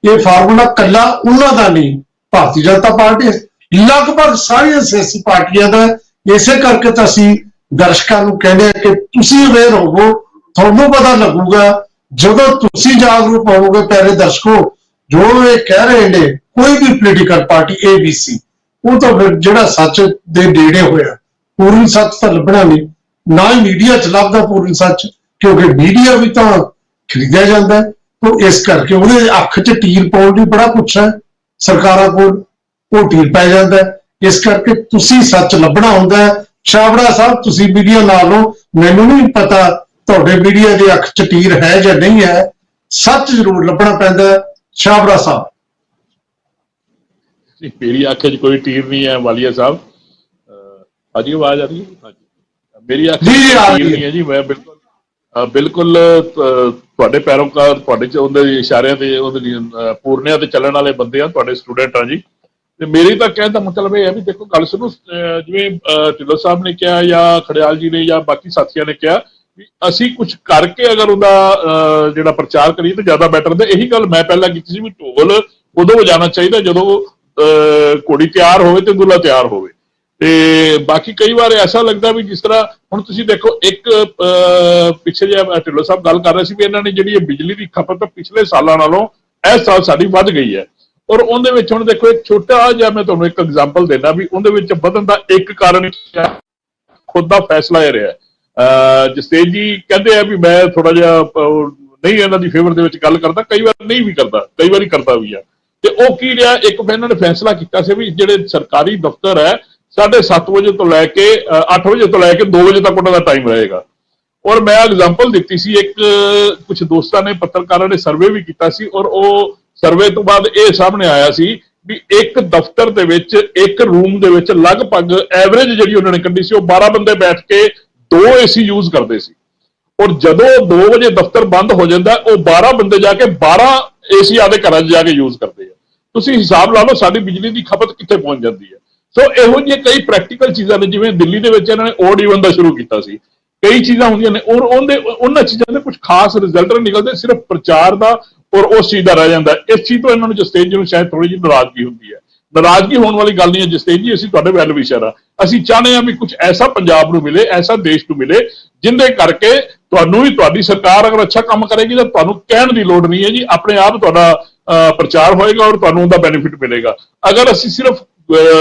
ਇਹ ਫਾਰਮੂਲਾ ਕੱਲਾ ਉਹਨਾਂ ਦਾ ਨਹੀਂ, ਭਾਰਤੀ ਜਨਤਾ ਪਾਰਟੀ ਲਗਭਗ ਸਾਰੀਆਂ ਸਿਆਸੀ ਪਾਰਟੀਆਂ ਦਾ। ਇਸੇ ਕਰਕੇ ਤਾਂ ਅਸੀਂ ਦਰਸ਼ਕਾਂ ਨੂੰ ਕਹਿੰਦੇ ਆ ਕਿ ਤੁਸੀਂ ਅਵੇਅਰ ਹੋਵੋ, ਤੁਹਾਨੂੰ ਪਤਾ ਲੱਗੂਗਾ ਜਦੋਂ ਤੁਸੀਂ ਜਾਗਰੂਕ ਹੋਵੋਗੇ। ਪਿਆਰੇ ਦਰਸ਼ਕੋ, ਜੋ ਇਹ ਕਹਿ ਰਹੇ ਨੇ ਕੋਈ ਵੀ ਪੋਲੀਟੀਕਲ ਪਾਰਟੀ ABC, ਉਹ ਤਾਂ ਫਿਰ ਜਿਹੜਾ ਸੱਚ ਦੇ ਨੇੜੇ ਹੋਇਆ, ਪੂਰਨ ਸੱਚ ਤਾਂ ਲੱਭਣਾ ਨਹੀਂ, ਨਾ ਹੀ ਮੀਡੀਆ 'ਚ ਲੱਭਦਾ ਪੂਰਨ ਸੱਚ, ਕਿਉਂਕਿ ਮੀਡੀਆ ਵੀ ਤਾਂ ਖਰੀਦਿਆ ਜਾਂਦਾ ਹੈ। तो इस करके ਉਹਦੇ ਅੱਖ 'ਚ ਟੀਰ ਪਾਉਣ ਦੀ ਬੜਾ ਕੁਛ ਹੈ ਸਰਕਾਰਾਂ ਕੋਲ, ਉਹ ਟੀਰ ਪੈ ਜਾਂਦਾ। ਇਸ ਕਰਕੇ ਤੁਸੀਂ ਸੱਚ ਲੱਭਣਾ ਹੁੰਦਾ ਹੈ। ਛਾਬੜਾ ਸਾਹਿਬ, ਤੁਸੀਂ ਮੀਡੀਆ ਨਾਲ ਲਓ, ਮੈਨੂੰ ਨਹੀਂ ਪਤਾ ਤੁਹਾਡੇ ਮੀਡੀਆ ਦੀ ਅੱਖ 'ਚ ਟੀਰ ਹੈ ਜਾਂ ਨਹੀਂ ਹੈ, ਸੱਚ ਜ਼ਰੂਰ ਲੱਭਣਾ ਪੈਂਦਾ ਹੈ। ਛਾਬੜਾ ਸਾਹਿਬ, मेरी आंख च कोई तीर नहीं है वालिया साहब। हाजी, आवाज आ रही है? हाँ जी, मेरी आंख च तीर नहीं है जी। मैं बिल्कुल ਤੁਹਾਡੇ ਪੈਰੋਕਾਰ, ਤੁਹਾਡੇ ਚ ਉਹਦੇ ਇਸ਼ਾਰਿਆਂ ਤੇ ਉਹਦੇ ਪੂਰਨਿਆਂ ਤੇ ਚੱਲਣ ਵਾਲੇ ਬੰਦੇ ਆ, ਤੁਹਾਡੇ ਸਟੂਡੈਂਟ ਆ ਜੀ। ਤੇ ਮੇਰੀ ਤਾਂ ਕਹਿਣ ਦਾ ਮਤਲਬ ਇਹ ਹੈ ਵੀ ਦੇਖੋ, ਗੱਲ ਸੁਣੋ, ਜਿਵੇਂ ਢਿੱਲੋਂ ਸਾਹਿਬ ਨੇ ਕਿਹਾ ਜਾਂ ਖੜਿਆਲ ਜੀ ਨੇ ਜਾਂ ਬਾਕੀ ਸਾਥੀਆਂ ਨੇ ਕਿਹਾ ਵੀ ਅਸੀਂ ਕੁਝ ਕਰਕੇ ਅਗਰ ਉਹਦਾ ਜਿਹੜਾ ਪ੍ਰਚਾਰ ਕਰੀਏ ਤਾਂ ਜ਼ਿਆਦਾ ਬੈਟਰ ਹੁੰਦਾ। ਇਹੀ ਗੱਲ ਮੈਂ ਪਹਿਲਾਂ ਕੀਤੀ ਸੀ ਵੀ ਢੋਲ ਉਦੋਂ ਵਜਾਉਣਾ ਚਾਹੀਦਾ ਜਦੋਂ ਘੋੜੀ ਤਿਆਰ ਹੋਵੇ ਤੇ ਦੁੱਲਾ ਤਿਆਰ ਹੋਵੇ। ਤੇ ਬਾਕੀ ਕਈ ਵਾਰ ਐਸਾ ਲੱਗਦਾ ਵੀ ਜਿਸ ਤਰ੍ਹਾਂ ਹੁਣ ਤੁਸੀਂ ਦੇਖੋ, ਇੱਕ ਪਿੱਛੇ ਜਿਹਾ ਢਿੱਲੋਂ ਸਾਹਿਬ ਗੱਲ ਕਰ ਰਹੇ ਸੀ ਵੀ ਇਹਨਾਂ ਨੇ ਜਿਹੜੀ ਇਹ ਬਿਜਲੀ ਦੀ ਖਪਤ ਪਿਛਲੇ ਸਾਲਾਂ ਨਾਲੋਂ ਇਸ ਸਾਲ ਸਾਡੀ ਵੱਧ ਗਈ ਹੈ। ਔਰ ਉਹਦੇ ਵਿੱਚ ਹੁਣ ਦੇਖੋ ਇੱਕ ਛੋਟਾ ਜਿਹਾ ਮੈਂ ਤੁਹਾਨੂੰ ਇੱਕ ਐਗਜ਼ਾਮਪਲ ਦੇਣਾ ਵੀ ਉਹਦੇ ਵਿੱਚ ਵਧਣ ਦਾ ਇੱਕ ਕਾਰਨ ਖੁਦ ਦਾ ਫੈਸਲਾ ਇਹ ਰਿਹਾ। ਜਸਤੇਜ ਜੀ ਕਹਿੰਦੇ ਆ ਵੀ ਮੈਂ ਥੋੜਾ ਜਿਹਾ ਨਹੀਂ ਇਹਨਾਂ ਦੀ ਫੇਵਰ ਦੇ ਵਿੱਚ ਗੱਲ ਕਰਦਾ, ਕਈ ਵਾਰ ਨਹੀਂ ਵੀ ਕਰਦਾ, ਕਈ ਵਾਰੀ ਕਰਦਾ ਵੀ ਆ। ਤੇ ਉਹ ਕੀ ਰਿਹਾ, ਇੱਕ ਇਹਨਾਂ ਨੇ ਫੈਸਲਾ ਕੀਤਾ ਸੀ ਵੀ ਜਿਹੜੇ ਸਰਕਾਰੀ ਦਫ਼ਤਰ ਹੈ 7:30 ਵਜੇ ਤੋਂ ਲੈ ਕੇ 8 ਵਜੇ ਤੋਂ ਲੈ ਕੇ 2 ਵਜੇ ਤੱਕ ਉਹਨਾਂ ਦਾ ਟਾਈਮ ਰਹੇਗਾ। ਔਰ ਮੈਂ ਐਗਜ਼ਾਮਪਲ ਦਿੱਤੀ ਸੀ, ਇੱਕ ਕੁਝ ਦੋਸਤਾਂ ਨੇ ਪੱਤਰਕਾਰਾਂ ਨੇ ਸਰਵੇ ਵੀ ਕੀਤਾ ਸੀ, ਔਰ ਉਹ ਸਰਵੇ ਤੋਂ ਬਾਅਦ ਇਹ ਸਾਹਮਣੇ ਆਇਆ ਸੀ ਵੀ ਇੱਕ ਦਫ਼ਤਰ ਦੇ ਵਿੱਚ ਇੱਕ ਰੂਮ ਦੇ ਵਿੱਚ ਲਗਭਗ ਐਵਰੇਜ ਜਿਹੜੀ ਉਹਨਾਂ ਨੇ ਕੱਢੀ ਸੀ ਉਹ 12 ਬੰਦੇ ਬੈਠ ਕੇ 2 ਏਸੀ ਯੂਜ਼ ਕਰਦੇ ਸੀ। ਔਰ ਜਦੋਂ 2 ਵਜੇ ਦਫ਼ਤਰ ਬੰਦ ਹੋ ਜਾਂਦਾ ਉਹ 12 ਬੰਦੇ ਜਾ ਕੇ 12 ਏਸੀ ਆਦੇ ਘਰਾਂ 'ਚ ਜਾ ਕੇ ਯੂਜ਼ ਕਰਦੇ ਆ। ਤੁਸੀਂ ਹਿਸਾਬ ਲਾ ਲਓ ਸਾਡੀ ਬਿਜਲੀ ਦੀ ਖਪਤ ਕਿੱਥੇ ਪਹੁੰਚ ਜਾਂਦੀ ਹੈ। ਸੋ ਇਹੋ ਜਿਹੀਆਂ ਕਈ ਪ੍ਰੈਕਟੀਕਲ ਚੀਜ਼ਾਂ ਨੇ, ਜਿਵੇਂ ਦਿੱਲੀ ਦੇ ਵਿੱਚ ਇਹਨਾਂ ਨੇ ਓਡ ਈਵਨ ਦਾ ਸ਼ੁਰੂ ਕੀਤਾ ਸੀ, ਕਈ ਚੀਜ਼ਾਂ ਹੁੰਦੀਆਂ ਨੇ ਔਰ ਉਹਨਾਂ ਚੀਜ਼ਾਂ ਦੇ ਕੁਝ ਖਾਸ ਰਿਜ਼ਲਟ ਨਿਕਲਦੇ, ਸਿਰਫ ਪ੍ਰਚਾਰ ਦਾ ਔਰ ਉਸ ਚੀਜ਼ ਦਾ ਰਹਿ ਜਾਂਦਾ। ਇਸ ਚੀਜ਼ ਤੋਂ ਇਹਨਾਂ ਨੂੰ ਜਸਤੇਜ ਜੀ ਨੂੰ ਸ਼ਾਇਦ ਥੋੜੀ ਜਿਹੀ ਨਾਰਾਜ਼ਗੀ ਹੁੰਦੀ ਹੈ। ਨਾਰਾਜ਼ਗੀ ਹੋਣ ਵਾਲੀ ਗੱਲ ਨਹੀਂ ਹੈ ਜਸਤੇਜ ਜੀ, ਅਸੀਂ ਤੁਹਾਡੇ ਵੈਲ ਵਿਸ਼ਰ ਆ। ਅਸੀਂ ਚਾਹੁੰਦੇ ਹਾਂ ਵੀ ਕੁਝ ਐਸਾ ਪੰਜਾਬ ਨੂੰ ਮਿਲੇ, ਐਸਾ ਦੇਸ਼ ਨੂੰ ਮਿਲੇ ਜਿੰਦੇ ਕਰਕੇ ਤੁਹਾਨੂੰ ਵੀ, ਤੁਹਾਡੀ ਸਰਕਾਰ ਅਗਰ ਅੱਛਾ ਕੰਮ ਕਰੇਗੀ ਤਾਂ ਤੁਹਾਨੂੰ ਕਹਿਣ ਦੀ ਲੋੜ ਨਹੀਂ ਹੈ ਜੀ, ਆਪਣੇ ਆਪ ਤੁਹਾਡਾ ਪ੍ਰਚਾਰ ਹੋਏਗਾ ਔਰ ਤੁਹਾਨੂੰ ਉਹਦਾ ਬੈਨੀਫਿਟ ਮਿਲੇਗਾ। ਅਗਰ ਅਸੀਂ ਸਿਰਫ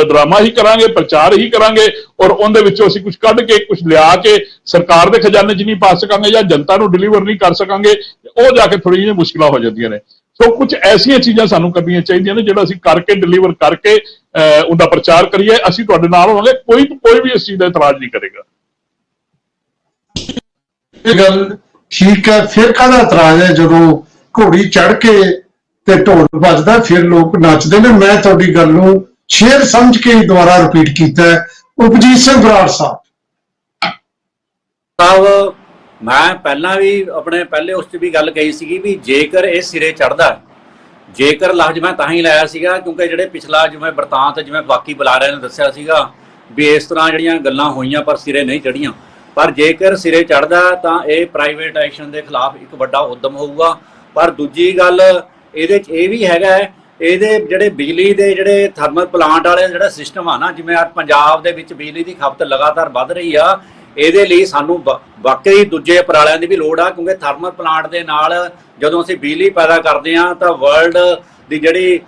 ਡਰਾਮਾ ਹੀ ਕਰਾਂਗੇ, ਪ੍ਰਚਾਰ ਹੀ ਕਰਾਂਗੇ ਔਰ ਉਹਦੇ ਵਿੱਚੋਂ ਅਸੀਂ ਕੁਝ ਕੱਢ ਕੇ ਕੁਝ ਲਿਆ ਕੇ ਸਰਕਾਰ ਦੇ ਖਜ਼ਾਨੇ 'ਚ ਨਹੀਂ ਪਾ ਸਕਾਂਗੇ ਜਾਂ ਜਨਤਾ ਨੂੰ ਡਿਲੀਵਰ ਨਹੀਂ ਕਰ ਸਕਾਂਗੇ, ਉਹ ਜਾ ਕੇ ਥੋੜੀ ਜਿਹੀ ਮੁਸ਼ਕਲਾਂ ਹੋ ਜਾਂਦੀਆਂ ਨੇ। ਸੋ ਕੁਝ ਐਸੀਆਂ ਚੀਜ਼ਾਂ ਸਾਨੂੰ ਕਰਨੀਆਂ ਚਾਹੀਦੀਆਂ ਨੇ ਜਿਹੜਾ ਅਸੀਂ ਕਰਕੇ ਡਿਲੀਵਰ ਕਰਕੇ ਉਹਦਾ ਪ੍ਰਚਾਰ ਕਰੀਏ। ਅਸੀਂ ਤੁਹਾਡੇ ਨਾਲ ਹੋਵਾਂਗੇ, ਕੋਈ ਵੀ ਇਸ ਚੀਜ਼ ਦਾ ਇਤਰਾਜ਼ ਨਹੀਂ ਕਰੇਗਾ। ਇਹ ਗੱਲ ਠੀਕ ਹੈ, ਫਿਰ ਕਾਹਦਾ ਇਤਰਾਜ਼ ਹੈ ਜਦੋਂ ਘੋੜੀ ਚੜ ਕੇ ਤੇ ਢੋਲ ਵੱਜਦਾ ਫਿਰ ਲੋਕ ਨੱਚਦੇ ਨੇ। ਮੈਂ ਤੁਹਾਡੀ ਗੱਲ ਨੂੰ ਸ਼ੇਰ ਸਮਝ ਕੇ ਹੀ ਦੁਬਾਰਾ ਰਿਪੀਟ ਕੀਤਾ ਹੈ। ਉਪਜੀਤ ਸਿੰਘ ਬਰਾੜ ਸਾਹਿਬ, ਮੈਂ ਪਹਿਲਾਂ ਵੀ ਆਪਣੇ ਪਹਿਲੇ ਉਸ 'ਚ ਵੀ ਗੱਲ ਕਹੀ ਸੀਗੀ ਵੀ ਜੇਕਰ ਇਹ ਸਿਰੇ ਚੜ੍ਹਦਾ, ਜੇਕਰ ਲਫ਼ਜ਼ ਮੈਂ ਤਾਂ ਹੀ ਲਾਇਆ ਸੀਗਾ ਕਿਉਂਕਿ ਜਿਹੜੇ ਪਿਛਲਾ ਜਿਵੇਂ ਵਰਤਾਂਤ ਜਿਵੇਂ ਬਾਕੀ ਬੁਲਾਰਿਆਂ ਨੇ ਦੱਸਿਆ ਸੀਗਾ ਵੀ ਇਸ ਤਰ੍ਹਾਂ ਜਿਹੜੀਆਂ ਗੱਲਾਂ ਹੋਈਆਂ ਪਰ ਸਿਰੇ ਨਹੀਂ ਚੜ੍ਹੀਆਂ। ਪਰ ਜੇਕਰ ਸਿਰੇ ਚੜ੍ਹਦਾ ਤਾਂ ਇਹ ਪ੍ਰਾਈਵੇਟਾਈਜੇਸ਼ਨ ਦੇ ਖਿਲਾਫ ਇੱਕ ਵੱਡਾ ਉਦਮ ਹੋਊਗਾ। ਪਰ ਦੂਜੀ ਗੱਲ ਇਹਦੇ 'ਚ ਇਹ ਵੀ ਹੈਗਾ, ਇਹਦੇ ਜਿਹੜੇ ਬਿਜਲੀ ਦੇ ਜਿਹੜੇ ਥਰਮਲ ਪਲਾਂਟ ਵਾਲੇ ਜਿਹੜਾ ਸਿਸਟਮ ਆ ਨਾ, ਜਿਵੇਂ ਅੱਜ ਪੰਜਾਬ ਦੇ ਵਿੱਚ ਬਿਜਲੀ ਦੀ ਖਪਤ ਲਗਾਤਾਰ ਵੱਧ ਰਹੀ ਆ, ਇਹਦੇ ਲਈ ਸਾਨੂੰ ਵਾਕਈ ਦੂਜੇ ਉਪਰਾਲਿਆਂ ਦੀ ਵੀ ਲੋੜ ਆ। ਕਿਉਂਕਿ ਥਰਮਲ ਪਲਾਂਟ ਦੇ ਨਾਲ ਜਦੋਂ ਅਸੀਂ ਬਿਜਲੀ ਪੈਦਾ ਕਰਦੇ ਹਾਂ ਤਾਂ ਵਰਲਡ ਦੀ ਜਿਹੜੀ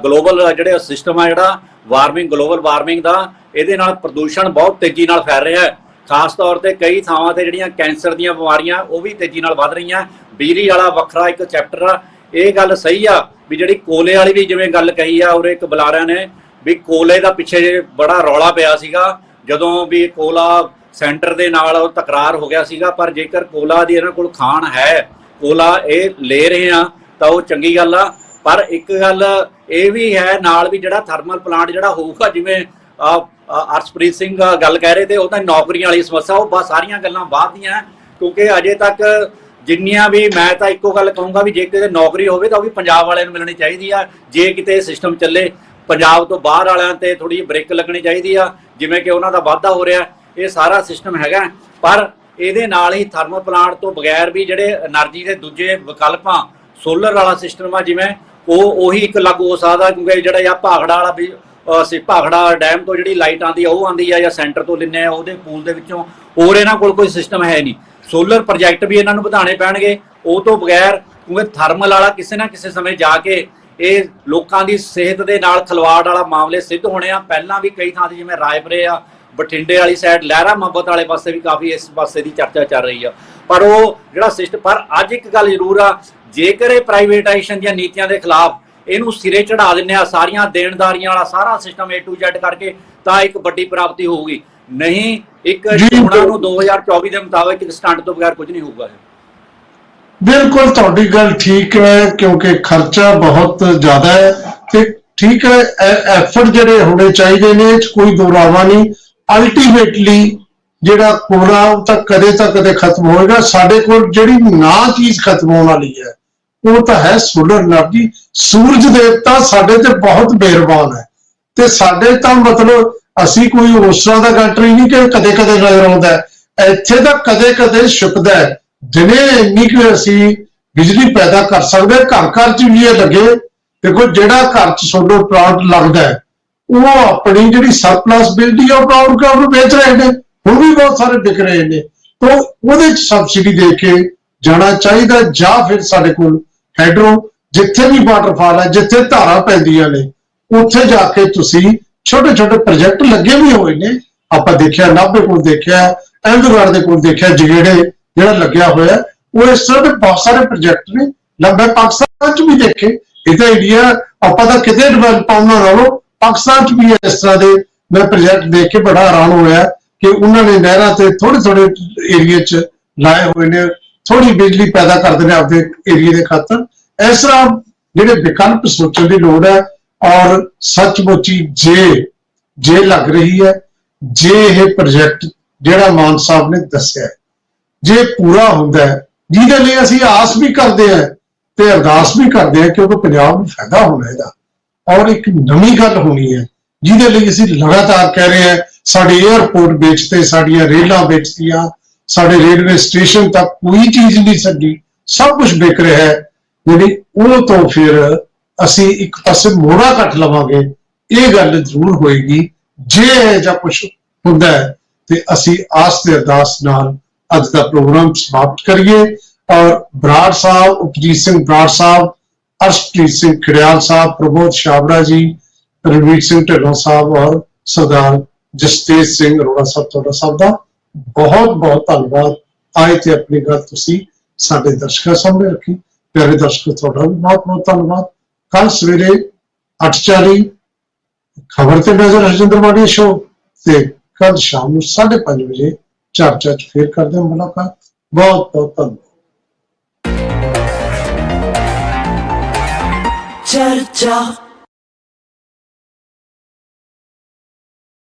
ਗਲੋਬਲ ਜਿਹੜੇ ਸਿਸਟਮ ਆ ਜਿਹੜਾ ਵਾਰਮਿੰਗ, ਗਲੋਬਲ ਵਾਰਮਿੰਗ ਦਾ, ਇਹਦੇ ਨਾਲ ਪ੍ਰਦੂਸ਼ਣ ਬਹੁਤ ਤੇਜ਼ੀ ਨਾਲ ਫੈਲ ਰਿਹਾ ਹੈ। ਖਾਸ ਤੌਰ ਤੇ ਕਈ ਥਾਵਾਂ ਤੇ ਜਿਹੜੀਆਂ ਕੈਂਸਰ ਦੀਆਂ ਬਿਮਾਰੀਆਂ ਉਹ ਵੀ ਤੇਜ਼ੀ ਨਾਲ ਵੱਧ ਰਹੀਆਂ। ਬਿਜਲੀ ਵਾਲਾ ਵੱਖਰਾ ਇੱਕ ਚੈਪਟਰ ਆ। ਇਹ ਗੱਲ ਸਹੀ ਆ ਵੀ ਜਿਹੜੀ ਕੋਲੇ ਵਾਲੀ ਵੀ ਜਿਵੇਂ ਗੱਲ ਕਹੀ ਆ ਔਰ ਇੱਕ ਬੁਲਾਰਿਆਂ ਨੇ ਵੀ ਕੋਲੇ ਦਾ ਪਿੱਛੇ ਬੜਾ ਰੌਲਾ ਪਿਆ ਸੀਗਾ ਜਦੋਂ ਵੀ ਕੋਲਾ ਸੈਂਟਰ ਦੇ ਨਾਲ ਉਹ ਤਕਰਾਰ ਹੋ ਗਿਆ ਸੀਗਾ। ਪਰ ਜੇਕਰ ਕੋਲਾ ਦੀ ਇਹਨਾਂ ਕੋਲ ਖਾਣ ਹੈ, ਕੋਲਾ ਇਹ ਲੈ ਰਹੇ ਆ ਤਾਂ ਉਹ ਚੰਗੀ ਗੱਲ ਆ। ਪਰ ਇੱਕ ਗੱਲ ਇਹ ਵੀ ਹੈ ਨਾਲ ਵੀ ਜਿਹੜਾ ਥਰਮਲ ਪਲਾਂਟ ਜਿਹੜਾ ਹੋਊਗਾ, ਜਿਵੇਂ ਅਰਸ਼ਪ੍ਰੀਤ ਸਿੰਘ ਗੱਲ ਕਹਿ ਰਹੇ ਤੇ ਉਹ ਤਾਂ ਨੌਕਰੀਆਂ ਵਾਲੀ ਸਮੱਸਿਆ, ਉਹ ਬਸ ਸਾਰੀਆਂ ਗੱਲਾਂ ਬਾਅਦ ਦੀਆਂ। ਕਿਉਂਕਿ ਅਜੇ ਤੱਕ ਜਿੰਨੀਆਂ ਵੀ, ਮੈਂ ਤਾਂ ਇੱਕੋ ਗੱਲ ਕਹੂੰਗਾ ਵੀ ਜੇ ਕਿਤੇ ਨੌਕਰੀ ਹੋਵੇ ਤਾਂ ਉਹ ਵੀ ਪੰਜਾਬ ਵਾਲਿਆਂ ਨੂੰ ਮਿਲਣੀ ਚਾਹੀਦੀ ਆ। ਜੇ ਕਿਤੇ ਸਿਸਟਮ ਚੱਲੇ, ਪੰਜਾਬ ਤੋਂ ਬਾਹਰ ਵਾਲਿਆਂ ਤੇ ਥੋੜੀ ਬ੍ਰੇਕ ਲੱਗਣੀ ਚਾਹੀਦੀ ਆ, ਜਿਵੇਂ ਕਿ ਉਹਨਾਂ ਦਾ ਵਾਧਾ ਹੋ ਰਿਹਾ। ਇਹ ਸਾਰਾ ਸਿਸਟਮ ਹੈਗਾ। ਪਰ ਇਹਦੇ ਨਾਲ ਹੀ ਥਰਮਲ ਪਲਾਂਟ ਤੋਂ ਬਗੈਰ ਵੀ ਜਿਹੜੇ એનર્ਜੀ ਦੇ ਦੂਜੇ ਵਿਕਲਪਾਂ, ਸੋਲਰ ਵਾਲਾ ਸਿਸਟਮ ਆ ਜਿਵੇਂ, ਉਹੀ ਇੱਕ ਲਾਗੂ ਹੋ ਸਕਦਾ। ਕਿਉਂਕਿ ਜਿਹੜਾ ਆ ਭਾਖੜਾ ਵਾਲਾ ਵੀ ਭਾਖੜਾ ਡੈਮ ਤੋਂ ਜਿਹੜੀ ਲਾਈਟ ਆਉਂਦੀ ਆ ਉਹ ਆਉਂਦੀ ਆ ਜਾਂ ਸੈਂਟਰ ਤੋਂ ਲੈਂਦੇ ਆ ਉਹਦੇ ਪੂਲ ਦੇ ਵਿੱਚੋਂ, ਹੋਰ ਇਹਨਾਂ ਕੋਲ ਕੋਈ ਸਿਸਟਮ ਹੈ ਨਹੀਂ। ਸੋਲਰ ਪ੍ਰੋਜੈਕਟ ਵੀ ਇਹਨਾਂ ਨੂੰ ਵਧਾਉਣੇ ਪੈਣਗੇ ਉਹ ਤੋਂ ਬਗੈਰ, ਕਿਉਂਕਿ ਥਰਮਲ ਵਾਲਾ ਕਿਸੇ ਨਾ ਕਿਸੇ ਸਮੇਂ ਜਾ ਕੇ ਇਹ ਲੋਕਾਂ ਦੀ ਸਿਹਤ ਦੇ ਨਾਲ ਖਿਲਵਾੜ ਵਾਲਾ ਮਾਮਲੇ ਸਿੱਧ ਹੋਣੇ ਆ। ਪਹਿਲਾਂ ਵੀ ਕਈ ਥਾਂ ਤੇ ਜਿਵੇਂ ਰਾਏਪੁਰੇ ਆ, ਬਠਿੰਡੇ ਵਾਲੀ ਸਾਈਡ, ਲਹਿਰਾ ਮੁਹੱਬਤ ਵਾਲੇ ਪਾਸੇ ਵੀ ਕਾਫੀ ਇਸ ਪਾਸੇ ਦੀ ਚਰਚਾ ਚੱਲ ਰਹੀ ਆ। ਪਰ ਉਹ ਜਿਹੜਾ ਸਿਸਟਮ, ਪਰ ਅੱਜ ਇੱਕ ਗੱਲ ਜ਼ਰੂਰ ਆ, ਜੇਕਰ ਇਹ ਪ੍ਰਾਈਵੇਟਾਈਜੇਸ਼ਨ ਦੀਆਂ ਨੀਤੀਆਂ ਦੇ ਖਿਲਾਫ ਇਹਨੂੰ ਸਿਰੇ ਚੜਾ ਦਿੰਦੇ ਆ, ਸਾਰੀਆਂ ਦੇਣਦਾਰੀਆਂ ਵਾਲਾ ਸਾਰਾ ਸਿਸਟਮ A to Z ਕਰਕੇ, ਤਾਂ ਇੱਕ ਵੱਡੀ ਪ੍ਰਾਪਤੀ ਹੋਊਗੀ। ਨਹੀਂ ਇੱਕ ਚੋਣਾਂ ਨੂੰ 2024 ਦੇ ਮੁਤਾਬਕ ਇੱਕ ਸਟੰਟ ਤੋਂ ਬਗੈਰ ਕੁਝ ਨਹੀਂ ਹੋਊਗਾ। ਬਿਲਕੁਲ ਤੁਹਾਡੀ ਗੱਲ ਠੀਕ ਹੈ ਕਿਉਂਕਿ ਖਰਚਾ ਬਹੁਤ ਜ਼ਿਆਦਾ ਹੈ ਤੇ ਠੀਕ ਹੈ, ਐਫਰਟ ਜਿਹੜੇ ਹੋਣੇ ਚਾਹੀਦੇ ਨੇ, ਇਹ 'ਚ ਕੋਈ ਦੋਰਾਵਾ ਨਹੀਂ। ਅਲਟੀਮੇਟਲੀ ਜਿਹੜਾ ਕੋਲਾ ਉਹ ਤਾਂ ਕਦੇ ਖਤਮ ਹੋਏਗਾ। ਸਾਡੇ ਕੋਲ ਜਿਹੜੀ ਨਾ ਚੀਜ਼ ਖਤਮ ਹੋਣ ਵਾਲੀ ਹੈ ਉਹ ਤਾਂ ਹੈ ਸੋਲਰ એનર્ਜੀ। ਸੂਰਜ ਦੇਵਤਾ ਸਾਡੇ ਤੇ ਬਹੁਤ ਮਿਹਰਬਾਨ ਹੈ ਤੇ ਸਾਡੇ ਤਾਂ ਮਤਲਬ ਅਸੀਂ ਕੋਈ ਉਸ ਤਰ੍ਹਾਂ ਦਾ ਕੰਟਰੀ ਨਹੀਂ ਕਿ ਕਦੇ ਨਜ਼ਰ ਆਉਂਦਾ ਹੈ। ਇੱਥੇ ਤਾਂ ਕਦੇ ਛੁਪਦਾ ਹੈ। ਦਿਨੇ ਇੰਨੀ ਕਿ ਅਸੀਂ ਬਿਜਲੀ ਪੈਦਾ ਕਰ ਸਕਦੇ, ਘਰ 'ਚ ਵੀ ਇਹ ਲੱਗੇ। ਦੇਖੋ ਜਿਹੜਾ ਘਰ 'ਚ ਸੋਲਰ ਪਲਾਂਟ ਲੱਗਦਾ ਹੈ ਉਹ ਆਪਣੀ ਜਿਹੜੀ ਸਰਪਲਸ ਬਿਜਲੀ ਉਹ ਪਲਾਂਟ ਵੇਚ ਰਹੇ ਨੇ, ਹੁਣ ਵੀ ਬਹੁਤ ਸਾਰੇ ਵਿਕ ਰਹੇ ਨੇ। ਤਾਂ ਉਹਦੇ 'ਚ ਸਬਸਿਡੀ ਦੇ ਕੇ ਜਾਣਾ ਚਾਹੀਦਾ, ਜਾਂ ਫਿਰ ਸਾਡੇ ਕੋਲ ਹਾਈਡਰੋ ਜਿੱਥੇ ਵੀ ਵਾਟਰਫਾਲ ਹੈ, ਜਿੱਥੇ ਧਾਰਾਂ ਪੈਂਦੀਆਂ ਨੇ, ਉੱਥੇ ਜਾ ਕੇ ਤੁਸੀਂ ਛੋਟੇ ਛੋਟੇ ਪ੍ਰੋਜੈਕਟ ਲੱਗੇ ਵੀ ਹੋਏ ਨੇ। ਆਪਾਂ ਦੇਖਿਆ ਨਾਭੇ ਕੋਲ, ਦੇਖਿਆ ਅਹਿਮਦਗੜ੍ਹ ਦੇ ਕੋਲ, ਦੇਖਿਆ ਜਗੇੜੇ ਜਿਹੜਾ ਲੱਗਿਆ ਹੋਇਆ। ਉਹ ਇਸ ਤਰ੍ਹਾਂ ਦੇ ਬਹੁਤ ਸਾਰੇ ਪ੍ਰੋਜੈਕਟ ਨੇ, ਲੰਬੇ ਪਾਕਿਸਤਾਨ 'ਚ ਵੀ ਦੇਖੇ। ਇਹ ਤਾਂ ਇੰਡੀਆ, ਆਪਾਂ ਤਾਂ ਕਿਤੇ ਡਿਵੈਲਪ ਆਉਣਾ ਨਾਲੋਂ ਪਾਕਿਸਤਾਨ 'ਚ ਵੀ ਇਸ ਤਰ੍ਹਾਂ ਦੇ ਮੈਂ ਪ੍ਰੋਜੈਕਟ ਦੇਖ ਕੇ ਬੜਾ ਹੈਰਾਨ ਹੋਇਆ ਕਿ ਉਹਨਾਂ ਨੇ ਨਹਿਰਾਂ ਤੇ ਥੋੜੇ ਏਰੀਏ 'ਚ ਲਾਏ ਹੋਏ ਨੇ, ਥੋੜੀ ਬਿਜਲੀ ਪੈਦਾ ਕਰਦੇ ਨੇ ਆਪਦੇ ਏਰੀਏ ਦੇ ਖਾਤਰ। ਇਸ ਤਰ੍ਹਾਂ ਜਿਹੜੇ ਵਿਕਲਪ ਸੋਚਣ ਦੀ ਲੋੜ ਹੈ। ਔਰ ਸੱਚਮੁੱਚ ਹੀ ਜੇ ਲੱਗ ਰਹੀ ਹੈ, ਜੇ ਇਹ ਪ੍ਰੋਜੈਕਟ ਜਿਹੜਾ ਮਾਨ ਸਾਹਿਬ ਨੇ ਦੱਸਿਆ ਜੇ ਪੂਰਾ ਹੁੰਦਾ ਹੈ, ਜਿਹਦੇ ਲਈ ਅਸੀਂ ਆਸ ਵੀ ਕਰਦੇ ਹਾਂ ਤੇ ਅਰਦਾਸ ਵੀ ਕਰਦੇ ਹਾਂ, ਕਿਉਂਕਿ ਪੰਜਾਬ ਨੂੰ ਫਾਇਦਾ ਹੋਣਾ ਇਹਦਾ। ਔਰ ਇੱਕ ਨਵੀਂ ਗੱਲ ਹੋਣੀ ਹੈ ਜਿਹਦੇ ਲਈ ਅਸੀਂ ਲਗਾਤਾਰ ਕਹਿ ਰਹੇ ਹਾਂ, ਸਾਡੇ 에ਅਰਪੋਰਟ ਵੇਚਤੇ, ਸਾਡੀਆਂ ਰੇਲਾਂ ਵੇਚਤੀਆਂ, ਸਾਡੇ ਰੇਲਵੇ ਸਟੇਸ਼ਨ ਤੱਕ ਕੋਈ ਚੀਜ਼ ਨਹੀਂ ਛੱਡੀ, ਸਭ ਕੁਝ ਵਿਕ ਰਿਹਾ ਹੈ। ਜਿਹੜੀ ਉਹ ਤੋਂ ਫਿਰ ਅਸੀਂ ਇੱਕ ਪਾਸੇ ਮੋੜਾ ਕੱਟ ਲਵਾਂਗੇ, ਇਹ ਗੱਲ ਜ਼ਰੂਰ ਹੋਏਗੀ। ਜੇ ਇਹ ਜਾਂ ਕੁਝ ਹੁੰਦਾ ਹੈ ਤੇ ਅਸੀਂ ਆਸ ਤੇ ਅਰਦਾਸ ਨਾਲ ਅੱਜ ਦਾ ਪ੍ਰੋਗਰਾਮ ਸਮਾਪਤ ਕਰੀਏ। ਔਰ ਬਰਾੜ ਸਾਹਿਬ, ਉਪਜੀਤ ਸਿੰਘ ਬਰਾੜ ਸਾਹਿਬ, ਅਰਸ਼ਪ੍ਰੀਤ ਸਿੰਘ ਖੜਿਆਲ ਸਾਹਿਬ, ਪ੍ਰਮੋਦ ਛਾਬੜਾ ਜੀ, ਰਣਵੀਰ ਸਿੰਘ ਢਿੱਲੋਂ ਸਾਹਿਬ ਔਰ ਸਰਦਾਰ ਜਸਤੇਜ ਸਿੰਘ ਅਰੋੜਾ ਸਾਹਿਬ, ਤੁਹਾਡਾ ਸਭ ਦਾ ਬਹੁਤ ਬਹੁਤ ਧੰਨਵਾਦ। ਆਏ ਤੇ ਆਪਣੀ ਗੱਲ ਤੁਸੀਂ ਸਾਡੇ ਦਰਸ਼ਕਾਂ ਸਾਹਮਣੇ ਰੱਖੀ। ਪਿਆਰੇ ਦਰਸ਼ਕੋ, ਤੁਹਾਡਾ ਵੀ ਬਹੁਤ ਬਹੁਤ ਧੰਨਵਾਦ। ਕੱਲ ਸਵੇਰੇ 8:40 ਖਬਰ ਤੇ ਨਜ਼ਰ ਰਜਿੰਦਰ ਵਾੜੀ ਸ਼ੋ ਤੇ ਕੱਲ ਸ਼ਾਮ ਨੂੰ 5:30 ਵਜੇ ਚਰਚਾ 'ਚ ਫੇਰ ਕਰਦੇ ਹਾਂ ਮੁਲਾਕਾਤ। ਬਹੁਤ ਬਹੁਤ ਧੰਨਵਾਦ। ਚਰਚਾ।